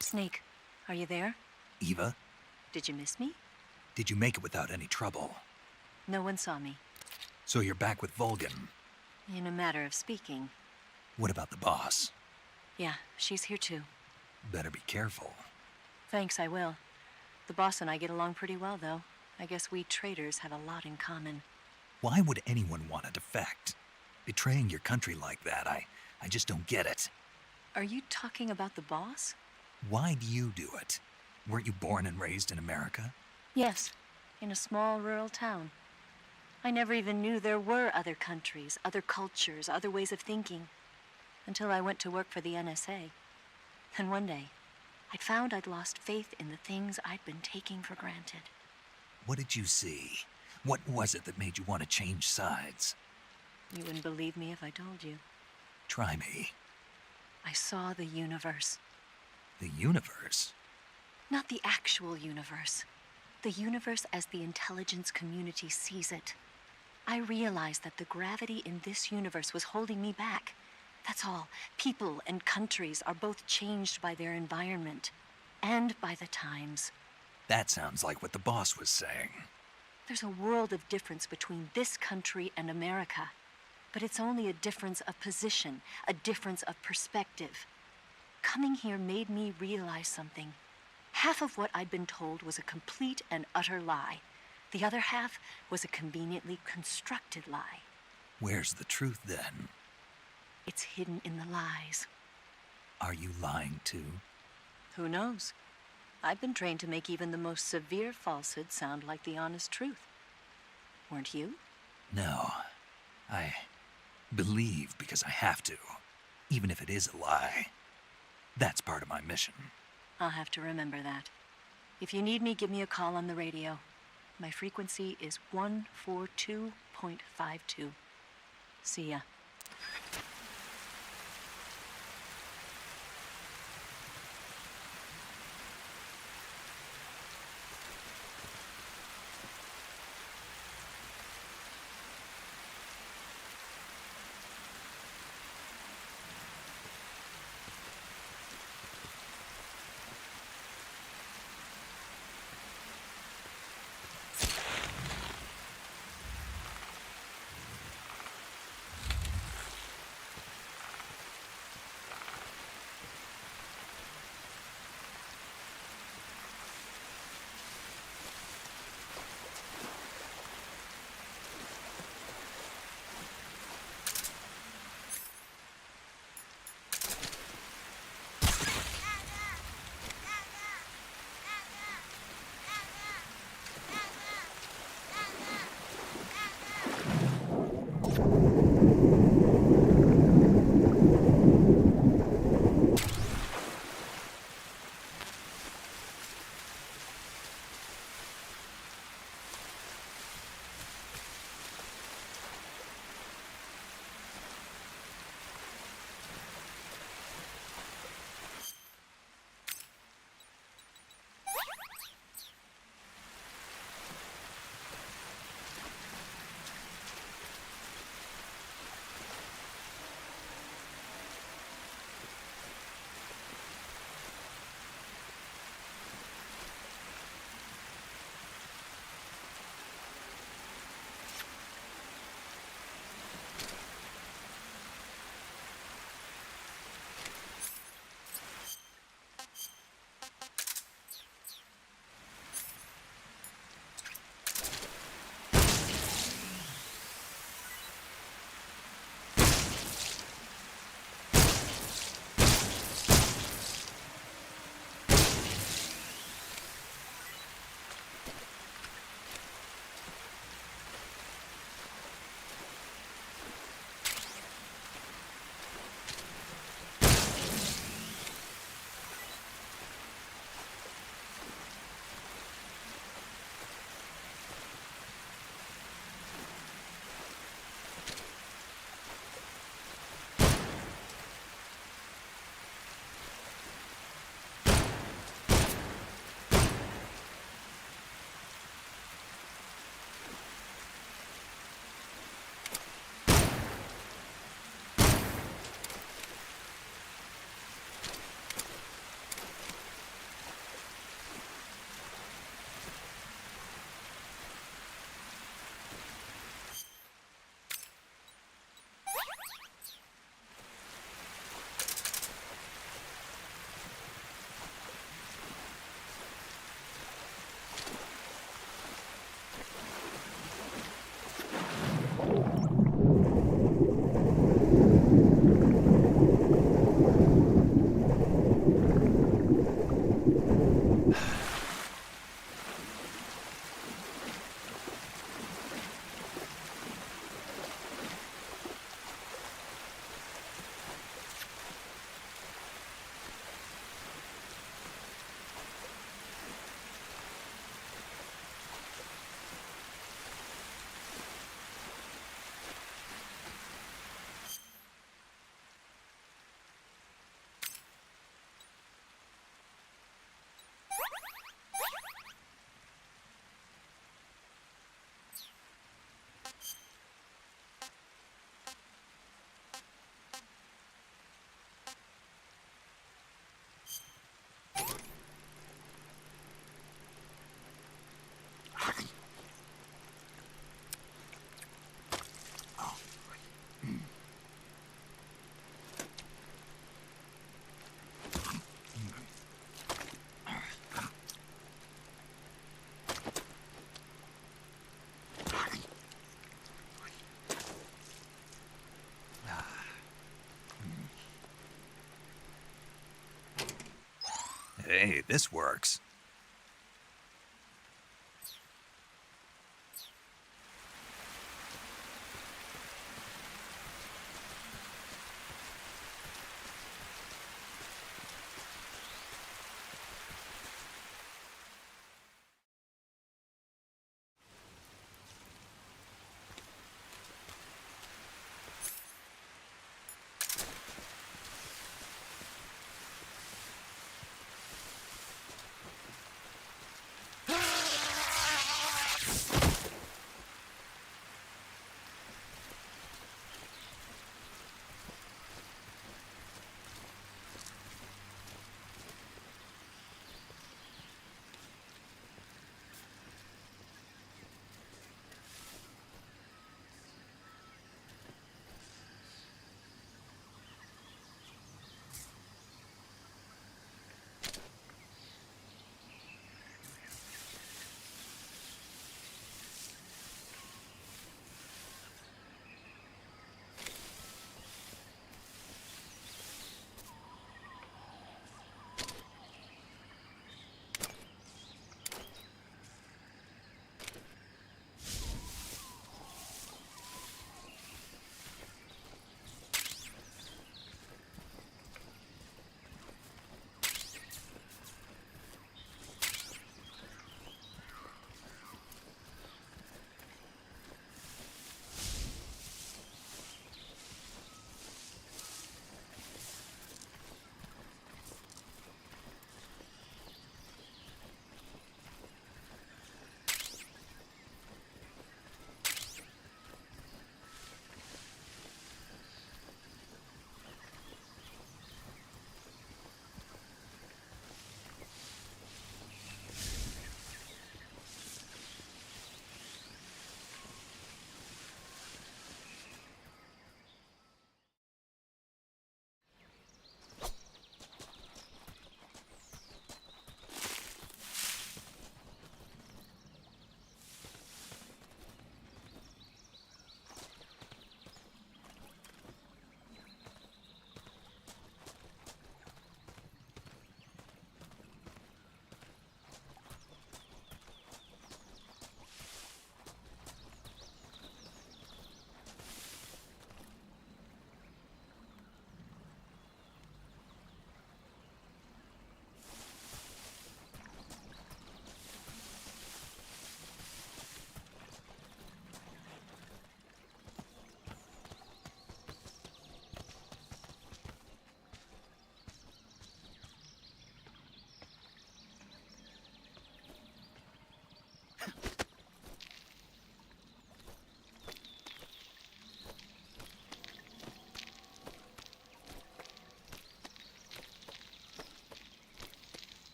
Snake, are you there? Eva, Did you miss me? did you make it without any trouble? No one saw me. So you're back with Volgin. In a matter of speaking. What about the boss? Yeah, she's here too. Better be careful. Thanks, I will. The boss and I get along pretty well, though. I guess we traitors have a lot in common. Why would anyone want to defect? Betraying your country like that, I just don't get it. Are you talking about the boss? Why do you do it? Weren't you born and raised in America? Yes, in a small rural town. I never even knew there were other countries, other cultures, other ways of thinking, until I went to work for the NSA. Then one day, I found I'd lost faith in the things I'd been taking for granted. What did you see? What was it that made you want to change sides? You wouldn't believe me if I told you. Try me. I saw the universe. The universe? Not the actual universe. The universe as the intelligence community sees it. I realized that the gravity in this universe was holding me back. That's all. People and countries are both changed by their environment and by the times. That sounds like what the boss was saying. There's a world of difference between this country and America. But it's only a difference of position, a difference of perspective. Coming here made me realize something. Half of what I'd been told was a complete and utter lie. The other half was a conveniently constructed lie. Where's the truth then? It's hidden in the lies. Are you lying too? Who knows? I've been trained to make even the most severe falsehood sound like the honest truth. Weren't you? No. I believe because I have to, even if it is a lie. That's part of my mission. I'll have to remember that. If you need me, give me a call on the radio. My frequency is 142.52. See ya. Hey, this works.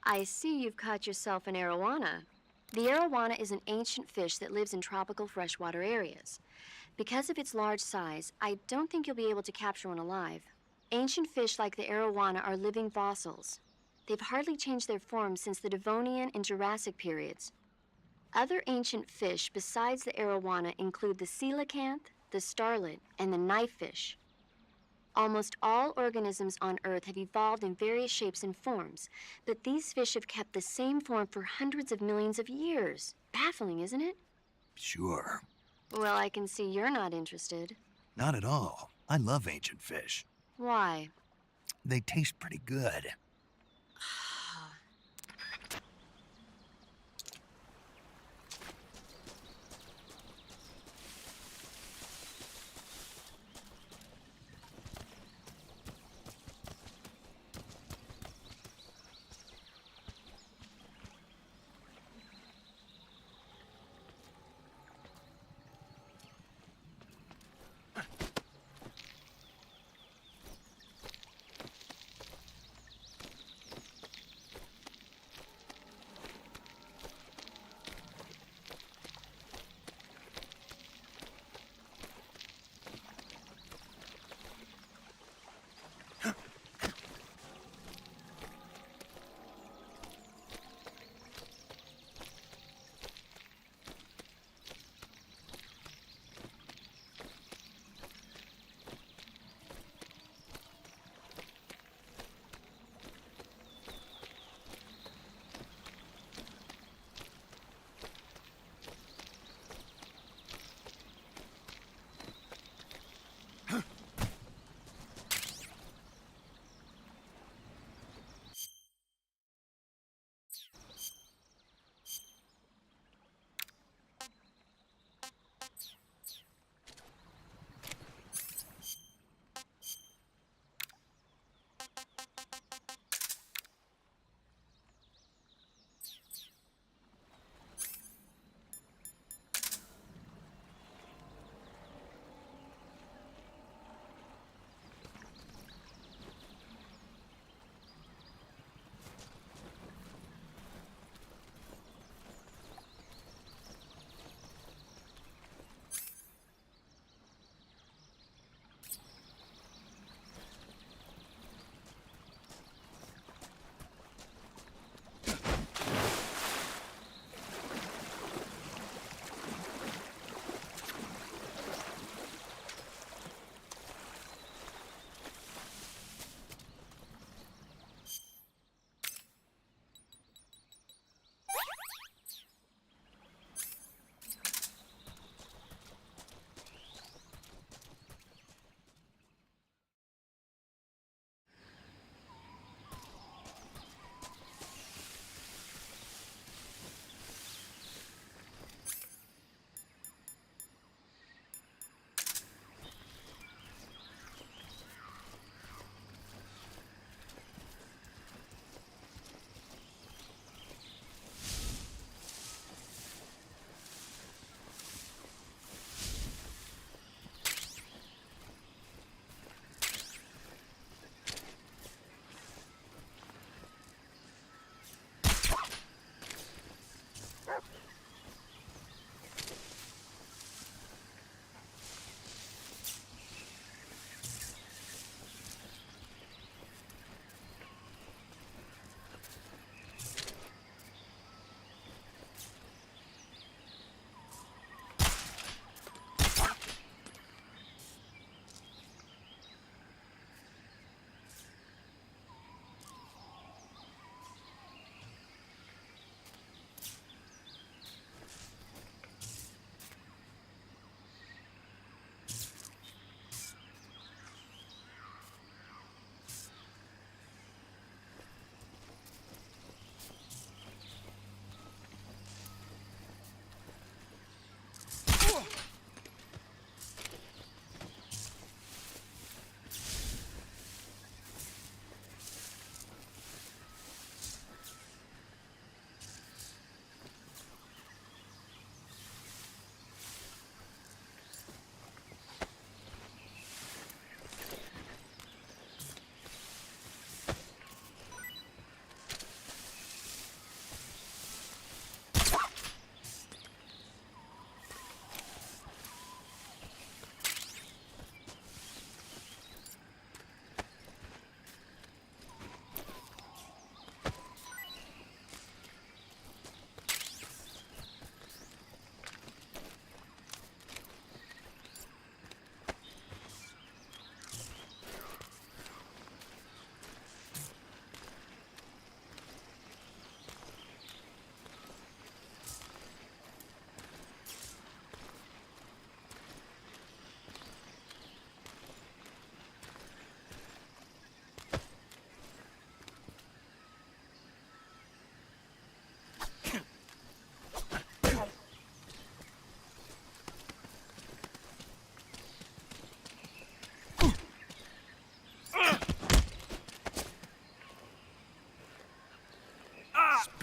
I see you've caught yourself an arowana. The arowana is an ancient fish that lives in tropical freshwater areas. Because of its large size, I don't think you'll be able to capture one alive. Ancient fish like the arowana are living fossils. They've hardly changed their form since the Devonian and Jurassic periods. Other ancient fish besides the arowana include the coelacanth, the starlet, and the knifefish. Almost all organisms on Earth have evolved in various shapes and forms, but these fish have kept the same form for hundreds of millions of years. Baffling, isn't it? Sure. Well, I can see you're not interested. Not at all. I love ancient fish. Why? They taste pretty good.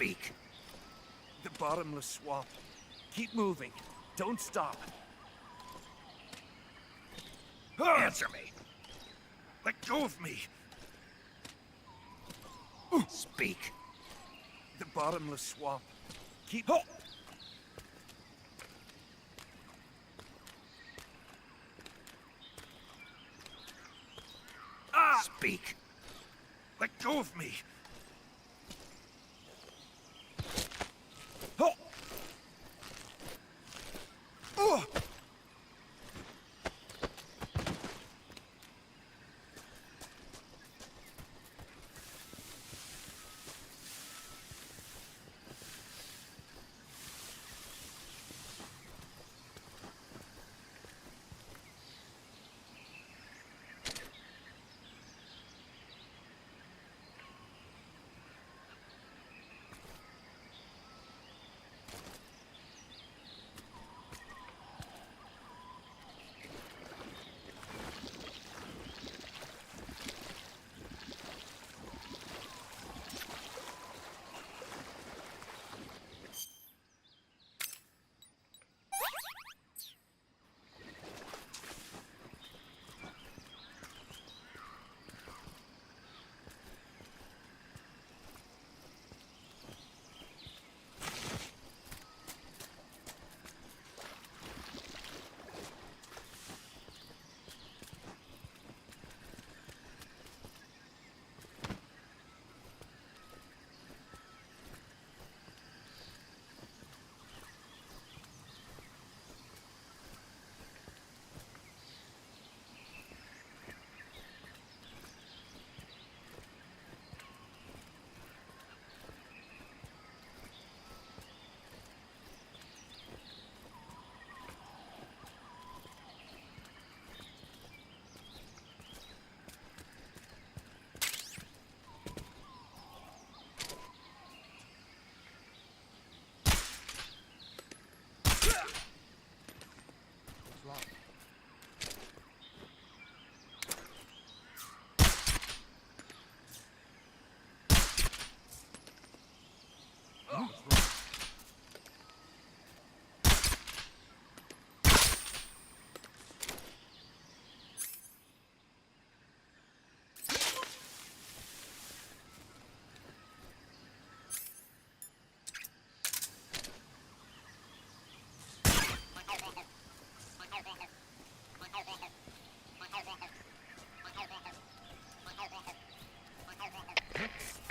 Speak. The bottomless swamp. Keep moving. Don't stop. Answer me. Let go of me. Speak. The bottomless swamp. Keep... Speak. Let go of me.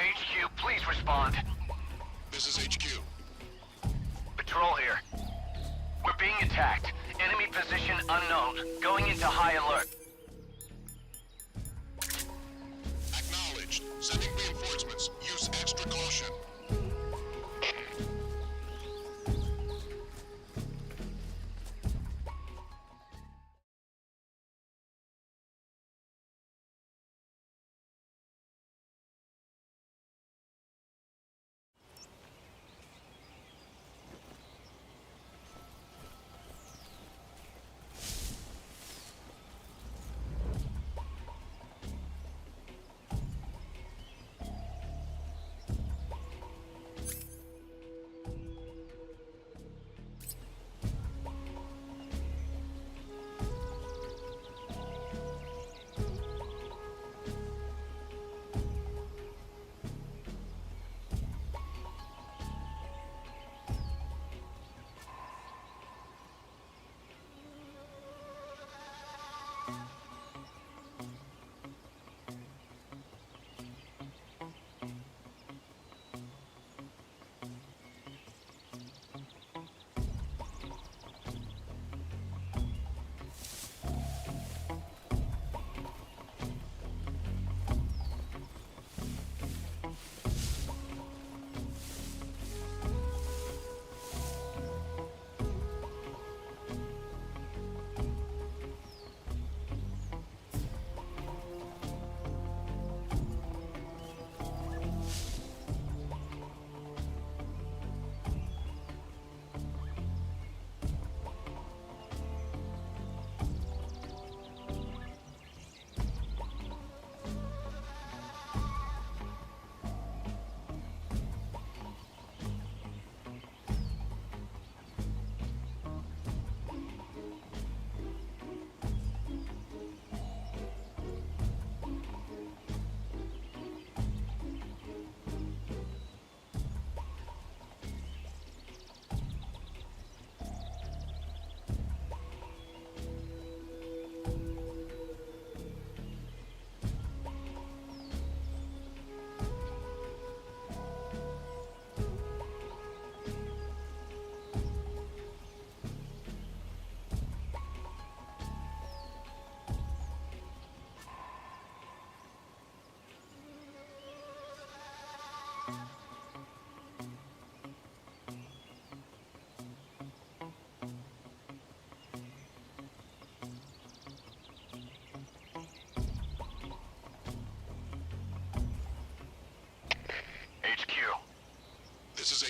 HQ, please respond. This is HQ. Patrol here. We're being attacked. Enemy position unknown. Going into high alert. Acknowledged. Sending reinforcements. Use extra caution.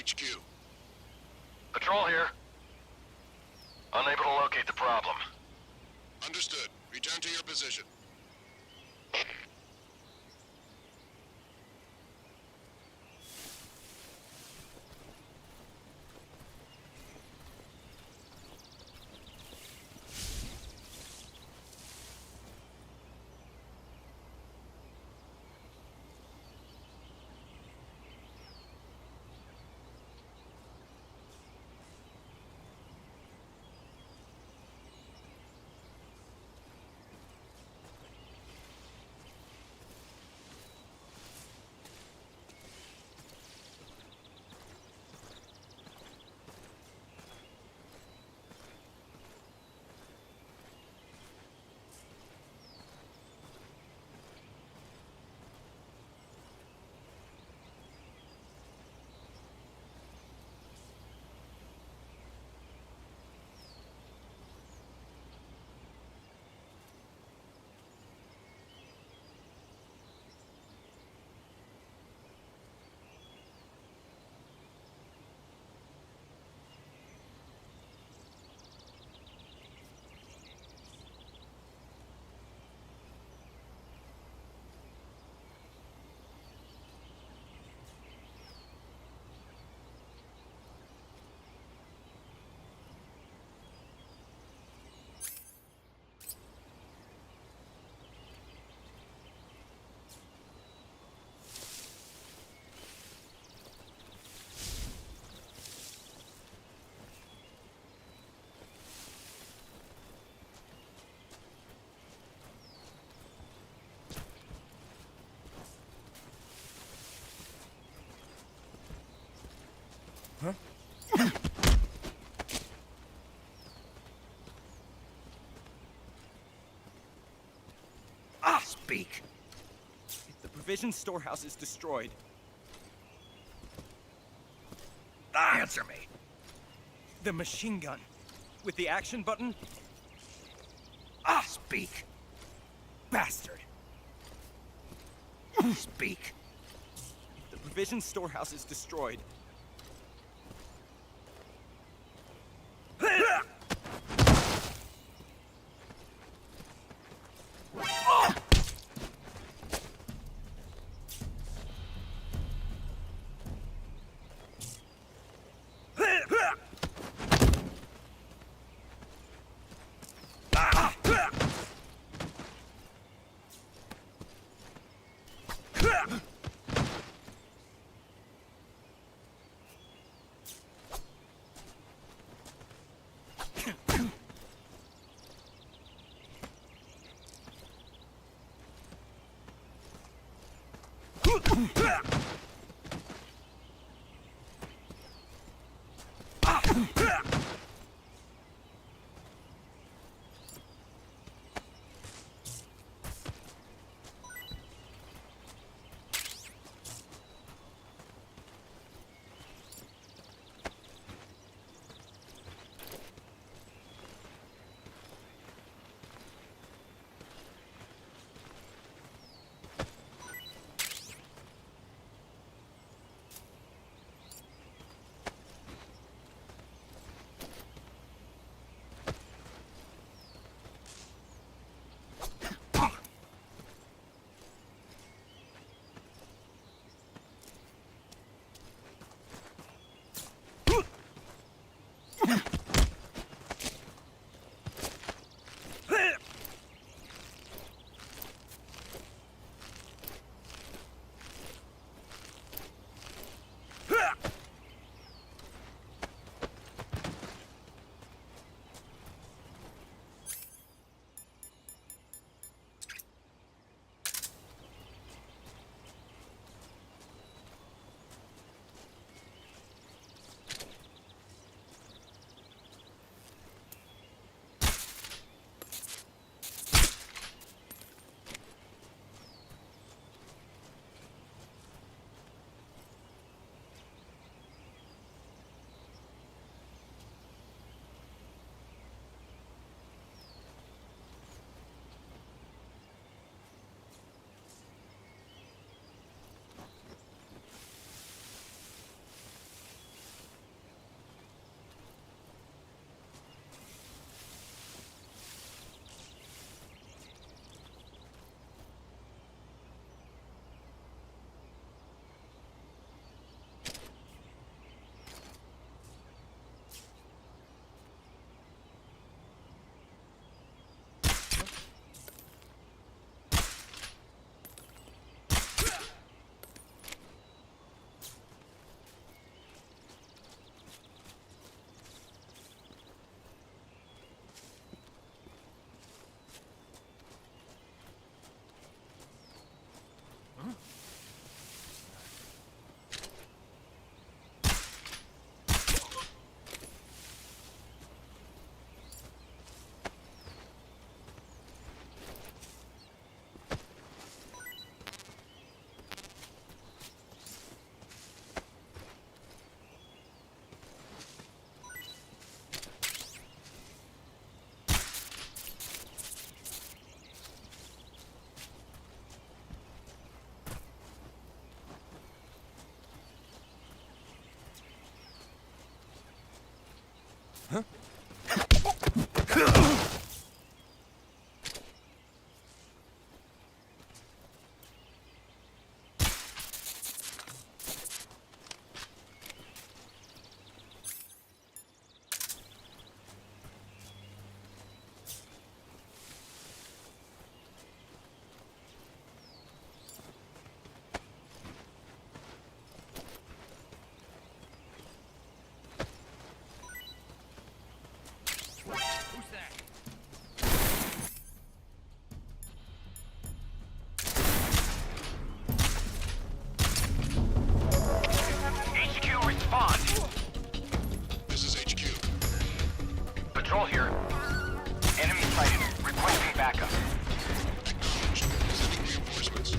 HQ. Patrol here. Unable to locate the problem. Understood. Return to your position. Huh? Speak. The provision storehouse is destroyed. Answer me. The machine gun. With the action button? Speak. Bastard. Speak. The provision storehouse is destroyed. HQ, respond. This is HQ. Patrol here. Enemy sighted. Requesting backup. Acknowledged. Sending reinforcements.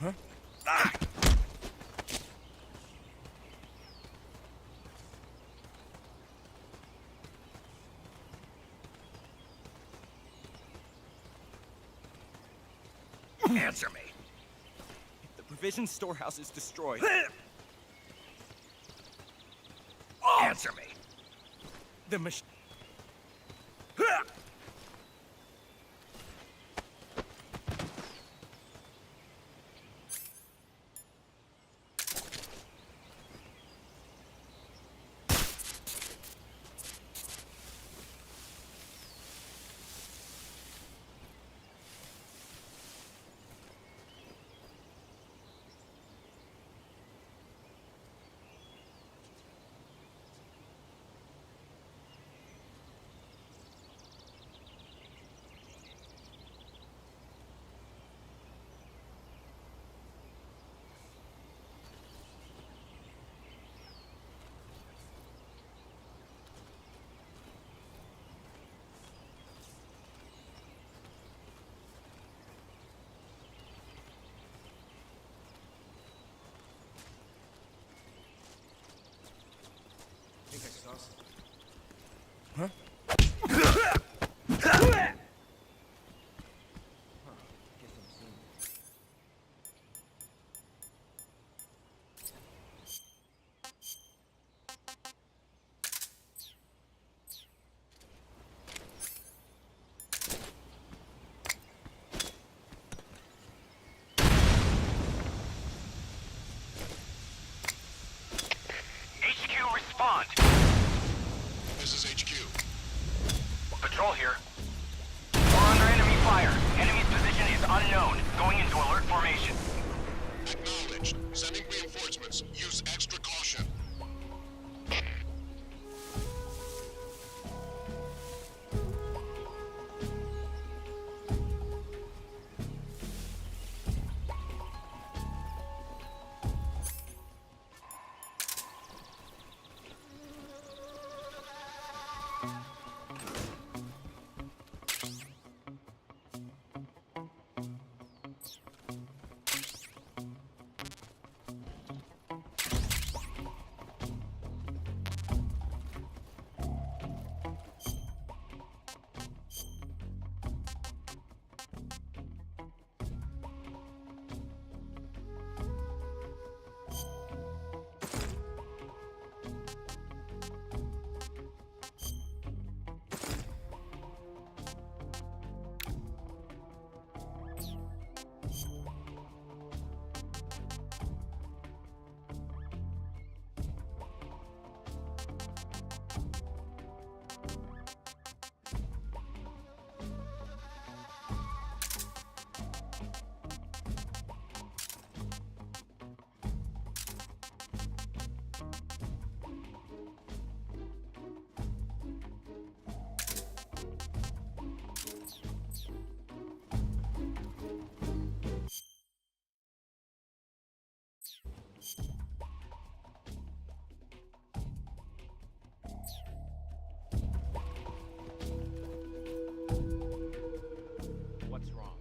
Huh? Ah! Answer me. The provision storehouse is destroyed. Answer me. The machine. I think I saw something. Huh? HQ, respond. This is HQ. Patrol here. We're under enemy fire. Enemy's position is unknown. Going into alert formation. Acknowledged. Sending reinforcements. Use extra caution. What's wrong?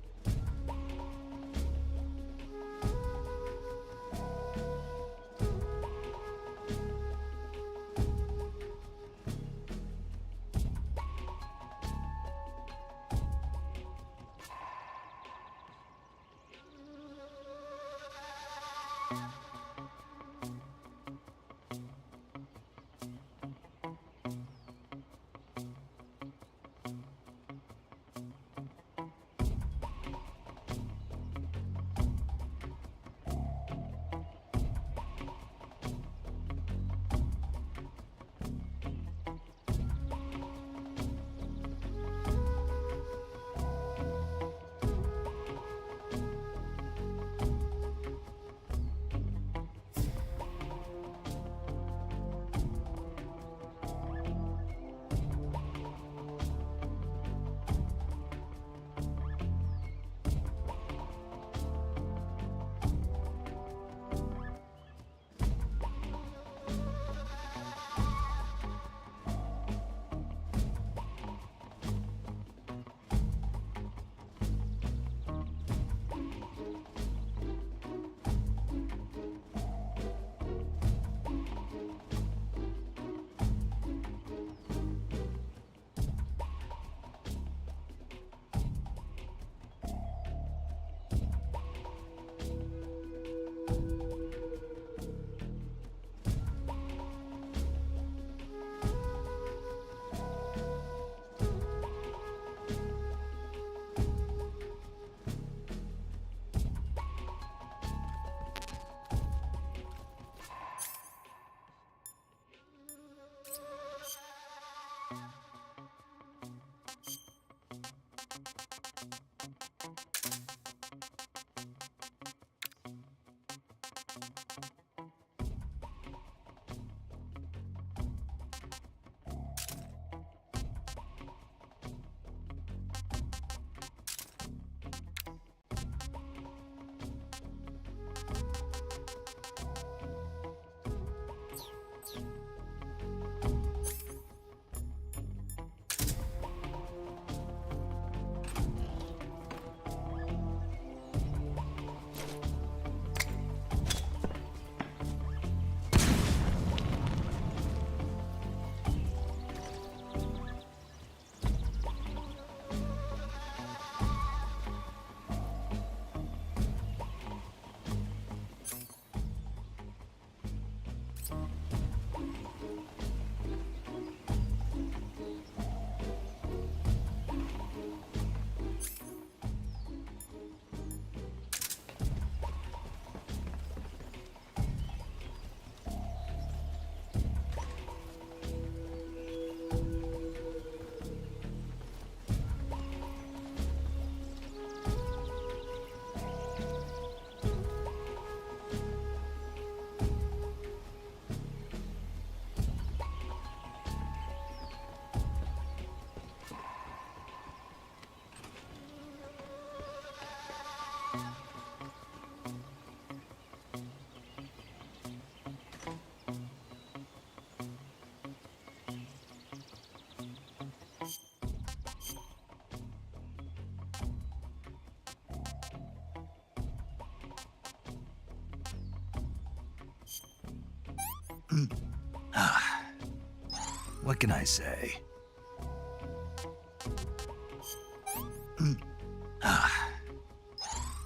What can I say?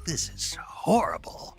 This is horrible.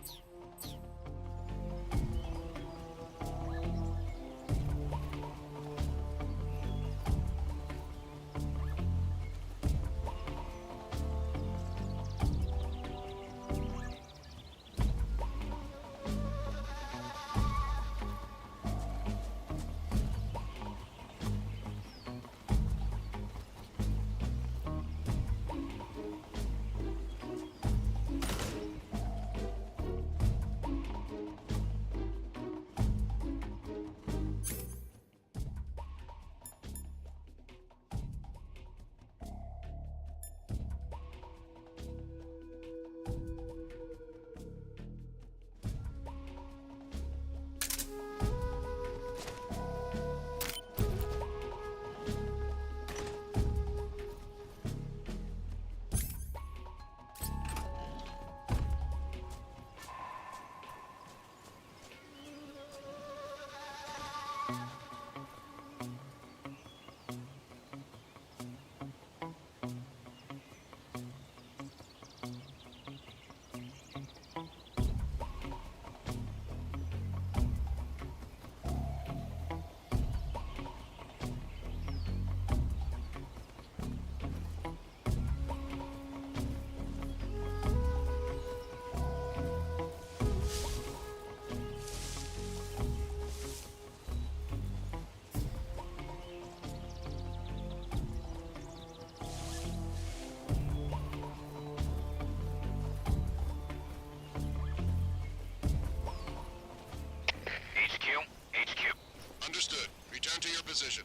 Understood. Return to your position.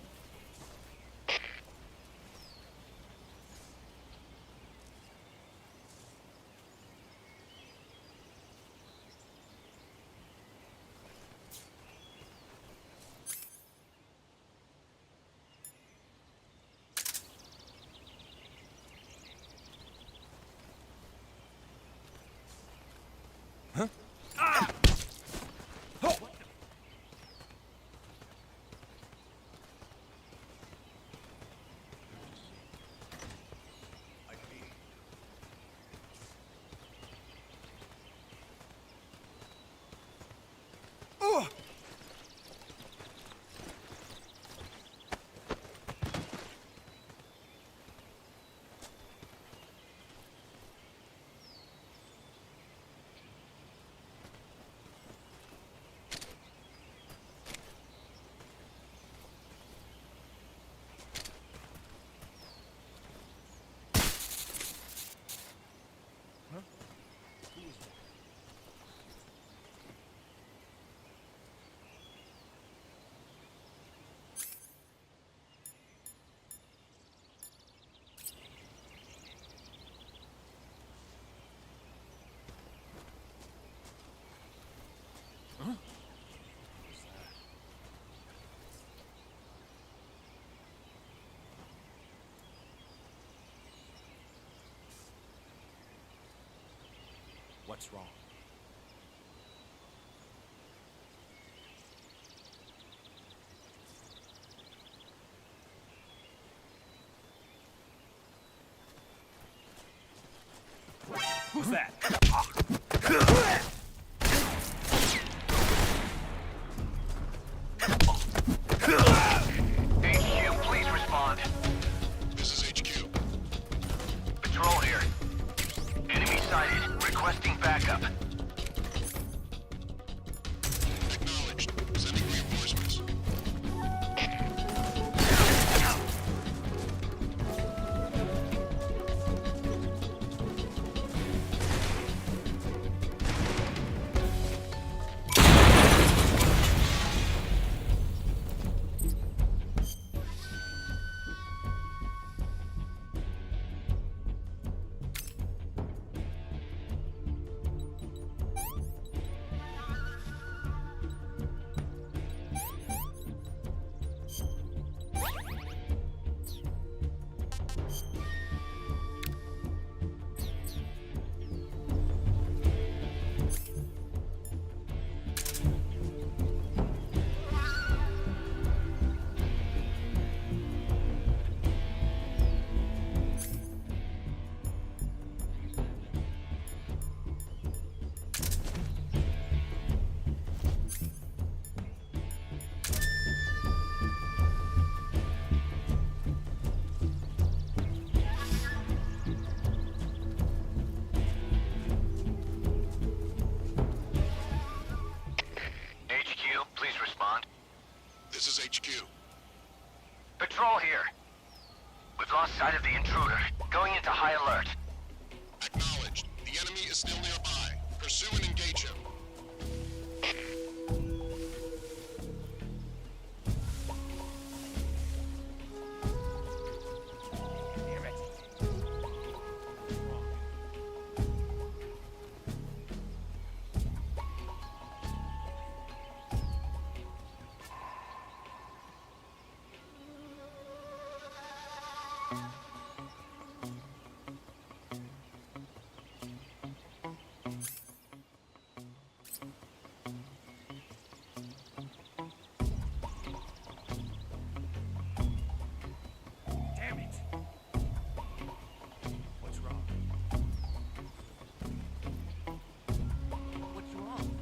What's wrong? Who's that? HQ, please respond. This is HQ. Patrol here. Enemy sighted. Requesting backup. Acknowledged. Sending reinforcements. still nearby. Pursue and engage him. Damn it! What's wrong? What's wrong?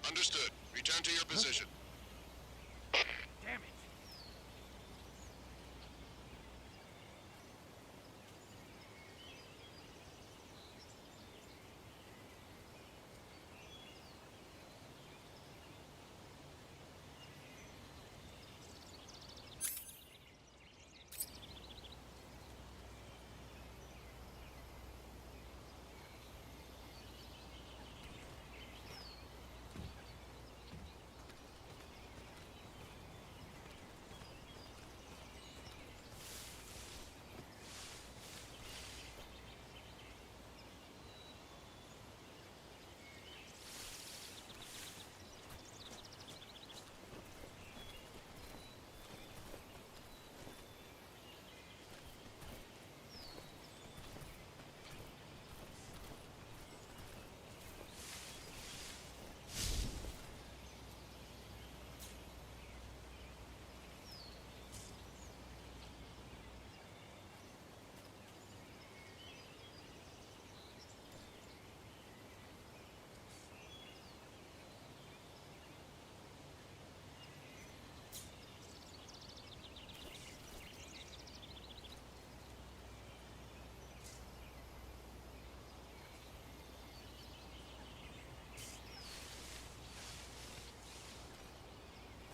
Understood. Return to your position. Damn it.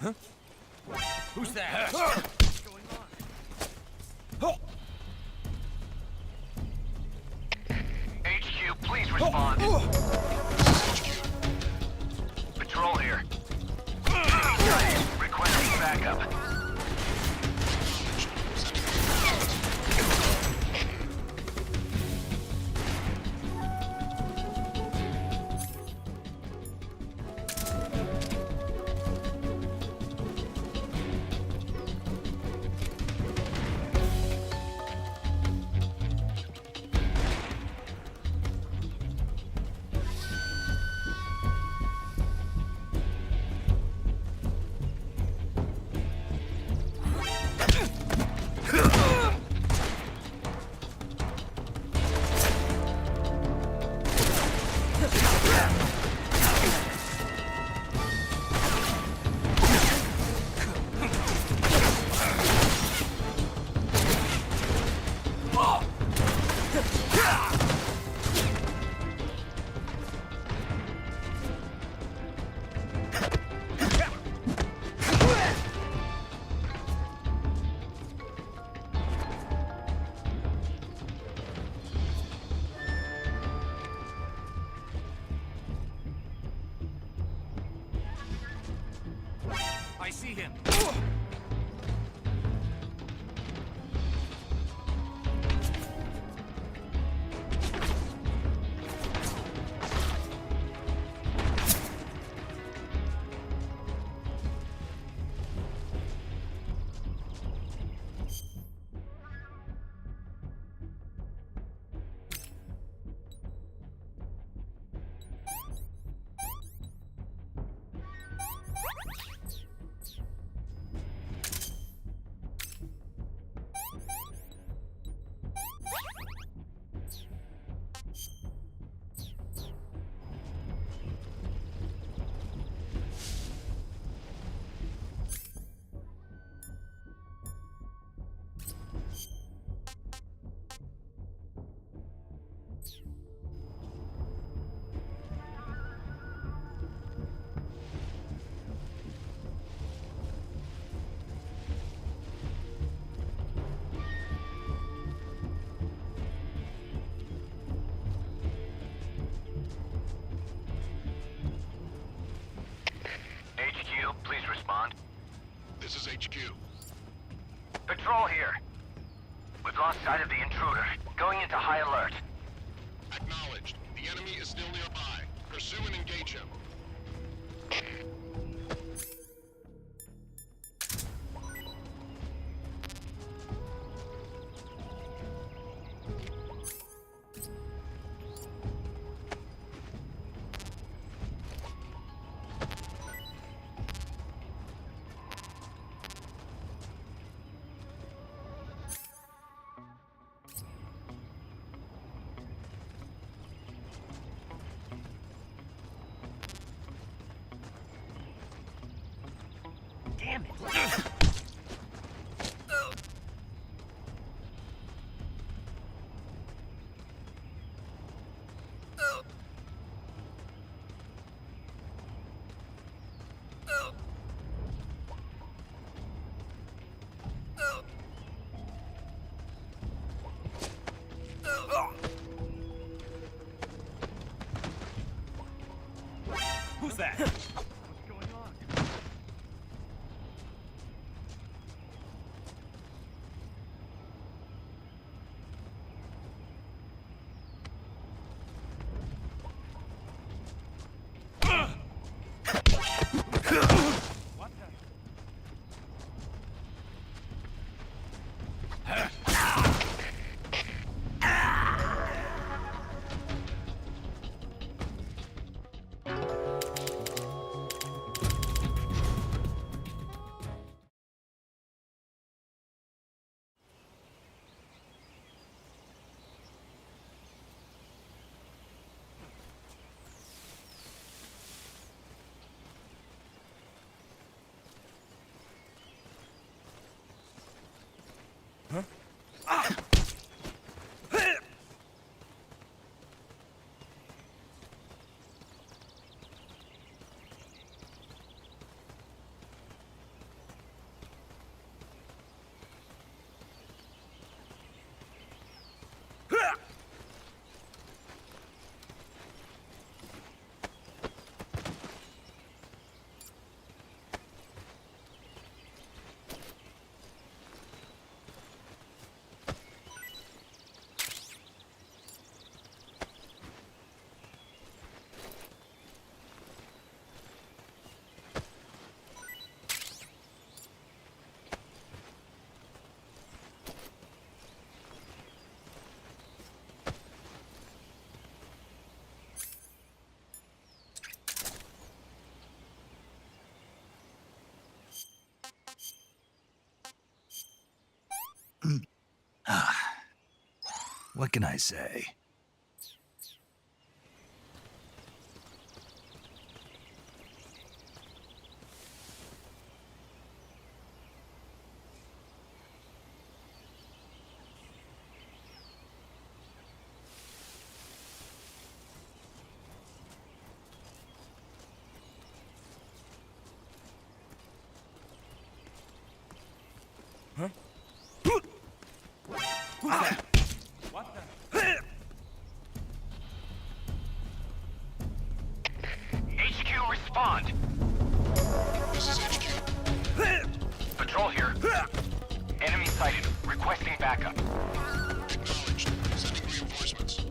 Huh? Who's that? What's going on? HQ, please respond. Patrol here. Requesting backup. I see him. HQ, please respond. This is HQ. Patrol here. We've lost sight of the intruder. Going into high alert. Acknowledged. The enemy is still nearby. Pursue and engage him. Damn it. Who's that? What's going on? What the? Huh? What can I say? Huh? Who's that? What the? HQ, respond! This is HQ. Patrol here. Enemy sighted. Requesting backup. Acknowledged. Sending reinforcements.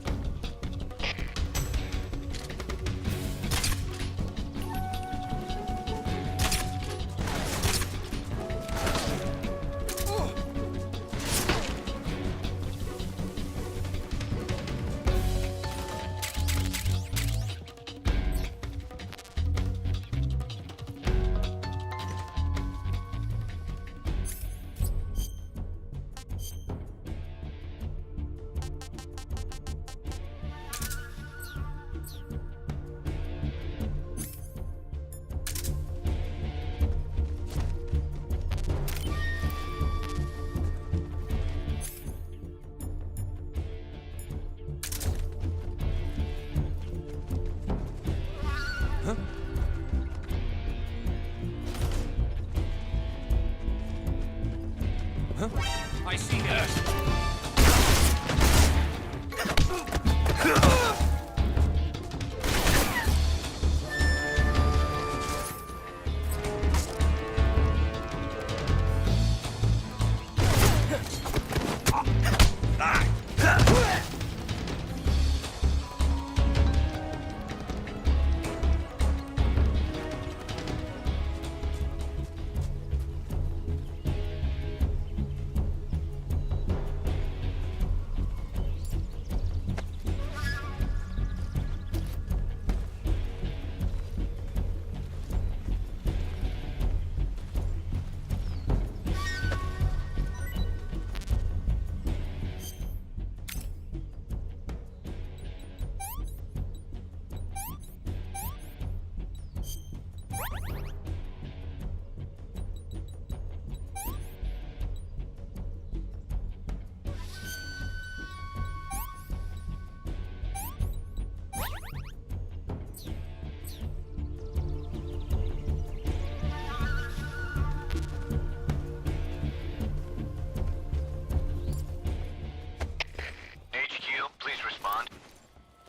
I see him.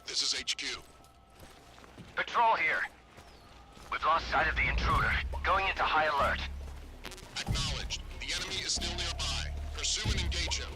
This is HQ. Patrol here. We've lost sight of the intruder. Going into high alert. Acknowledged. The enemy is still nearby. Pursue and engage him.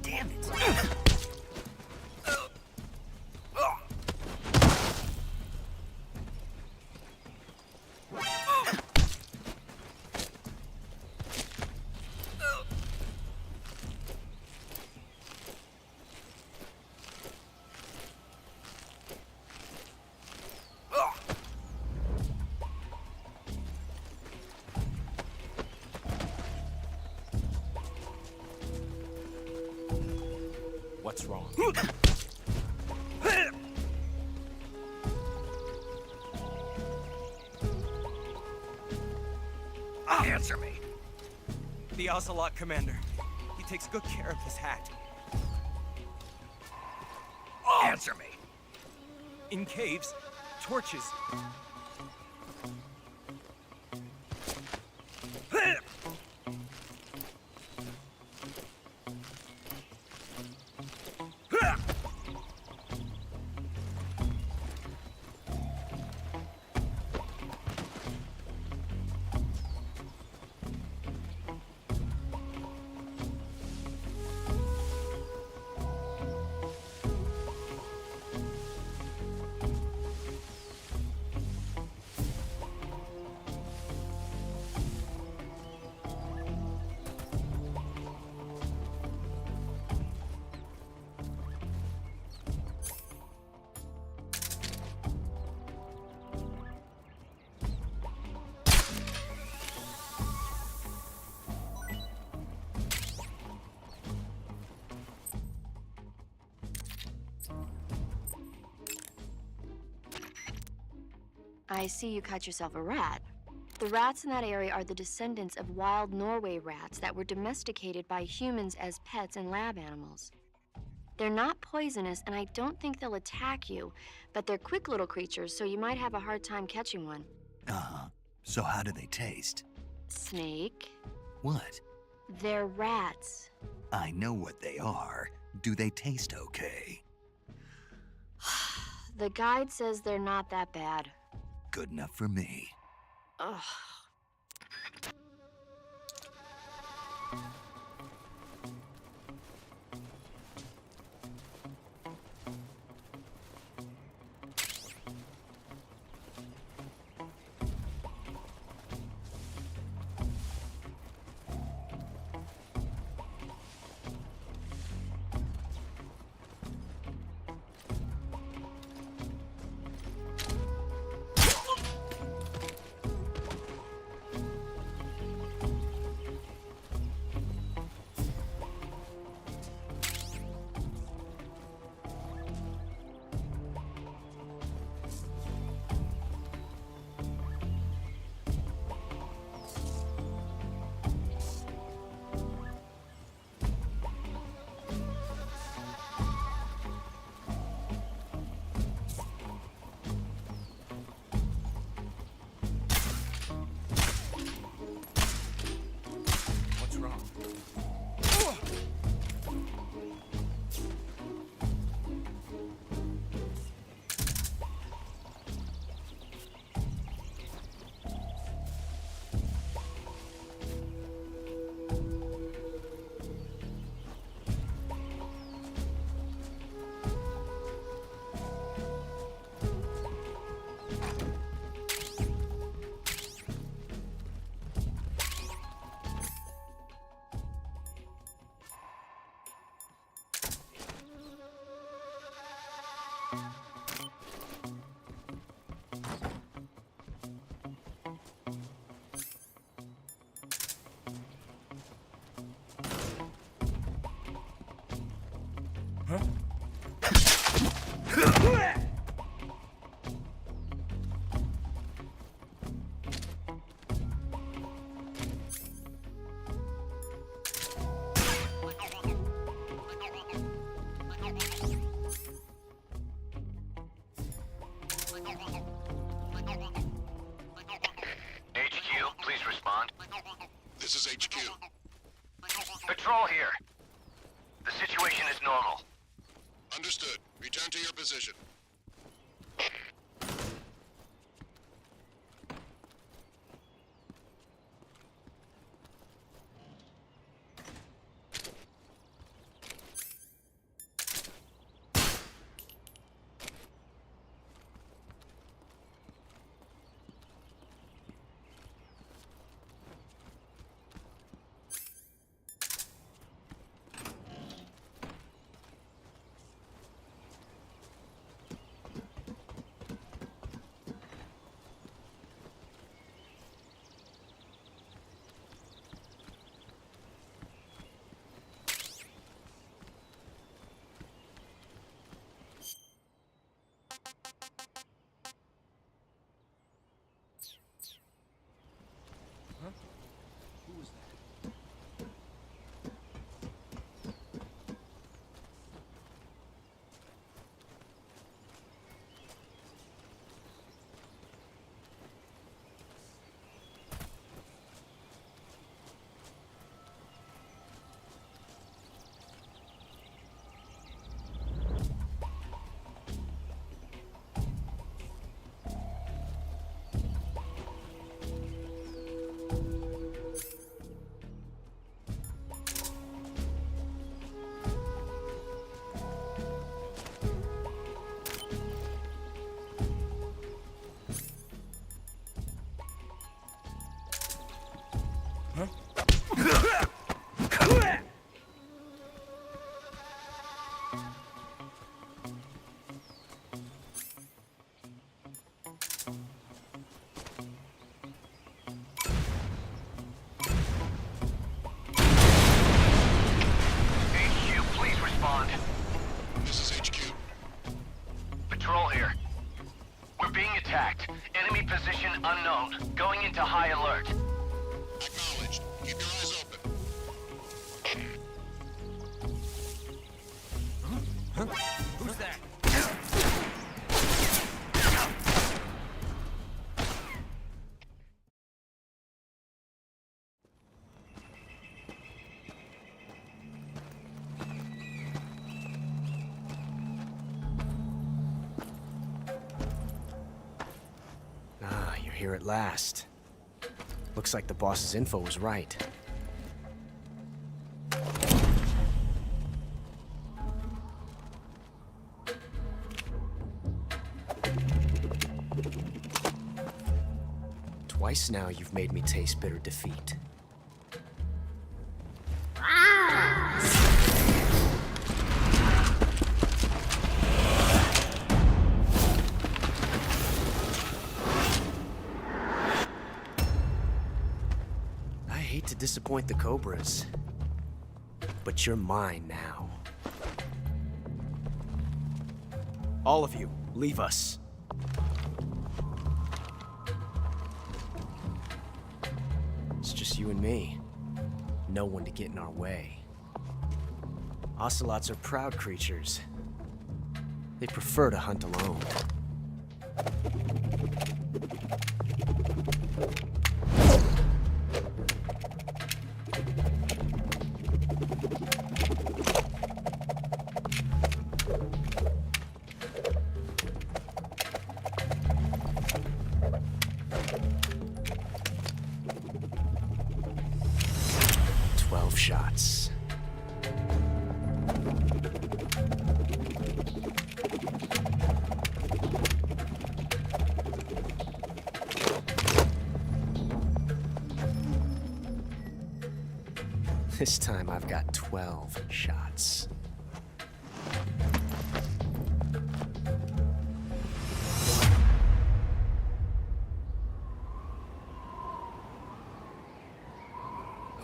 Damn it! What's wrong? Answer me. The Ocelot commander. He takes good care of his hat. Answer me. In caves, torches. I see you caught yourself a rat. The rats in that area are the descendants of wild Norway rats that were domesticated by humans as pets and lab animals. They're not poisonous, and I don't think they'll attack you, but they're quick little creatures, so you might have a hard time catching one. Uh-huh. So how do they taste? Snake? What? They're rats. I know what they are. Do they taste okay? The guide says they're not that bad. Good enough for me. Ugh. What's wrong? Huh? HQ, please respond. This is HQ. Patrol here. The situation is normal. Understood. Return to your position. Who was that? HQ, please respond. This is HQ. Patrol here. We're being attacked. Enemy inbound. Going into high alert. Acknowledged. Keep your eyes open. Who's that? Ah, you're here at last. Looks like the boss's info was right. Twice now you've made me taste bitter defeat. I hate to disappoint the Cobras, but you're mine now. All of you, leave us. It's just you and me. No one to get in our way. Ocelots are proud creatures. They prefer to hunt alone. Shots. This time I've got 12 shots.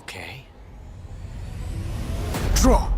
Okay. Draw!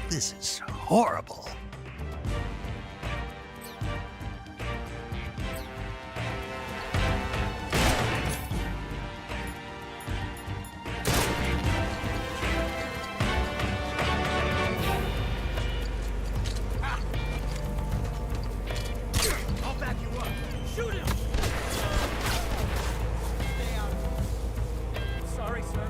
This is horrible. I'll back you up. Shoot him! Stay out. Sorry, sir.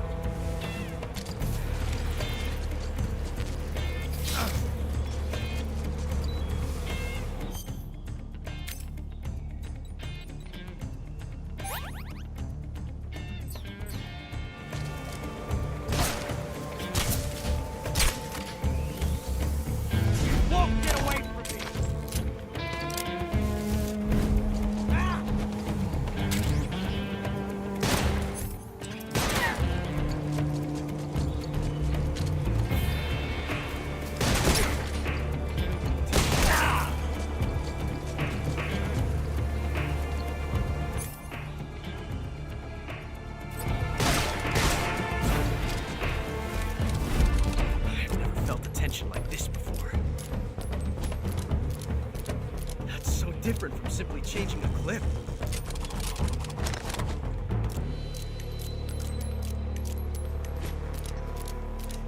different from simply changing a clip.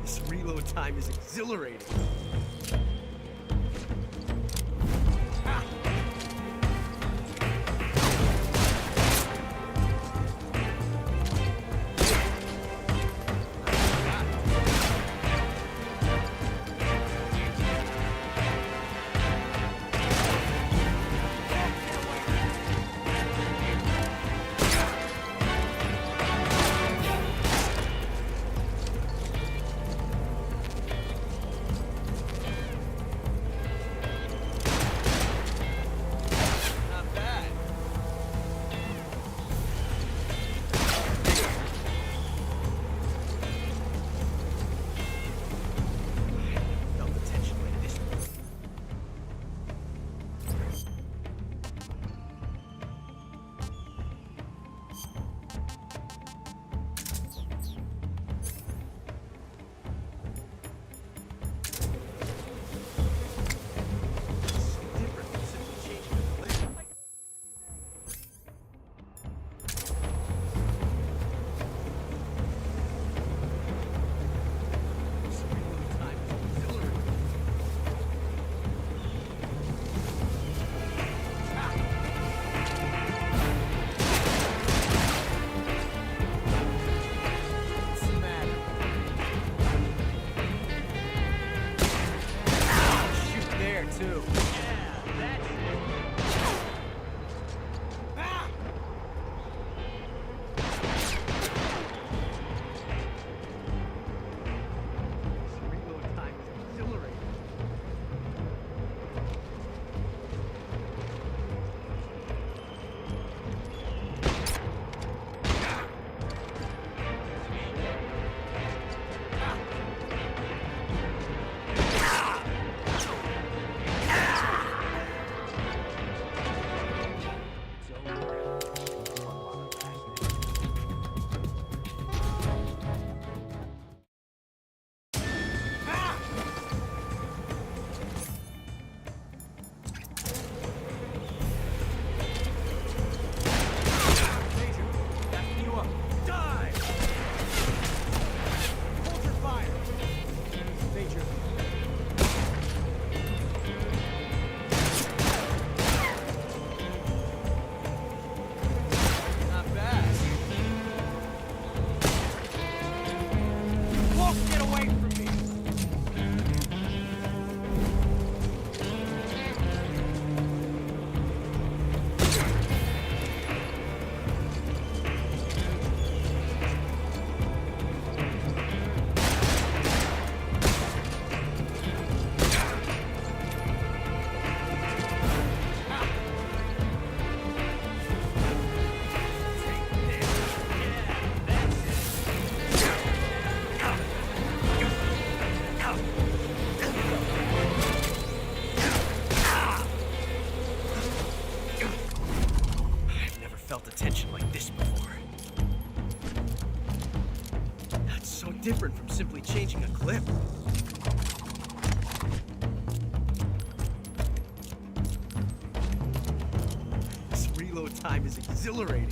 This reload time is exhilarating. Felt a tension like this before. That's so different from simply changing a clip. This reload time is exhilarating.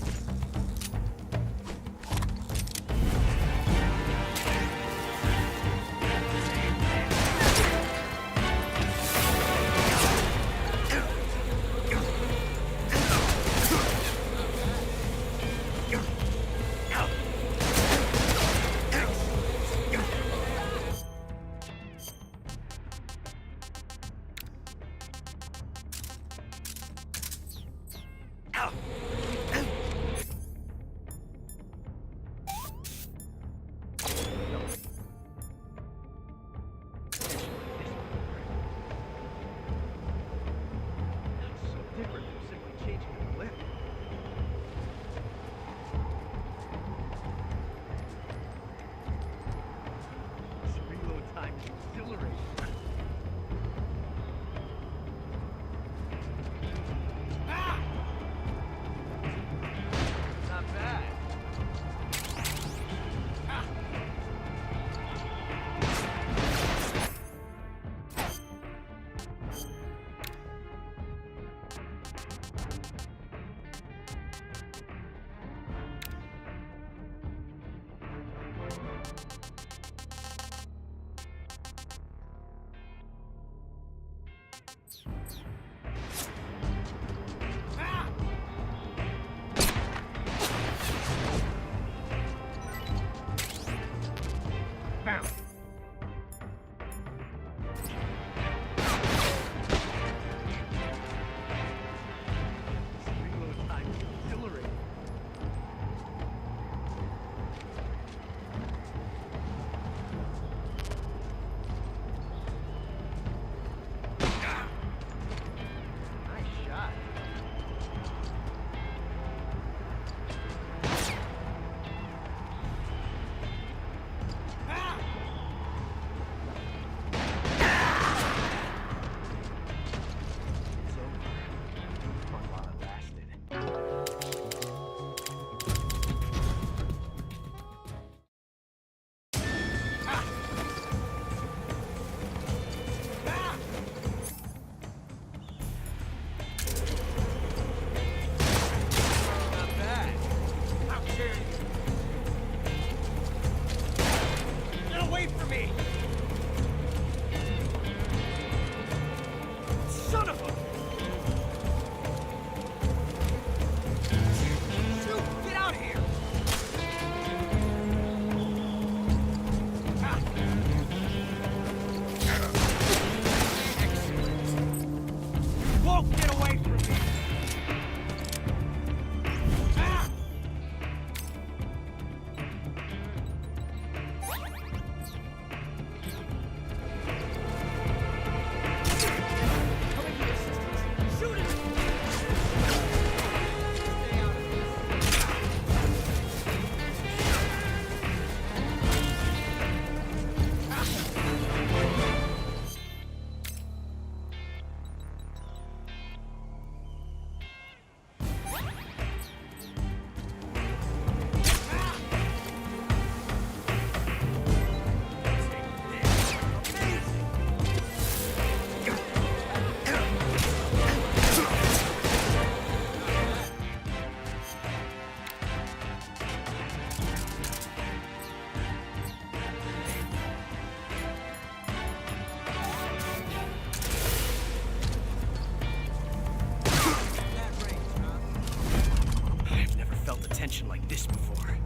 Like this before.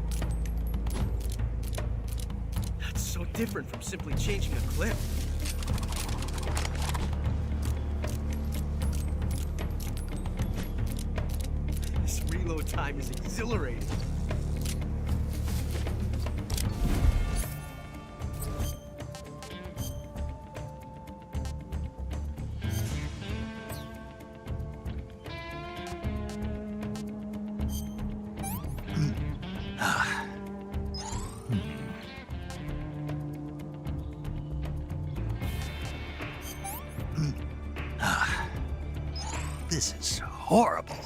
That's so different from simply changing a clip. This reload time is exhilarating. This is horrible.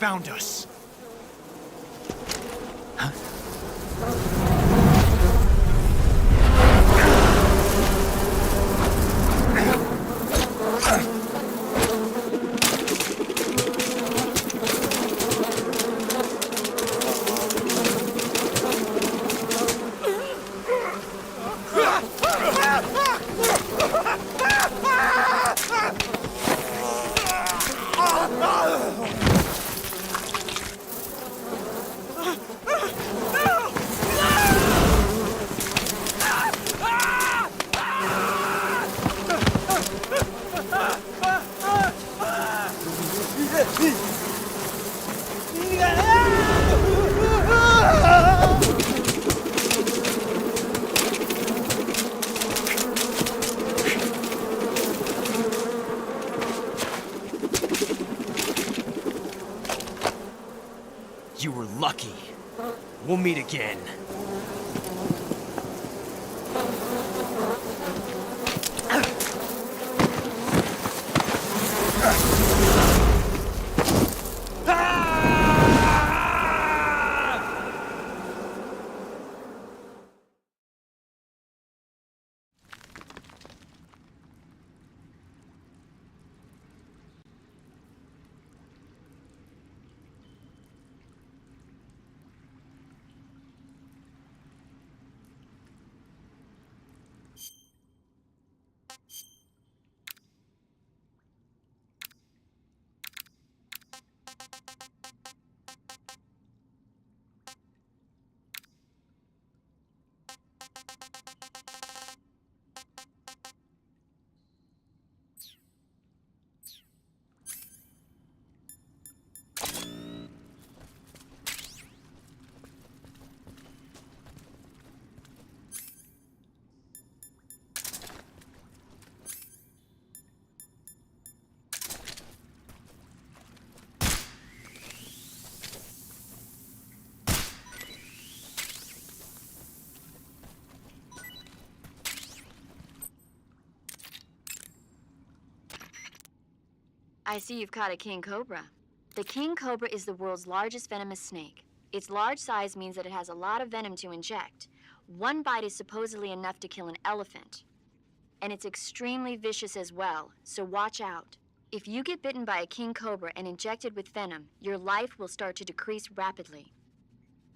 found us. You were lucky. We'll meet again. I see you've caught a king cobra. The king cobra is the world's largest venomous snake. Its large size means that it has a lot of venom to inject. One bite is supposedly enough to kill an elephant. And it's extremely vicious as well, so watch out. If you get bitten by a king cobra and injected with venom, your life will start to decrease rapidly.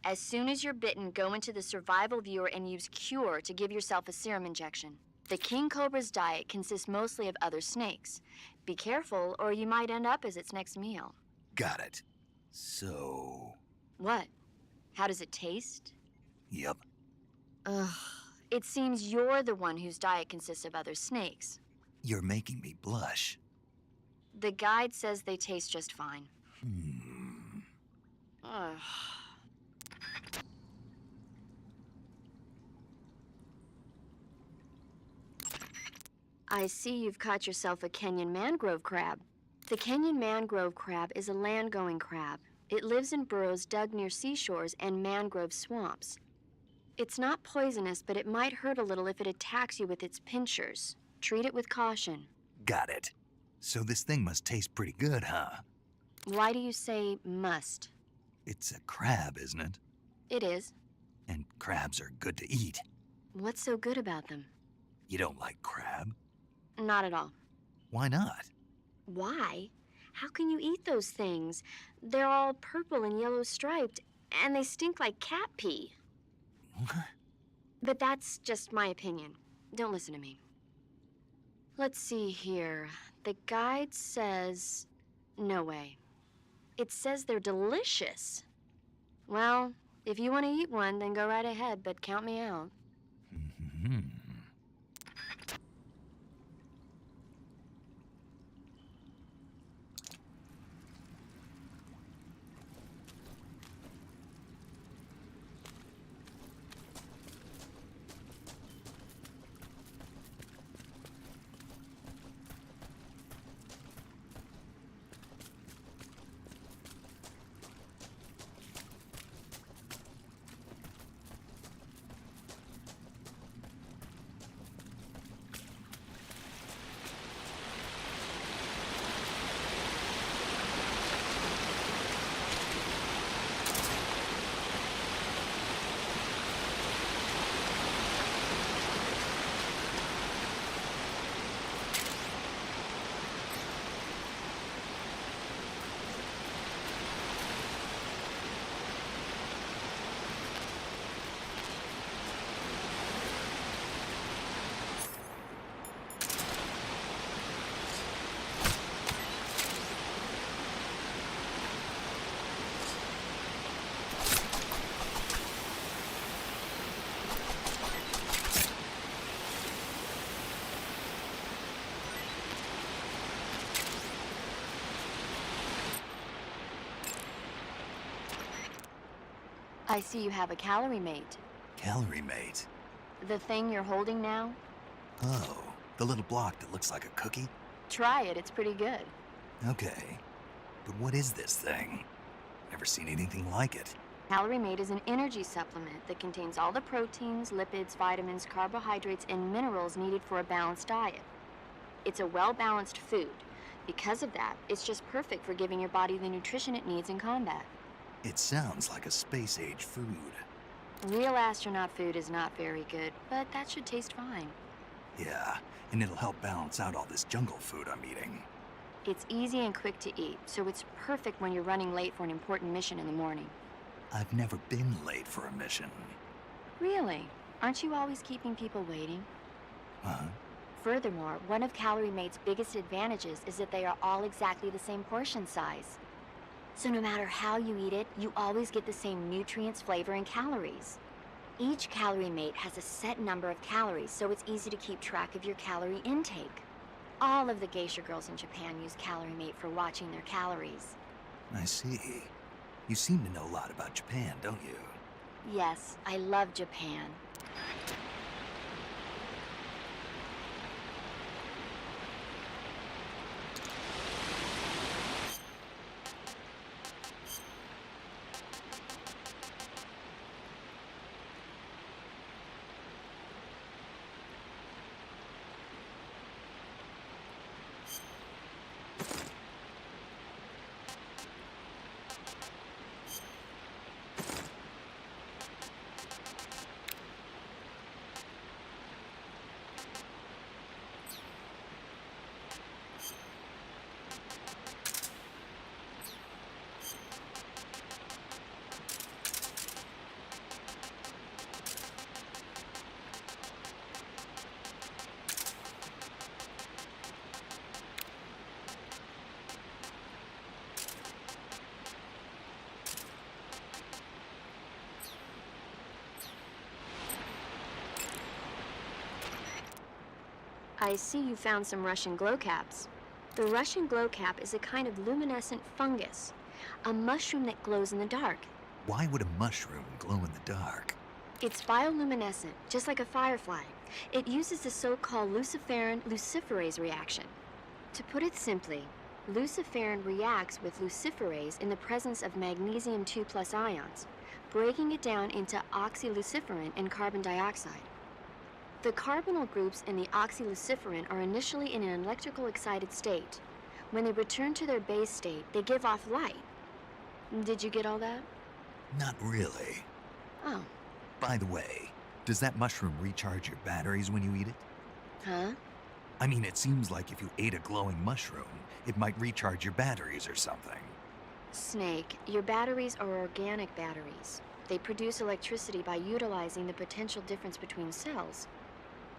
As soon as you're bitten, go into the survival viewer and use Cure to give yourself a serum injection. The king cobra's diet consists mostly of other snakes. Be careful, or you might end up as its next meal. Got it. So... What? How does it taste? Yep. Ugh. It seems you're the one whose diet consists of other snakes. You're making me blush. The guide says they taste just fine. Ugh. I see you've caught yourself a Kenyan mangrove crab. The Kenyan mangrove crab is a land-going crab. It lives in burrows dug near seashores and mangrove swamps. It's not poisonous, but it might hurt a little if it attacks you with its pinchers. Treat it with caution. Got it. So this thing must taste pretty good, huh? Why do you say must? It's a crab, isn't it? It is. And crabs are good to eat. What's so good about them? You don't like crab? Not at all. Why not? Why? How can you eat those things? They're all purple and yellow striped, and they stink like cat pee. But that's just my opinion. Don't listen to me. Let's see here. The guide says... No way. It says they're delicious. Well, if you want to eat one, then go right ahead, but count me out. I see you have a calorie mate. Calorie mate? The thing you're holding now? Oh, the little block that looks like a cookie? Try it, it's pretty good. Okay. But what is this thing? Never seen anything like it. Calorie Mate is an energy supplement that contains all the proteins, lipids, vitamins, carbohydrates, and minerals needed for a balanced diet. It's a well-balanced food. Because of that, it's just perfect for giving your body the nutrition it needs in combat. It sounds like a space-age food. Real astronaut food is not very good, but that should taste fine. Yeah, and it'll help balance out all this jungle food I'm eating. It's easy and quick to eat, so it's perfect when you're running late for an important mission in the morning. I've never been late for a mission. Really? Aren't you always keeping people waiting? Huh? Furthermore, one of Calorie Mate's biggest advantages is that they are all exactly the same portion size. So no matter how you eat it, you always get the same nutrients, flavor, and calories. Each Calorie Mate has a set number of calories, so it's easy to keep track of your calorie intake. All of the geisha girls in Japan use Calorie Mate for watching their calories. I see. You seem to know a lot about Japan, don't you? Yes, I love Japan. I see you found some Russian glow caps. The Russian glow cap is a kind of luminescent fungus, a mushroom that glows in the dark. Why would a mushroom glow in the dark? It's bioluminescent, just like a firefly. It uses the so-called luciferin luciferase reaction. To put it simply, luciferin reacts with luciferase in the presence of magnesium 2+ ions, breaking it down into oxyluciferin and carbon dioxide. The carbonyl groups in the oxyluciferin are initially in an electrical excited state. When they return to their base state, they give off light. Did you get all that? Not really. Oh. By the way, does that mushroom recharge your batteries when you eat it? Huh? I mean, it seems like if you ate a glowing mushroom, it might recharge your batteries or something. Snake, your batteries are organic batteries. They produce electricity by utilizing the potential difference between cells.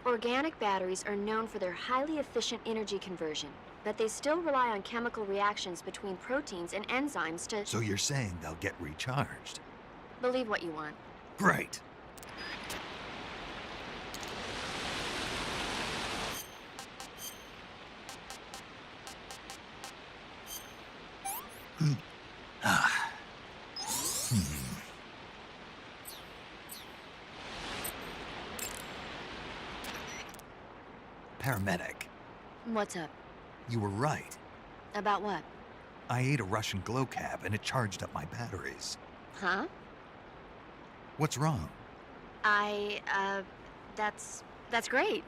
Organic batteries are known for their highly efficient energy conversion, but they still rely on chemical reactions between proteins and enzymes to... So you're saying they'll get recharged? Believe what you want. Great. Paramedic. What's up? You were right. About what? I ate a Russian glow cap and it charged up my batteries. Huh? What's wrong? That's great.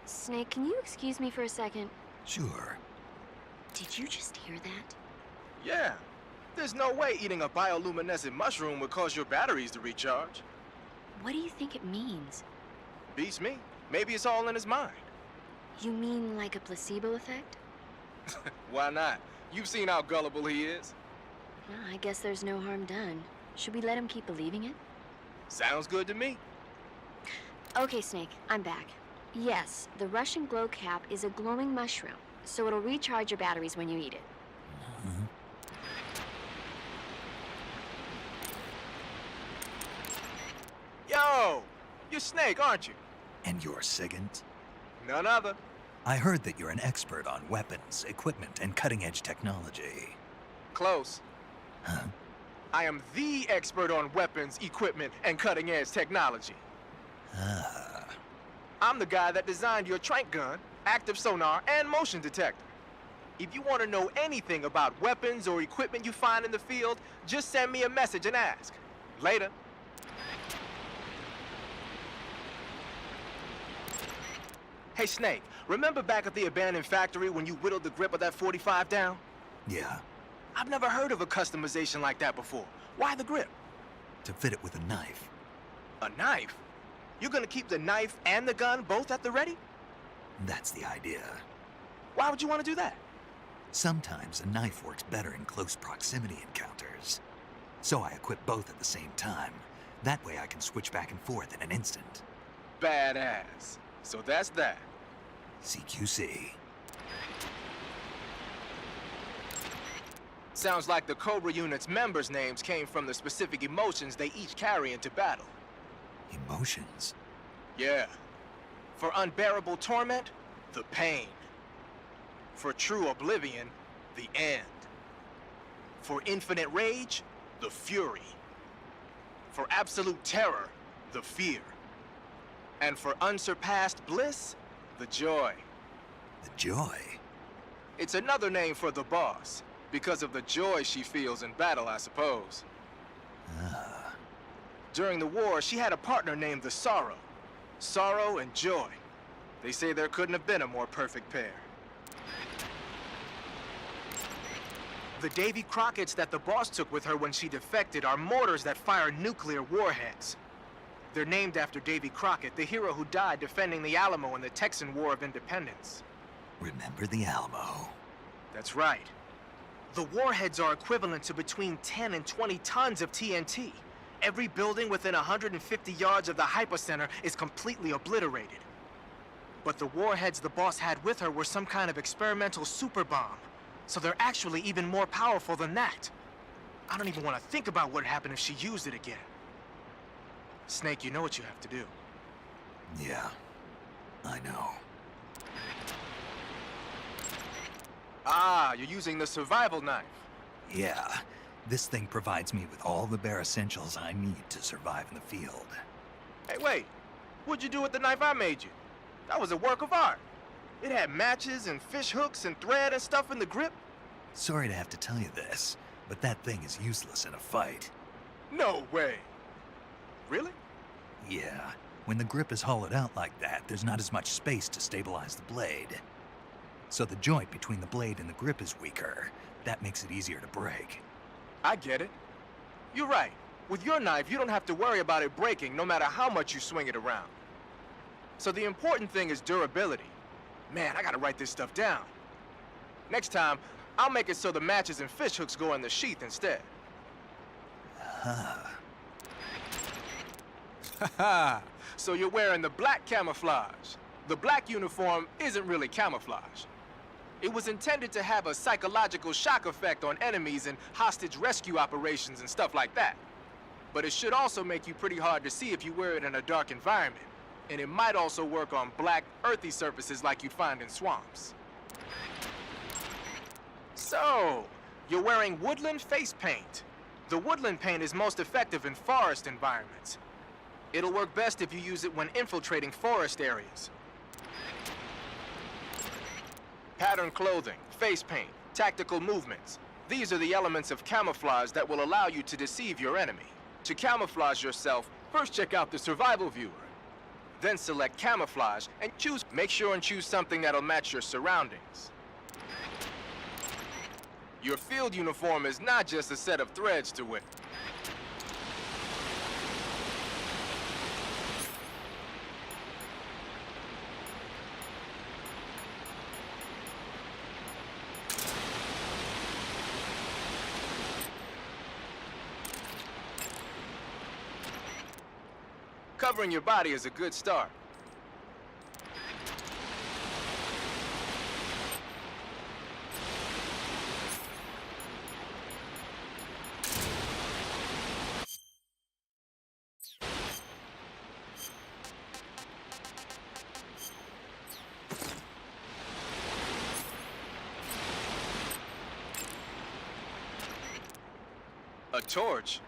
Snake, can you excuse me for a second? Sure. Did you just hear that? Yeah. There's no way eating a bioluminescent mushroom would cause your batteries to recharge. What do you think it means? Beats me. Maybe it's all in his mind. You mean like a placebo effect? Why not? You've seen how gullible he is. Well, I guess there's no harm done. Should we let him keep believing it? Sounds good to me. Okay, Snake, I'm back. Yes, the Russian glow cap is a glowing mushroom, so it'll recharge your batteries when you eat it. Yo! You're Snake, aren't you? And you're Sigint? None other. I heard that you're an expert on weapons, equipment, and cutting-edge technology. Close. Huh? I am the expert on weapons, equipment, and cutting-edge technology. Ah. I'm the guy that designed your trank gun, active sonar, and motion detector. If you want to know anything about weapons or equipment you find in the field, just send me a message and ask. Later. Hey, Snake, remember back at the abandoned factory when you whittled the grip of that 45 down? Yeah, I've never heard of a customization like that before. Why the grip? to fit it with a knife. A knife? You're gonna keep the knife and the gun both at the ready? That's the idea. Why would you want to do that? Sometimes a knife works better in close proximity encounters. So I equip both at the same time. That way I can switch back and forth in an instant. Badass. So that's that. CQC. Sounds like the Cobra unit's members' names came from the specific emotions they each carry into battle. Emotions? Yeah. For unbearable torment, the pain. For true oblivion, the end. For infinite rage, the fury. For absolute terror, the fear. And for unsurpassed bliss, the joy. The joy? It's another name for the boss, because of the joy she feels in battle, I suppose. Ah. During the war, she had a partner named the Sorrow. Sorrow and joy. They say there couldn't have been a more perfect pair. The Davy Crockett's that the boss took with her when she defected are mortars that fire nuclear warheads. They're named after Davy Crockett, the hero who died defending the Alamo in the Texan War of Independence. Remember the Alamo? That's right. The warheads are equivalent to between 10 and 20 tons of TNT. Every building within 150 yards of the hypocenter is completely obliterated. But the warheads the boss had with her were some kind of experimental super bomb. So they're actually even more powerful than that. I don't even want to think about what happened if she used it again. Snake, you know what you have to do. Yeah, I know. Ah, you're using the survival knife. Yeah, this thing provides me with all the bare essentials I need to survive in the field. Hey, wait. What'd you do with the knife I made you? That was a work of art. It had matches and fish hooks and thread and stuff in the grip. Sorry to have to tell you this, but that thing is useless in a fight. No way. Really? Yeah, when the grip is hollowed out like that, there's not as much space to stabilize the blade. So the joint between the blade and the grip is weaker. That makes it easier to break. I get it. You're right. With your knife, you don't have to worry about it breaking no matter how much you swing it around. So the important thing is durability. Man, I gotta write this stuff down. Next time, I'll make it so the matches and fish hooks go in the sheath instead. Huh. Haha. So you're wearing the black camouflage. The black uniform isn't really camouflage. It was intended to have a psychological shock effect on enemies in hostage rescue operations and stuff like that. But it should also make you pretty hard to see if you wear it in a dark environment. And it might also work on black, earthy surfaces like you'd find in swamps. So, you're wearing woodland face paint. The woodland paint is most effective in forest environments. It'll work best if you use it when infiltrating forest areas. Pattern clothing, face paint, tactical movements. These are the elements of camouflage that will allow you to deceive your enemy. To camouflage yourself, first check out the survival viewer. Then select camouflage and make sure and choose something that'll match your surroundings. Your field uniform is not just a set of threads to wear. Covering your body is a good start. A torch?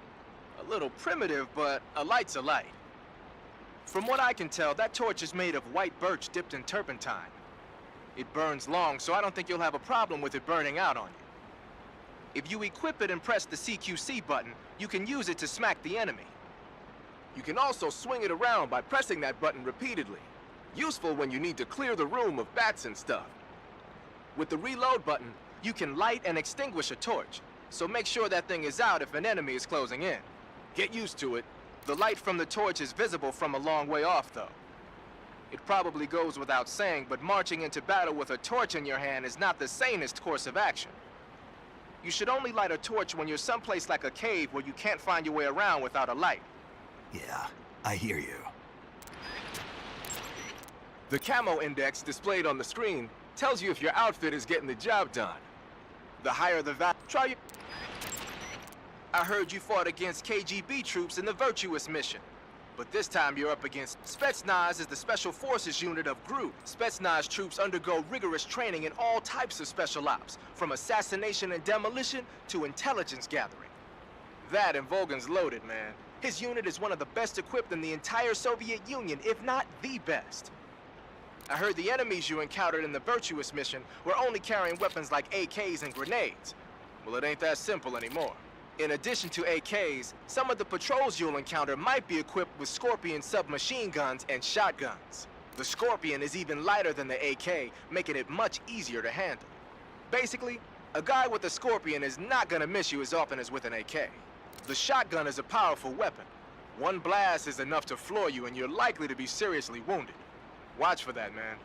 A little primitive, but a light's a light. From what I can tell, that torch is made of white birch dipped in turpentine. It burns long, so I don't think you'll have a problem with it burning out on you. If you equip it and press the CQC button, you can use it to smack the enemy. You can also swing it around by pressing that button repeatedly. Useful when you need to clear the room of bats and stuff. With the reload button, you can light and extinguish a torch, so make sure that thing is out if an enemy is closing in. Get used to it. The light from the torch is visible from a long way off, though. It probably goes without saying, but marching into battle with a torch in your hand is not the sanest course of action. You should only light a torch when you're someplace like a cave where you can't find your way around without a light. Yeah, I hear you. The camo index displayed on the screen tells you if your outfit is getting the job done. The higher the value, try your... I heard you fought against KGB troops in the Virtuous mission. But this time you're up against Spetsnaz is the special forces unit of GRU. Spetsnaz troops undergo rigorous training in all types of special ops, from assassination and demolition to intelligence gathering. That and Volgan's loaded, man. His unit is one of the best equipped in the entire Soviet Union, if not the best. I heard the enemies you encountered in the Virtuous mission were only carrying weapons like AKs and grenades. Well, it ain't that simple anymore. In addition to AKs, some of the patrols you'll encounter might be equipped with Scorpion submachine guns and shotguns. The Scorpion is even lighter than the AK, making it much easier to handle. Basically, a guy with a Scorpion is not gonna miss you as often as with an AK. The shotgun is a powerful weapon. One blast is enough to floor you and you're likely to be seriously wounded. Watch for that, man.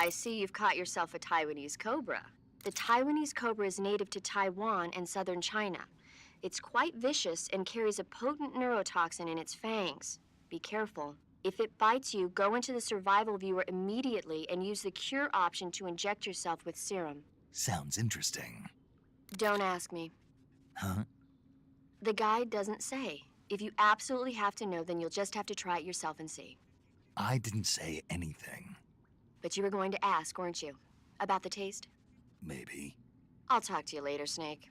I see you've caught yourself a Taiwanese cobra. The Taiwanese cobra is native to Taiwan and southern China. It's quite vicious and carries a potent neurotoxin in its fangs. Be careful. If it bites you, go into the survival viewer immediately and use the cure option to inject yourself with serum. Sounds interesting. Don't ask me. Huh? The guide doesn't say. If you absolutely have to know, then you'll just have to try it yourself and see. I didn't say anything. But you were going to ask, weren't you? About the taste? Maybe. I'll talk to you later, Snake.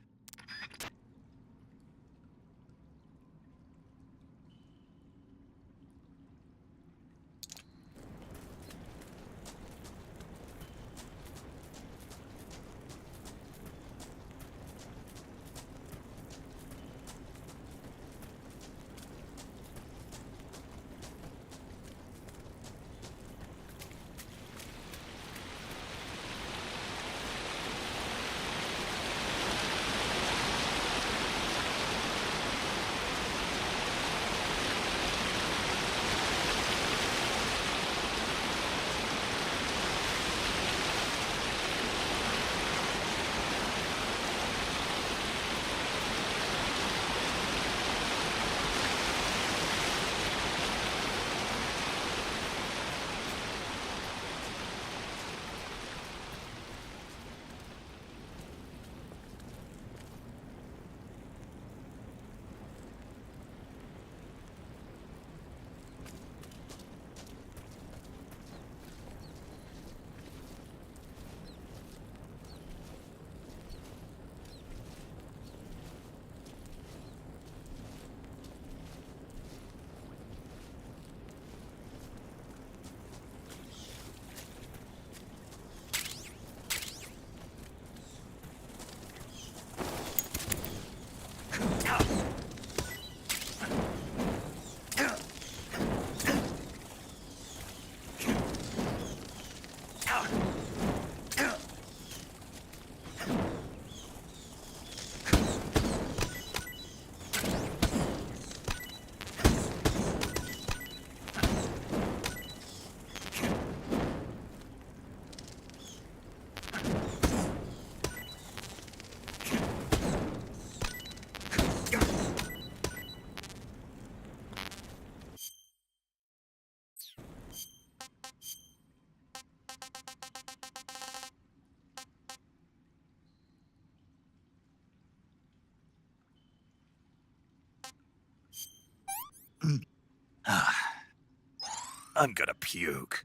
I'm gonna puke.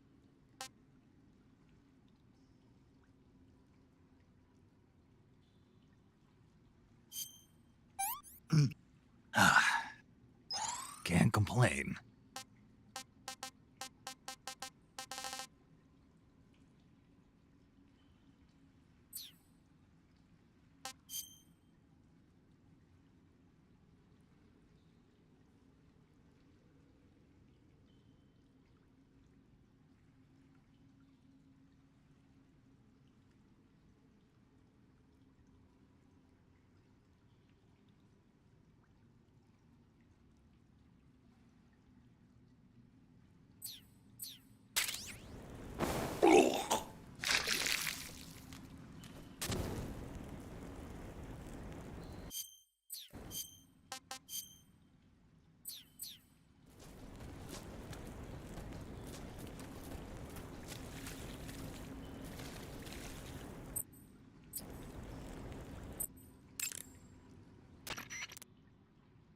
Can't complain.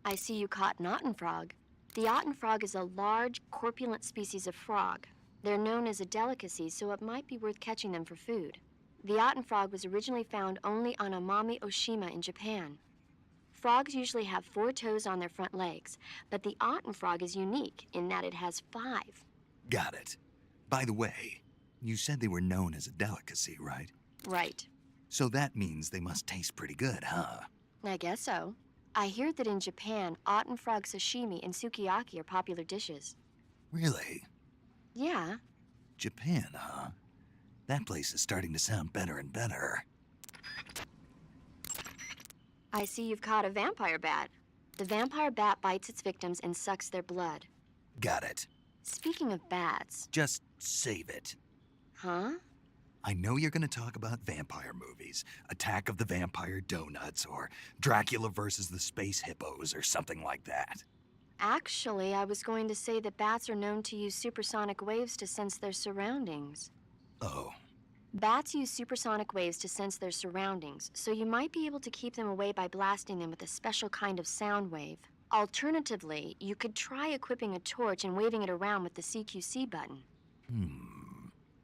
I see you caught an Otten frog. The Otten frog is a large, corpulent species of frog. They're known as a delicacy, so it might be worth catching them for food. The Otten frog was originally found only on Amami Oshima in Japan. Frogs usually have 4 toes on their front legs, but the Otten frog is unique in that it has 5. Got it. By the way, you said they were known as a delicacy, right? Right. So that means they must taste pretty good, huh? I guess so. I hear that in Japan, Otten frog sashimi and sukiyaki are popular dishes. Really? Yeah. Japan, huh? That place is starting to sound better and better. I see you've caught a vampire bat. The vampire bat bites its victims and sucks their blood. Got it. Speaking of bats... Just save it. Huh? I know you're gonna talk about vampire movies, Attack of the Vampire Donuts, or Dracula versus the Space Hippos, or something like that. Actually, I was going to say that bats are known to use supersonic waves to sense their surroundings. Oh, Bats use supersonic waves to sense their surroundings, so you might be able to keep them away by blasting them with a special kind of sound wave. Alternatively, you could try equipping a torch and waving it around with the CQC button.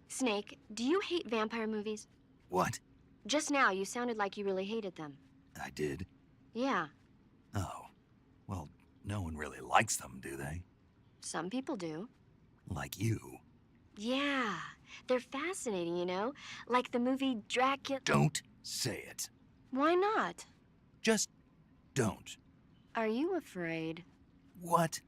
Snake, do you hate vampire movies? What? Just now, you sounded like you really hated them. I did? Yeah, Oh. Well, no one really likes them, do they? some people do. Like you. Yeah, they're fascinating, you know? Like the movie Dracula. Don't say it. Why not? Just don't. Are you afraid? What?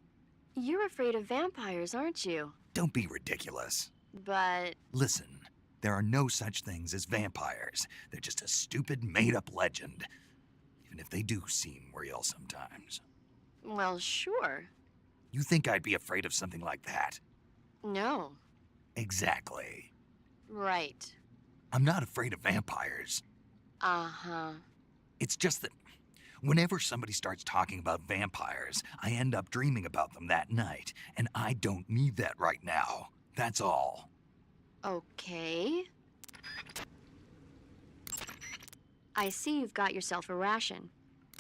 You're afraid of vampires, aren't you? Don't be ridiculous. But Listen, there are no such things as vampires. They're just a stupid, made-up legend. Even if they do seem real sometimes. well, sure. You think I'd be afraid of something like that? No. Exactly. Right. I'm not afraid of vampires. Uh-huh. It's just that whenever somebody starts talking about vampires, I end up dreaming about them that night, and I don't need that right now. That's all. Okay. I see you've got yourself a ration.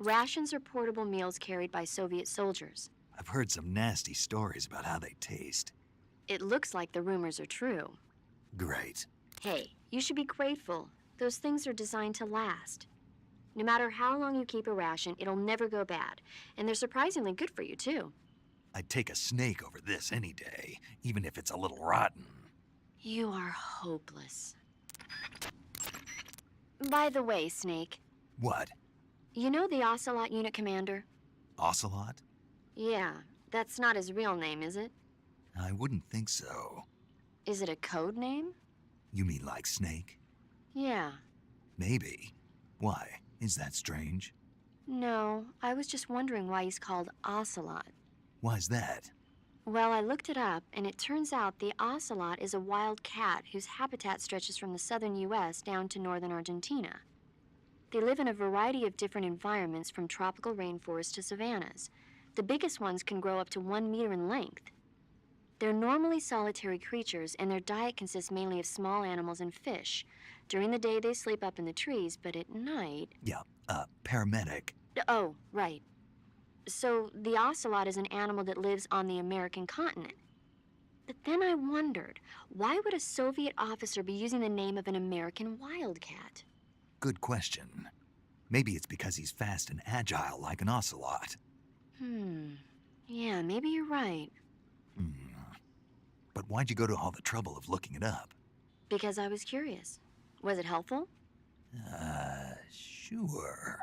Rations are portable meals carried by Soviet soldiers. I've heard some nasty stories about how they taste. It looks like the rumors are true. Great. Hey, you should be grateful. Those things are designed to last. No matter how long you keep a ration, it'll never go bad. And they're surprisingly good for you, too. I'd take a snake over this any day, even if it's a little rotten. You are hopeless. By the way, Snake, What? you know the Ocelot unit commander? Ocelot? Yeah, that's not his real name, is it? I wouldn't think so. Is it a code name? You mean like snake? Yeah. Maybe. Why? Is that strange? No, I was just wondering why he's called Ocelot. Why's that? Well, I looked it up, and it turns out the ocelot is a wild cat whose habitat stretches from the southern U.S. down to northern Argentina. They live in a variety of different environments, from tropical rainforests to savannas. The biggest ones can grow up to 1 meter in length. They're normally solitary creatures, and their diet consists mainly of small animals and fish. During the day, they sleep up in the trees, but at night... Yeah, paramedic. Oh, right. So the ocelot is an animal that lives on the American continent. But then I wondered, why would a Soviet officer be using the name of an American wildcat? Good question. Maybe it's because he's fast and agile like an ocelot. Yeah, maybe you're right. But why'd you go to all the trouble of looking it up? Because I was curious. Was it helpful? Sure.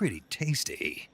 pretty tasty.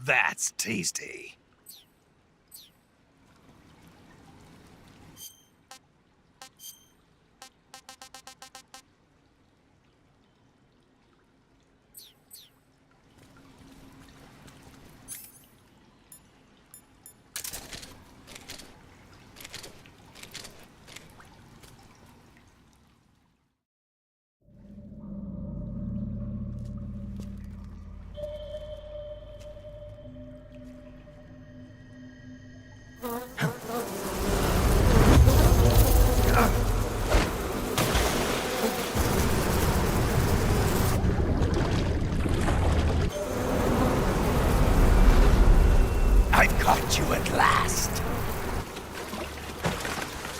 That's tasty. I've caught you at last.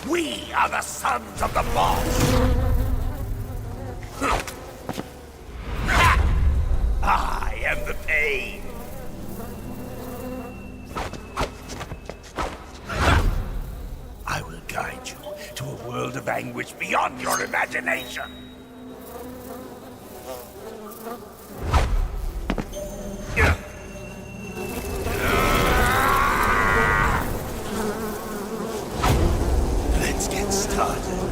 We are the sons of the boss. I am the pain. I will guide you to a world of anguish beyond your imagination. Let's get started.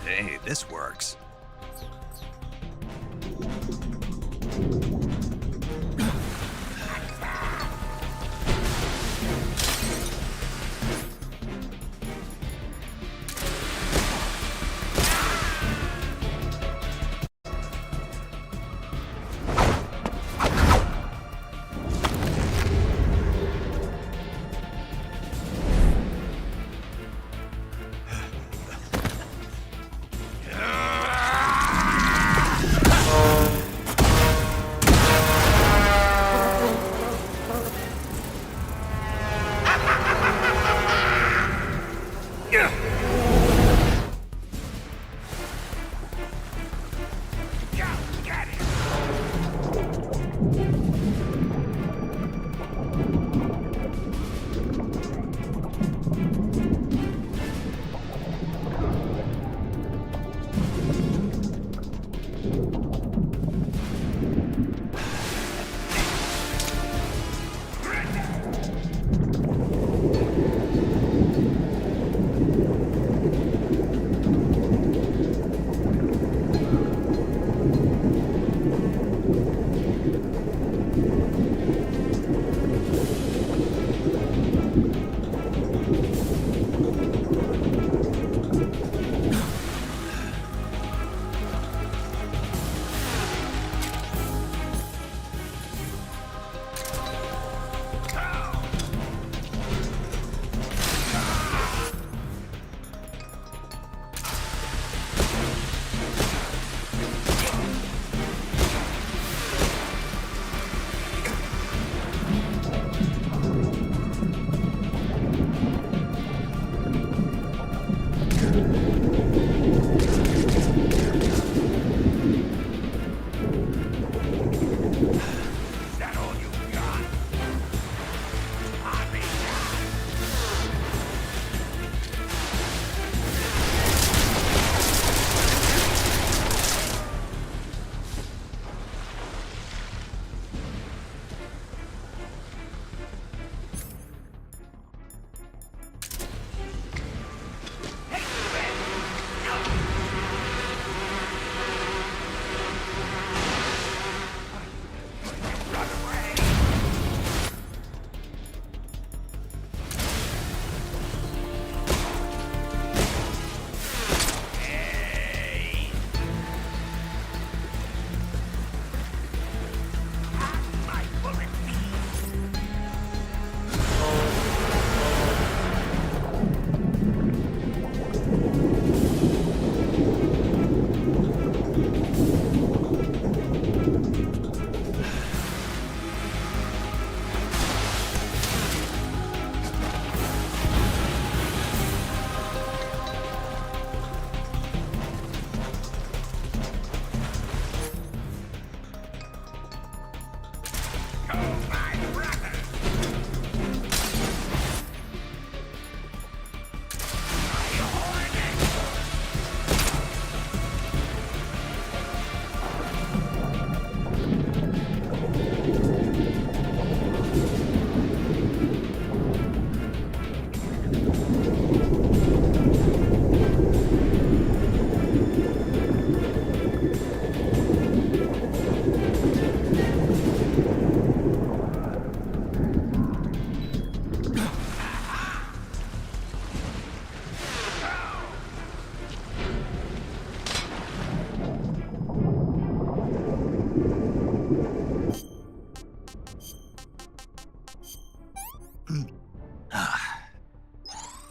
Hey, this works.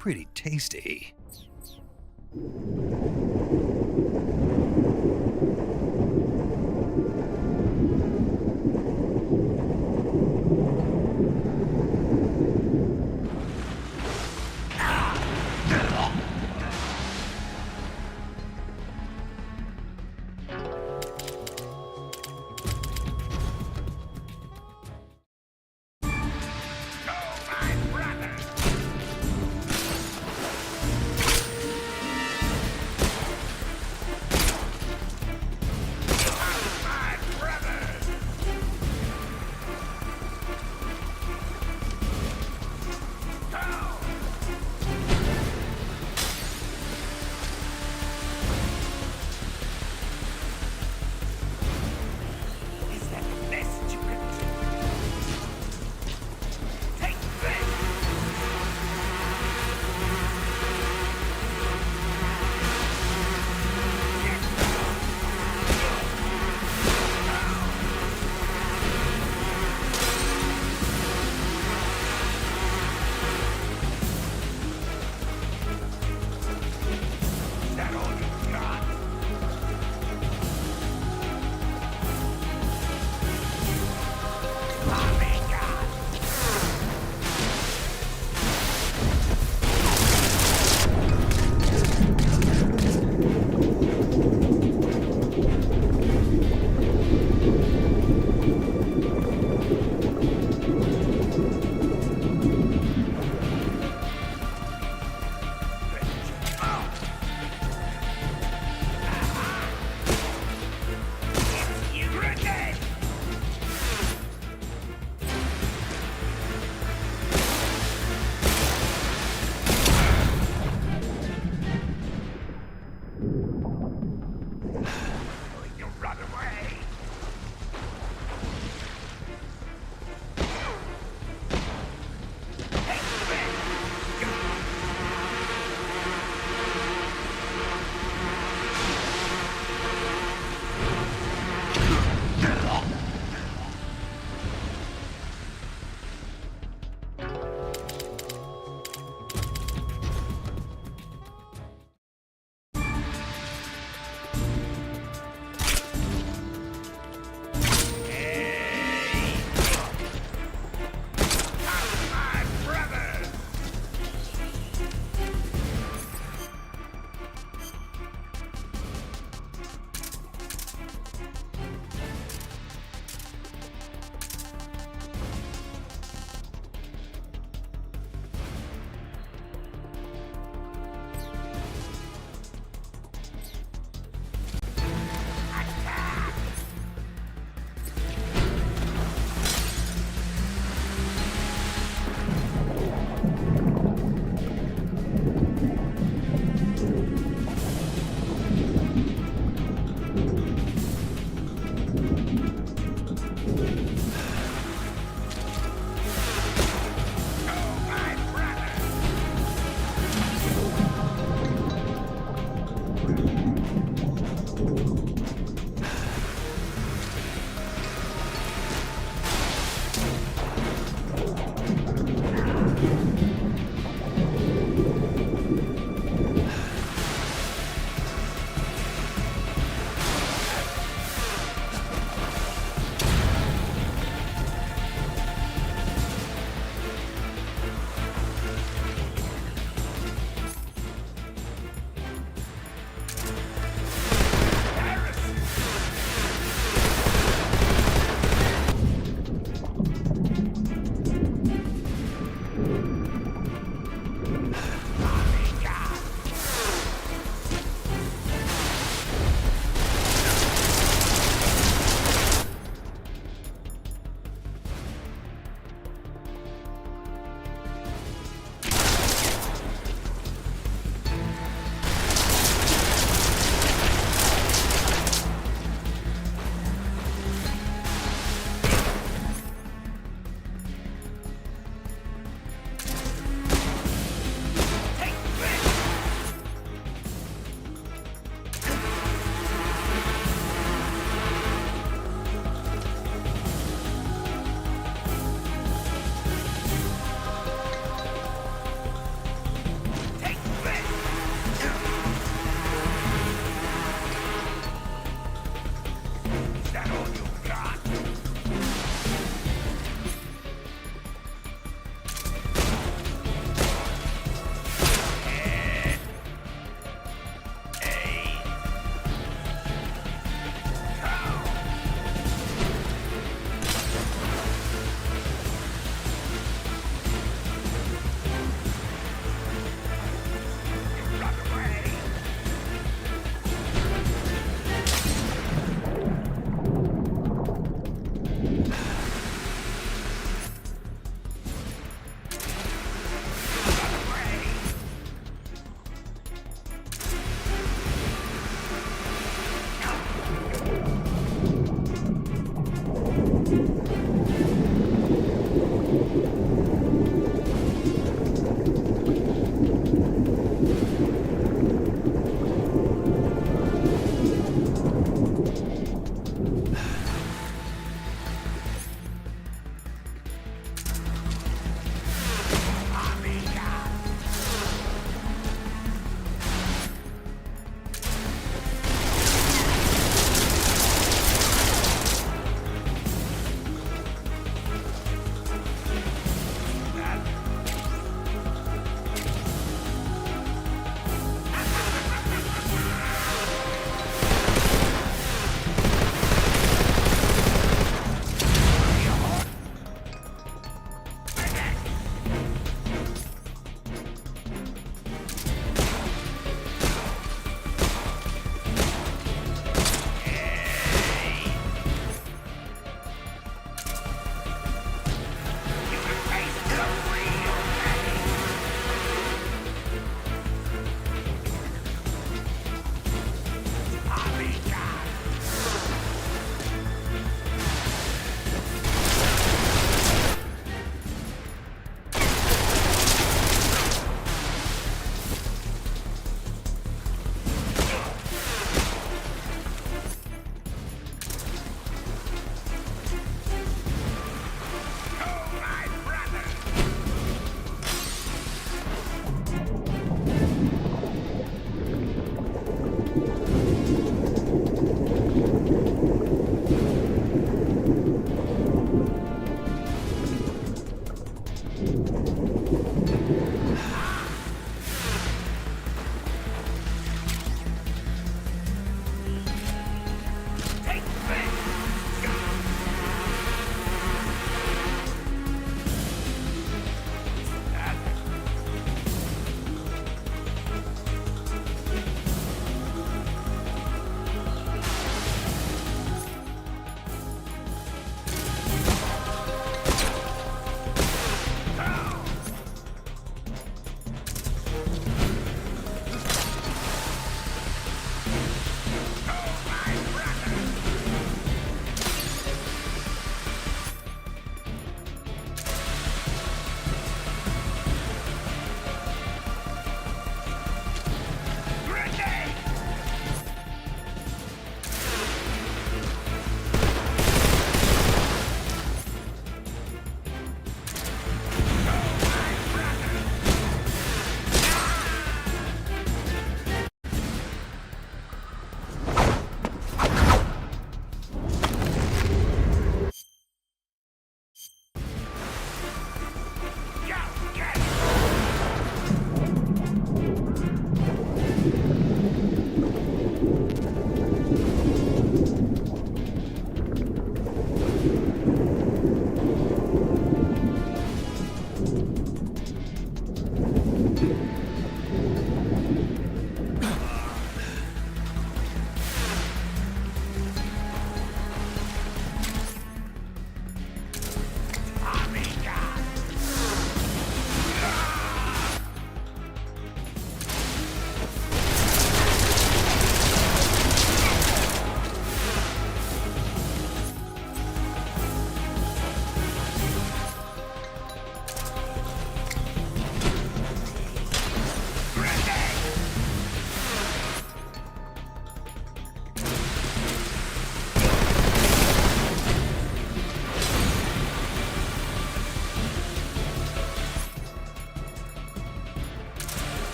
Pretty tasty.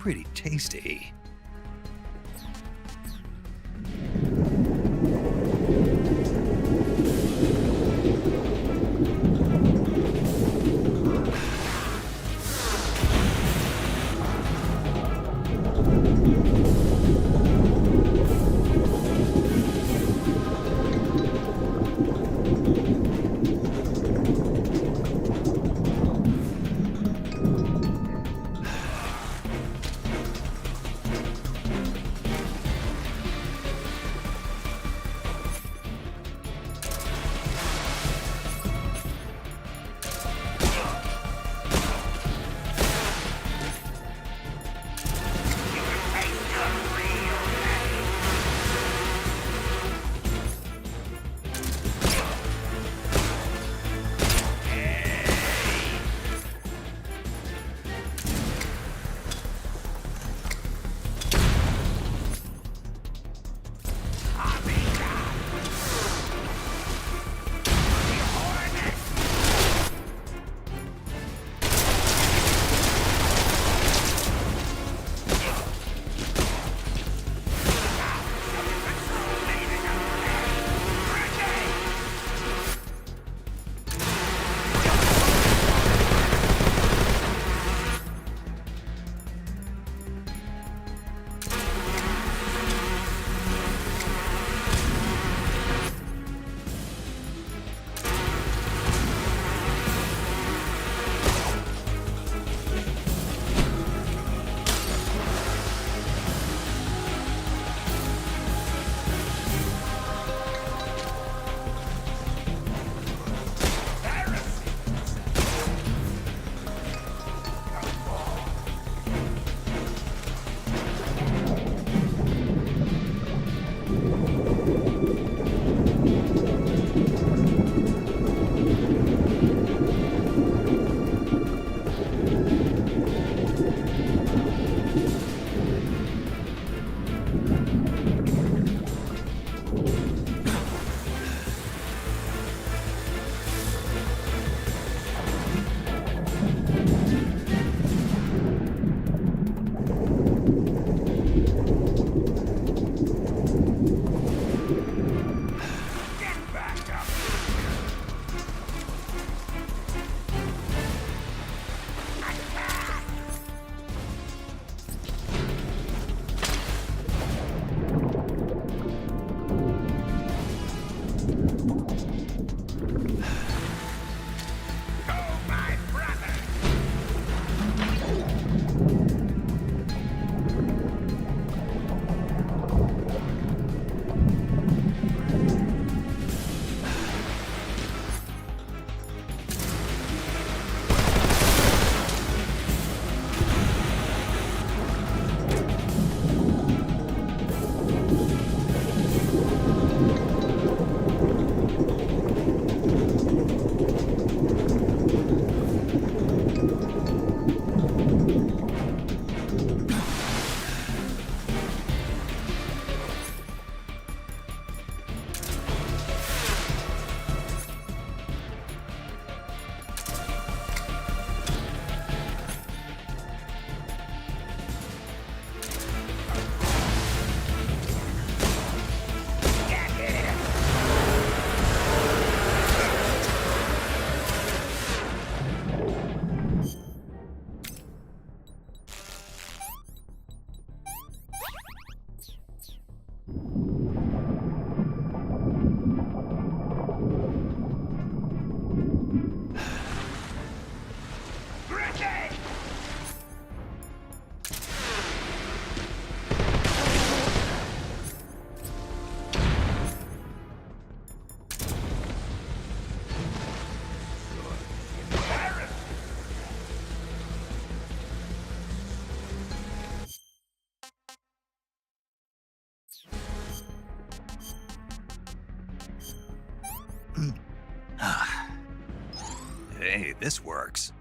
pretty tasty. Hey, this works.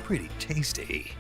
Pretty tasty.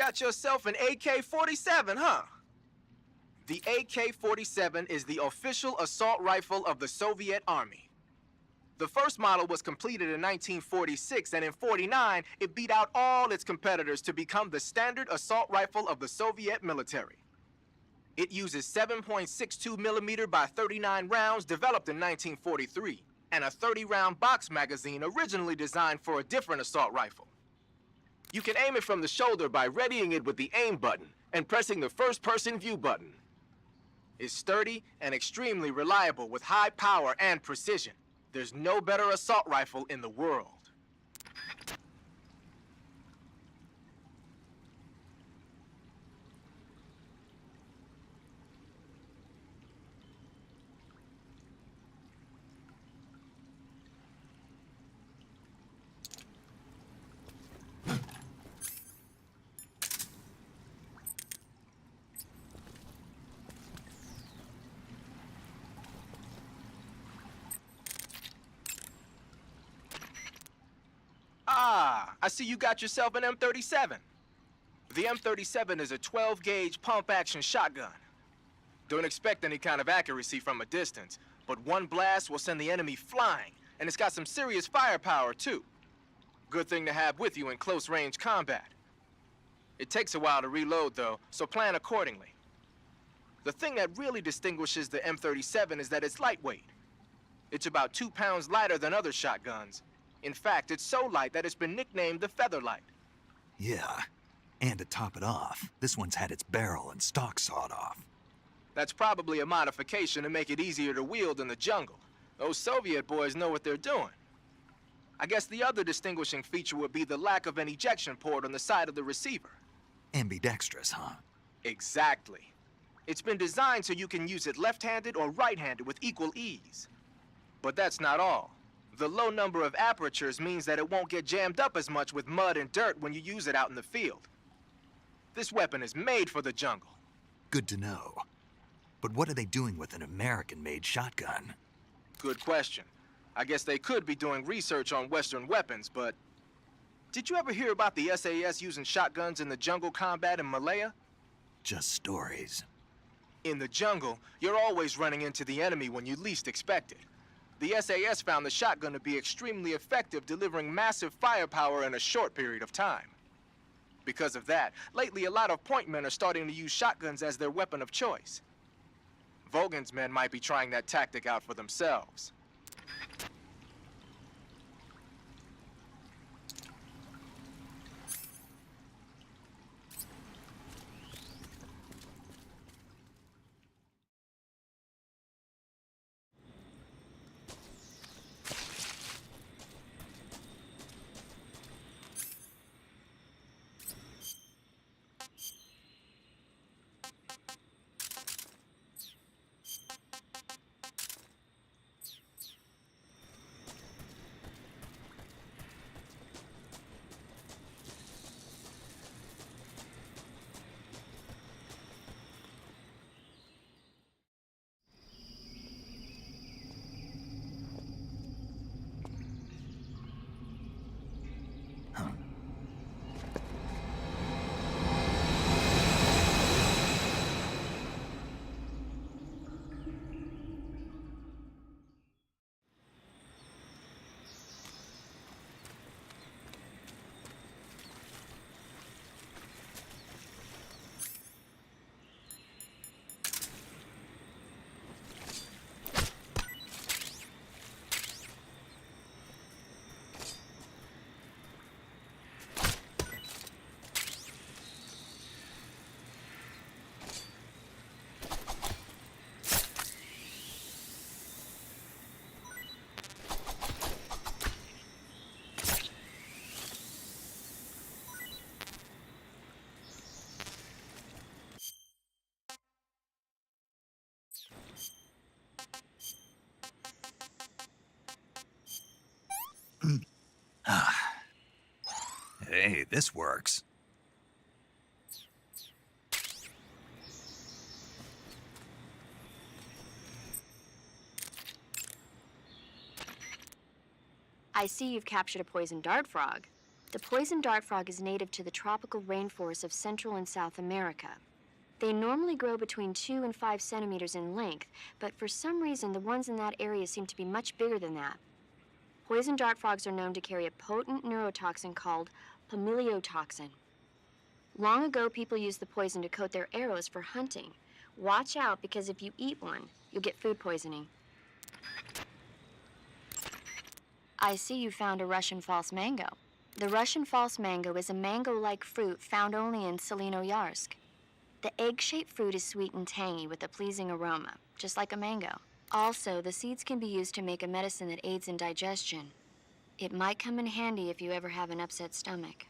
got yourself an AK-47, huh? The AK-47 is the official assault rifle of the Soviet Army. The first model was completed in 1946, and in '49, it beat out all its competitors to become the standard assault rifle of the Soviet military. It uses 7.62 millimeter by 39 rounds developed in 1943, and a 30-round box magazine originally designed for a different assault rifle. You can aim it from the shoulder by readying it with the aim button and pressing the first-person view button. It's sturdy and extremely reliable with high power and precision. There's no better assault rifle in the world. Ah, I see you got yourself an M37. The M37 is a 12-gauge pump-action shotgun. Don't expect any kind of accuracy from a distance, but one blast will send the enemy flying, and it's got some serious firepower, too. Good thing to have with you in close-range combat. It takes a while to reload, though, so plan accordingly. The thing that really distinguishes the M37 is that it's lightweight. It's about 2 pounds lighter than other shotguns. In fact, it's so light that it's been nicknamed the Featherlight. Yeah, and to top it off, this one's had its barrel and stock sawed off. That's probably a modification to make it easier to wield in the jungle. Those Soviet boys know what they're doing. I guess the other distinguishing feature would be the lack of an ejection port on the side of the receiver. Ambidextrous, huh? Exactly. It's been designed so you can use it left-handed or right-handed with equal ease. But that's not all. The low number of apertures means that it won't get jammed up as much with mud and dirt when you use it out in the field. This weapon is made for the jungle. Good to know. But what are they doing with an American-made shotgun? Good question. I guess they could be doing research on Western weapons, but... Did you ever hear about the SAS using shotguns in the jungle combat in Malaya? Just stories. In the jungle, you're always running into the enemy when you least expect it. The SAS found the shotgun to be extremely effective, delivering massive firepower in a short period of time. Because of that, lately a lot of point men are starting to use shotguns as their weapon of choice. Vogan's men might be trying that tactic out for themselves. Hey, this works. I see you've captured a poison dart frog. The poison dart frog is native to the tropical rainforests of Central and South America. They normally grow between 2 and 5 centimeters in length, but for some reason, the ones in that area seem to be much bigger than that. Poison dart frogs are known to carry a potent neurotoxin called pamiliotoxin. Long ago, people used the poison to coat their arrows for hunting. Watch out, because if you eat one, you'll get food poisoning. I see you found a Russian false mango. The Russian false mango is a mango-like fruit found only in Selinoyarsk. The egg-shaped fruit is sweet and tangy with a pleasing aroma, just like a mango. Also, the seeds can be used to make a medicine that aids in digestion. It might come in handy if you ever have an upset stomach.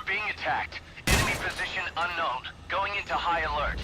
Being attacked. Enemy position unknown. Going into high alert.